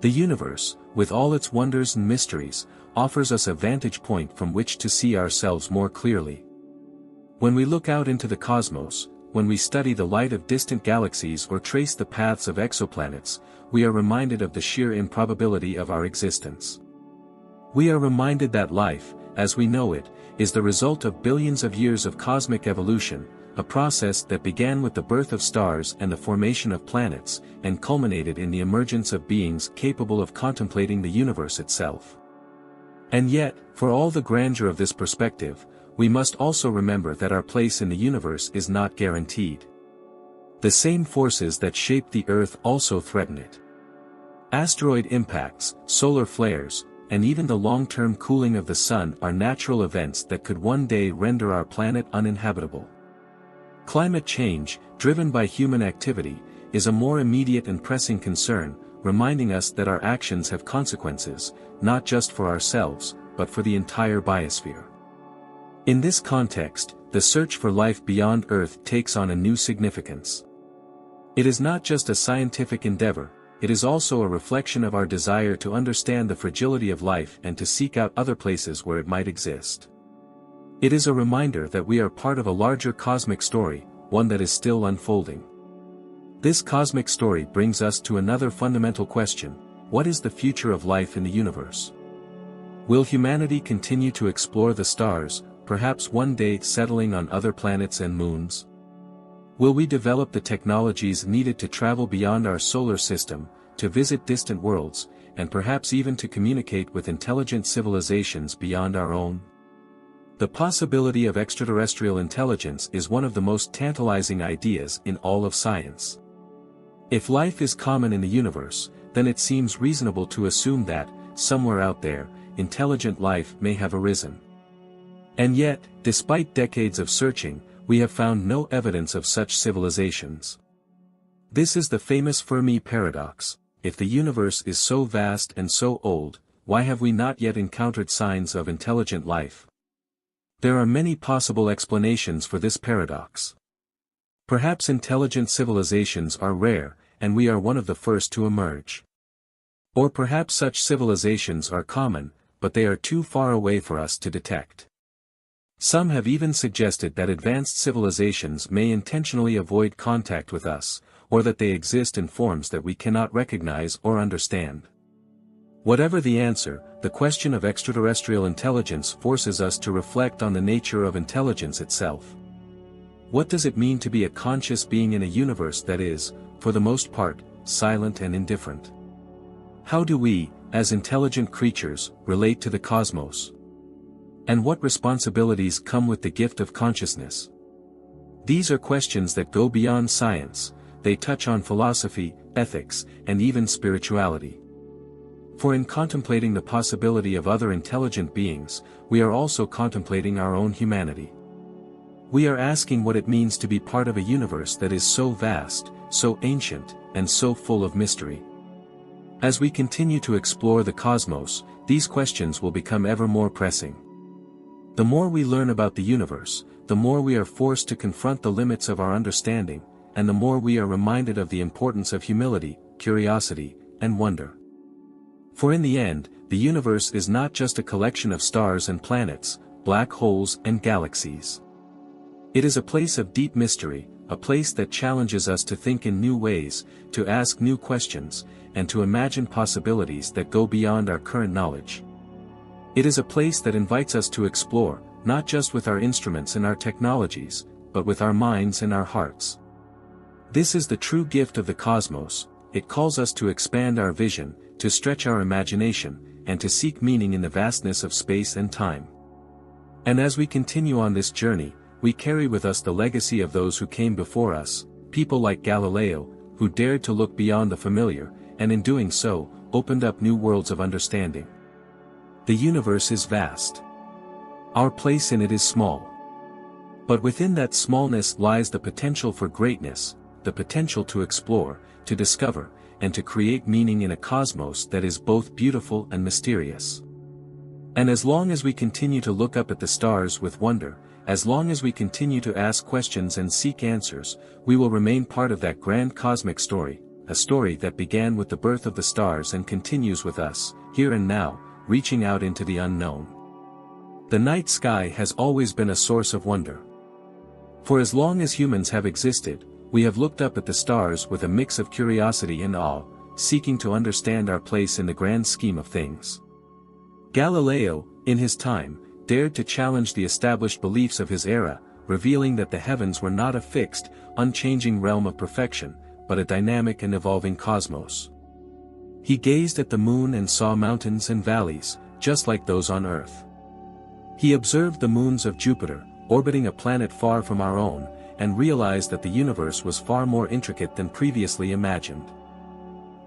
S1: The universe, with all its wonders and mysteries, offers us a vantage point from which to see ourselves more clearly. When we look out into the cosmos, when we study the light of distant galaxies or trace the paths of exoplanets, we are reminded of the sheer improbability of our existence. We are reminded that life, as we know it, is the result of billions of years of cosmic evolution, a process that began with the birth of stars and the formation of planets, and culminated in the emergence of beings capable of contemplating the universe itself. And yet, for all the grandeur of this perspective, we must also remember that our place in the universe is not guaranteed. The same forces that shape the Earth also threaten it. Asteroid impacts, solar flares, and even the long-term cooling of the sun are natural events that could one day render our planet uninhabitable. Climate change, driven by human activity, is a more immediate and pressing concern, reminding us that our actions have consequences, not just for ourselves, but for the entire biosphere. In this context, the search for life beyond Earth takes on a new significance. It is not just a scientific endeavor, it is also a reflection of our desire to understand the fragility of life and to seek out other places where it might exist. It is a reminder that we are part of a larger cosmic story, one that is still unfolding. This cosmic story brings us to another fundamental question: what is the future of life in the universe? Will humanity continue to explore the stars, perhaps one day settling on other planets and moons? Will we develop the technologies needed to travel beyond our solar system, to visit distant worlds, and perhaps even to communicate with intelligent civilizations beyond our own? The possibility of extraterrestrial intelligence is one of the most tantalizing ideas in all of science. If life is common in the universe, then it seems reasonable to assume that, somewhere out there, intelligent life may have arisen. And yet, despite decades of searching, we have found no evidence of such civilizations. This is the famous Fermi paradox: if the universe is so vast and so old, why have we not yet encountered signs of intelligent life? There are many possible explanations for this paradox. Perhaps intelligent civilizations are rare, and we are one of the first to emerge. Or perhaps such civilizations are common, but they are too far away for us to detect. Some have even suggested that advanced civilizations may intentionally avoid contact with us, or that they exist in forms that we cannot recognize or understand. Whatever the answer, the question of extraterrestrial intelligence forces us to reflect on the nature of intelligence itself. What does it mean to be a conscious being in a universe that is, for the most part, silent and indifferent? How do we, as intelligent creatures, relate to the cosmos? And what responsibilities come with the gift of consciousness? These are questions that go beyond science. They touch on philosophy, ethics, and even spirituality. For in contemplating the possibility of other intelligent beings, we are also contemplating our own humanity. We are asking what it means to be part of a universe that is so vast, so ancient, and so full of mystery. As we continue to explore the cosmos, these questions will become ever more pressing. The more we learn about the universe, the more we are forced to confront the limits of our understanding, and the more we are reminded of the importance of humility, curiosity, and wonder. For in the end, the universe is not just a collection of stars and planets, black holes and galaxies. It is a place of deep mystery, a place that challenges us to think in new ways, to ask new questions, and to imagine possibilities that go beyond our current knowledge. It is a place that invites us to explore, not just with our instruments and our technologies, but with our minds and our hearts. This is the true gift of the cosmos. It calls us to expand our vision, to stretch our imagination, and to seek meaning in the vastness of space and time. And as we continue on this journey, we carry with us the legacy of those who came before us, people like Galileo, who dared to look beyond the familiar, and in doing so, opened up new worlds of understanding. The universe is vast. Our place in it is small. But within that smallness lies the potential for greatness, the potential to explore, to discover, and to create meaning in a cosmos that is both beautiful and mysterious. And as long as we continue to look up at the stars with wonder, as long as we continue to ask questions and seek answers, we will remain part of that grand cosmic story, a story that began with the birth of the stars and continues with us, here and now, reaching out into the unknown. The night sky has always been a source of wonder. For as long as humans have existed, we have looked up at the stars with a mix of curiosity and awe, seeking to understand our place in the grand scheme of things. Galileo, in his time, dared to challenge the established beliefs of his era, revealing that the heavens were not a fixed, unchanging realm of perfection, but a dynamic and evolving cosmos. He gazed at the moon and saw mountains and valleys, just like those on Earth. He observed the moons of Jupiter, orbiting a planet far from our own, and realized that the universe was far more intricate than previously imagined.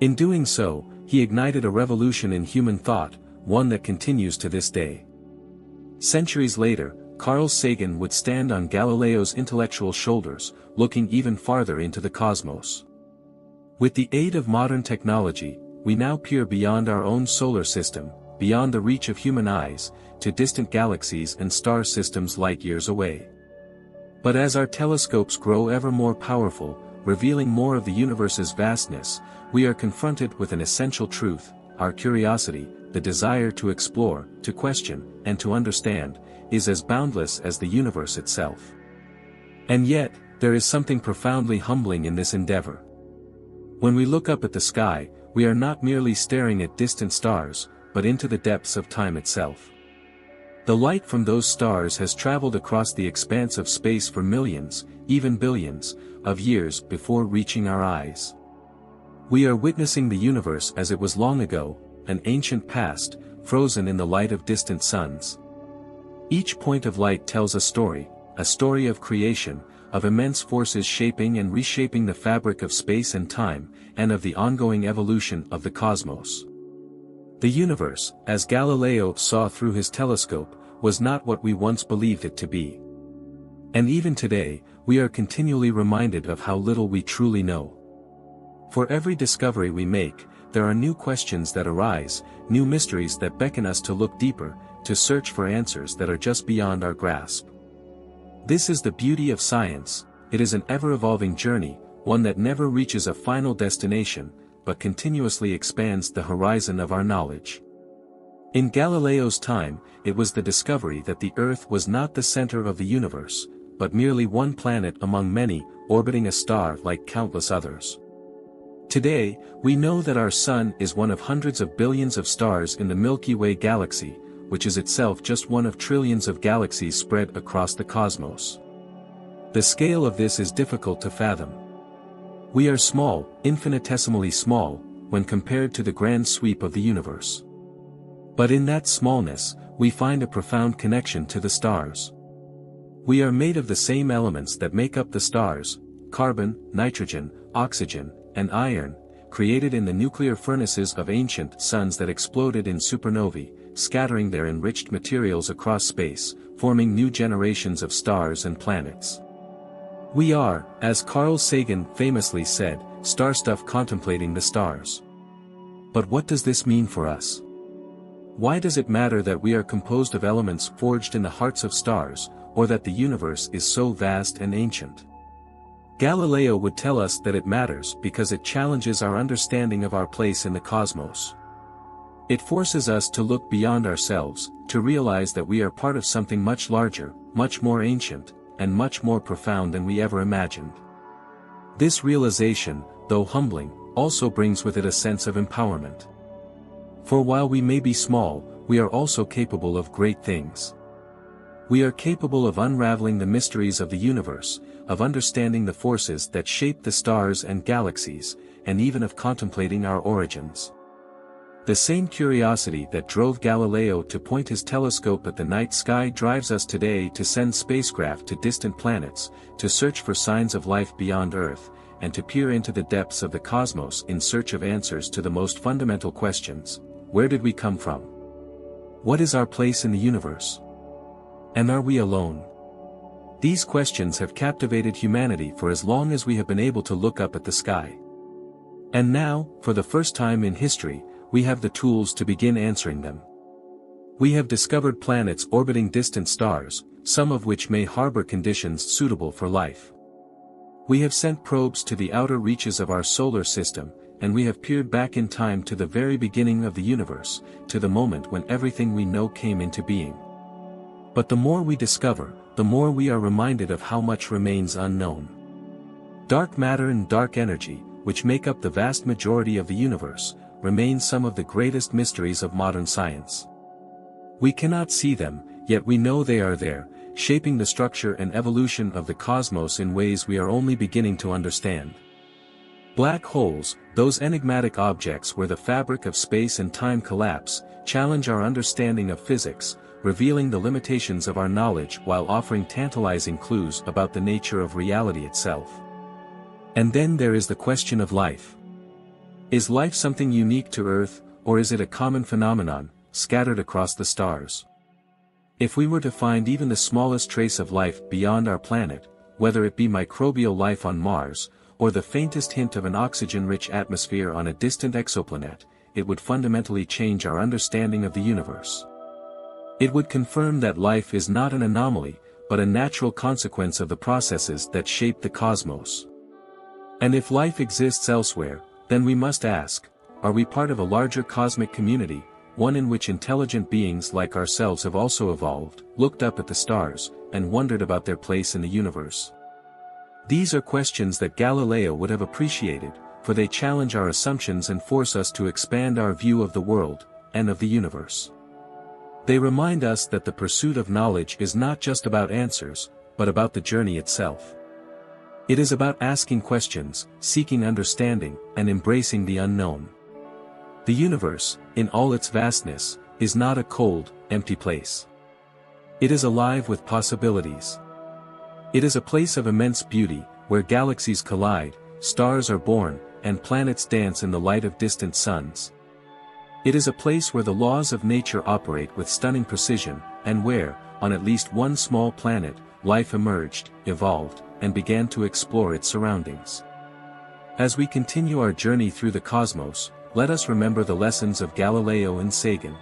S1: In doing so, he ignited a revolution in human thought, one that continues to this day. Centuries later, Carl Sagan would stand on Galileo's intellectual shoulders, looking even farther into the cosmos. With the aid of modern technology, we now peer beyond our own solar system, beyond the reach of human eyes, to distant galaxies and star systems light years away. But as our telescopes grow ever more powerful, revealing more of the universe's vastness, we are confronted with an essential truth: our curiosity, the desire to explore, to question, and to understand, is as boundless as the universe itself. And yet, there is something profoundly humbling in this endeavor. When we look up at the sky, we are not merely staring at distant stars, but into the depths of time itself. The light from those stars has traveled across the expanse of space for millions, even billions, of years before reaching our eyes. We are witnessing the universe as it was long ago, an ancient past, frozen in the light of distant suns. Each point of light tells a story of creation, of immense forces shaping and reshaping the fabric of space and time, and of the ongoing evolution of the cosmos. The universe, as Galileo saw through his telescope, was not what we once believed it to be. And even today, we are continually reminded of how little we truly know. For every discovery we make, there are new questions that arise, new mysteries that beckon us to look deeper, to search for answers that are just beyond our grasp. This is the beauty of science. It is an ever-evolving journey, one that never reaches a final destination, but continuously expands the horizon of our knowledge. In Galileo's time, it was the discovery that the Earth was not the center of the universe, but merely one planet among many, orbiting a star like countless others. Today, we know that our Sun is one of hundreds of billions of stars in the Milky Way galaxy, which is itself just one of trillions of galaxies spread across the cosmos. The scale of this is difficult to fathom. We are small, infinitesimally small, when compared to the grand sweep of the universe. But in that smallness, we find a profound connection to the stars. We are made of the same elements that make up the stars: carbon, nitrogen, oxygen, and iron, created in the nuclear furnaces of ancient suns that exploded in supernovae, scattering their enriched materials across space, forming new generations of stars and planets. We are, as Carl Sagan famously said, star stuff contemplating the stars. But what does this mean for us? Why does it matter that we are composed of elements forged in the hearts of stars, or that the universe is so vast and ancient? Galileo would tell us that it matters because it challenges our understanding of our place in the cosmos. It forces us to look beyond ourselves, to realize that we are part of something much larger, much more ancient, and much more profound than we ever imagined. This realization, though humbling, also brings with it a sense of empowerment. For while we may be small, we are also capable of great things. We are capable of unraveling the mysteries of the universe, of understanding the forces that shape the stars and galaxies, and even of contemplating our origins. The same curiosity that drove Galileo to point his telescope at the night sky drives us today to send spacecraft to distant planets, to search for signs of life beyond Earth, and to peer into the depths of the cosmos in search of answers to the most fundamental questions: where did we come from? What is our place in the universe? And are we alone? These questions have captivated humanity for as long as we have been able to look up at the sky. And now, for the first time in history, we have the tools to begin answering them. We have discovered planets orbiting distant stars, some of which may harbor conditions suitable for life. We have sent probes to the outer reaches of our solar system, and we have peered back in time to the very beginning of the universe, to the moment when everything we know came into being. But the more we discover, the more we are reminded of how much remains unknown. Dark matter and dark energy, which make up the vast majority of the universe, remain some of the greatest mysteries of modern science. We cannot see them, yet we know they are there, shaping the structure and evolution of the cosmos in ways we are only beginning to understand. Black holes, those enigmatic objects where the fabric of space and time collapse, challenge our understanding of physics, revealing the limitations of our knowledge while offering tantalizing clues about the nature of reality itself. And then there is the question of life. Is life something unique to Earth, or is it a common phenomenon, scattered across the stars? If we were to find even the smallest trace of life beyond our planet, whether it be microbial life on Mars, or the faintest hint of an oxygen-rich atmosphere on a distant exoplanet, it would fundamentally change our understanding of the universe. It would confirm that life is not an anomaly, but a natural consequence of the processes that shape the cosmos. And if life exists elsewhere, then we must ask, are we part of a larger cosmic community, one in which intelligent beings like ourselves have also evolved, looked up at the stars, and wondered about their place in the universe? These are questions that Galileo would have appreciated, for they challenge our assumptions and force us to expand our view of the world, and of the universe. They remind us that the pursuit of knowledge is not just about answers, but about the journey itself. It is about asking questions, seeking understanding, and embracing the unknown. The universe, in all its vastness, is not a cold, empty place. It is alive with possibilities. It is a place of immense beauty, where galaxies collide, stars are born, and planets dance in the light of distant suns. It is a place where the laws of nature operate with stunning precision, and where, on at least one small planet, life emerged, evolved, and began to explore its surroundings. As we continue our journey through the cosmos, let us remember the lessons of Galileo and Sagan.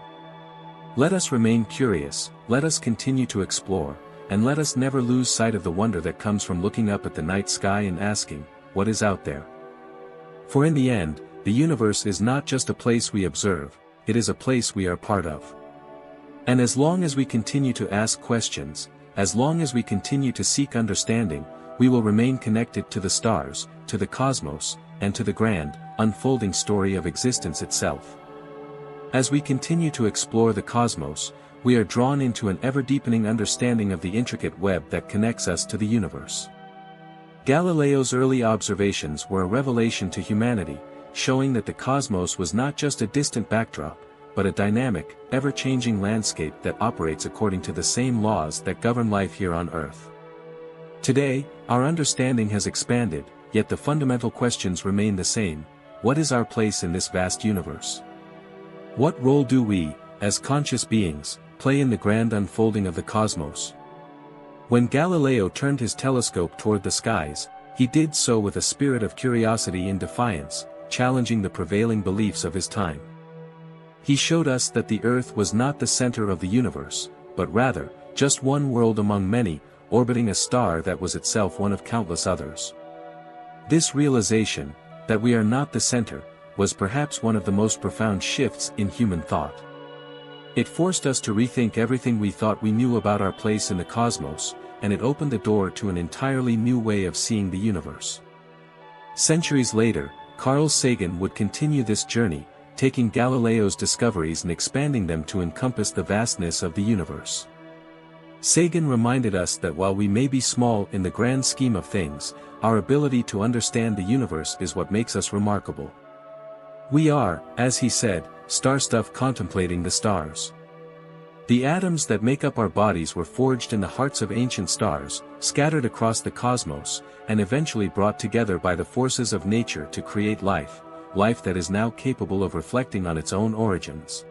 S1: Let us remain curious, let us continue to explore, and let us never lose sight of the wonder that comes from looking up at the night sky and asking, what is out there? For in the end, the universe is not just a place we observe, it is a place we are part of. And as long as we continue to ask questions, as long as we continue to seek understanding, we will remain connected to the stars, to the cosmos, and to the grand, unfolding story of existence itself. As we continue to explore the cosmos, we are drawn into an ever-deepening understanding of the intricate web that connects us to the universe. Galileo's early observations were a revelation to humanity, showing that the cosmos was not just a distant backdrop, but a dynamic, ever-changing landscape that operates according to the same laws that govern life here on Earth. Today, our understanding has expanded, yet the fundamental questions remain the same. What is our place in this vast universe? What role do we, as conscious beings, play in the grand unfolding of the cosmos? When Galileo turned his telescope toward the skies, he did so with a spirit of curiosity and defiance, challenging the prevailing beliefs of his time. He showed us that the Earth was not the center of the universe, but rather, just one world among many, orbiting a star that was itself one of countless others. This realization, that we are not the center, was perhaps one of the most profound shifts in human thought. It forced us to rethink everything we thought we knew about our place in the cosmos, and it opened the door to an entirely new way of seeing the universe. Centuries later, Carl Sagan would continue this journey, taking Galileo's discoveries and expanding them to encompass the vastness of the universe. Sagan reminded us that while we may be small in the grand scheme of things, our ability to understand the universe is what makes us remarkable. We are, as he said, star stuff contemplating the stars. The atoms that make up our bodies were forged in the hearts of ancient stars, scattered across the cosmos, and eventually brought together by the forces of nature to create life that is now capable of reflecting on its own origins.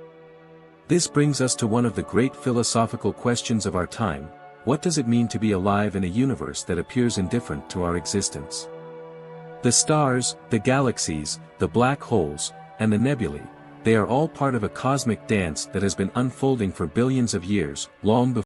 S1: This brings us to one of the great philosophical questions of our time: what does it mean to be alive in a universe that appears indifferent to our existence? The stars, the galaxies, the black holes, and the nebulae, they are all part of a cosmic dance that has been unfolding for billions of years, long before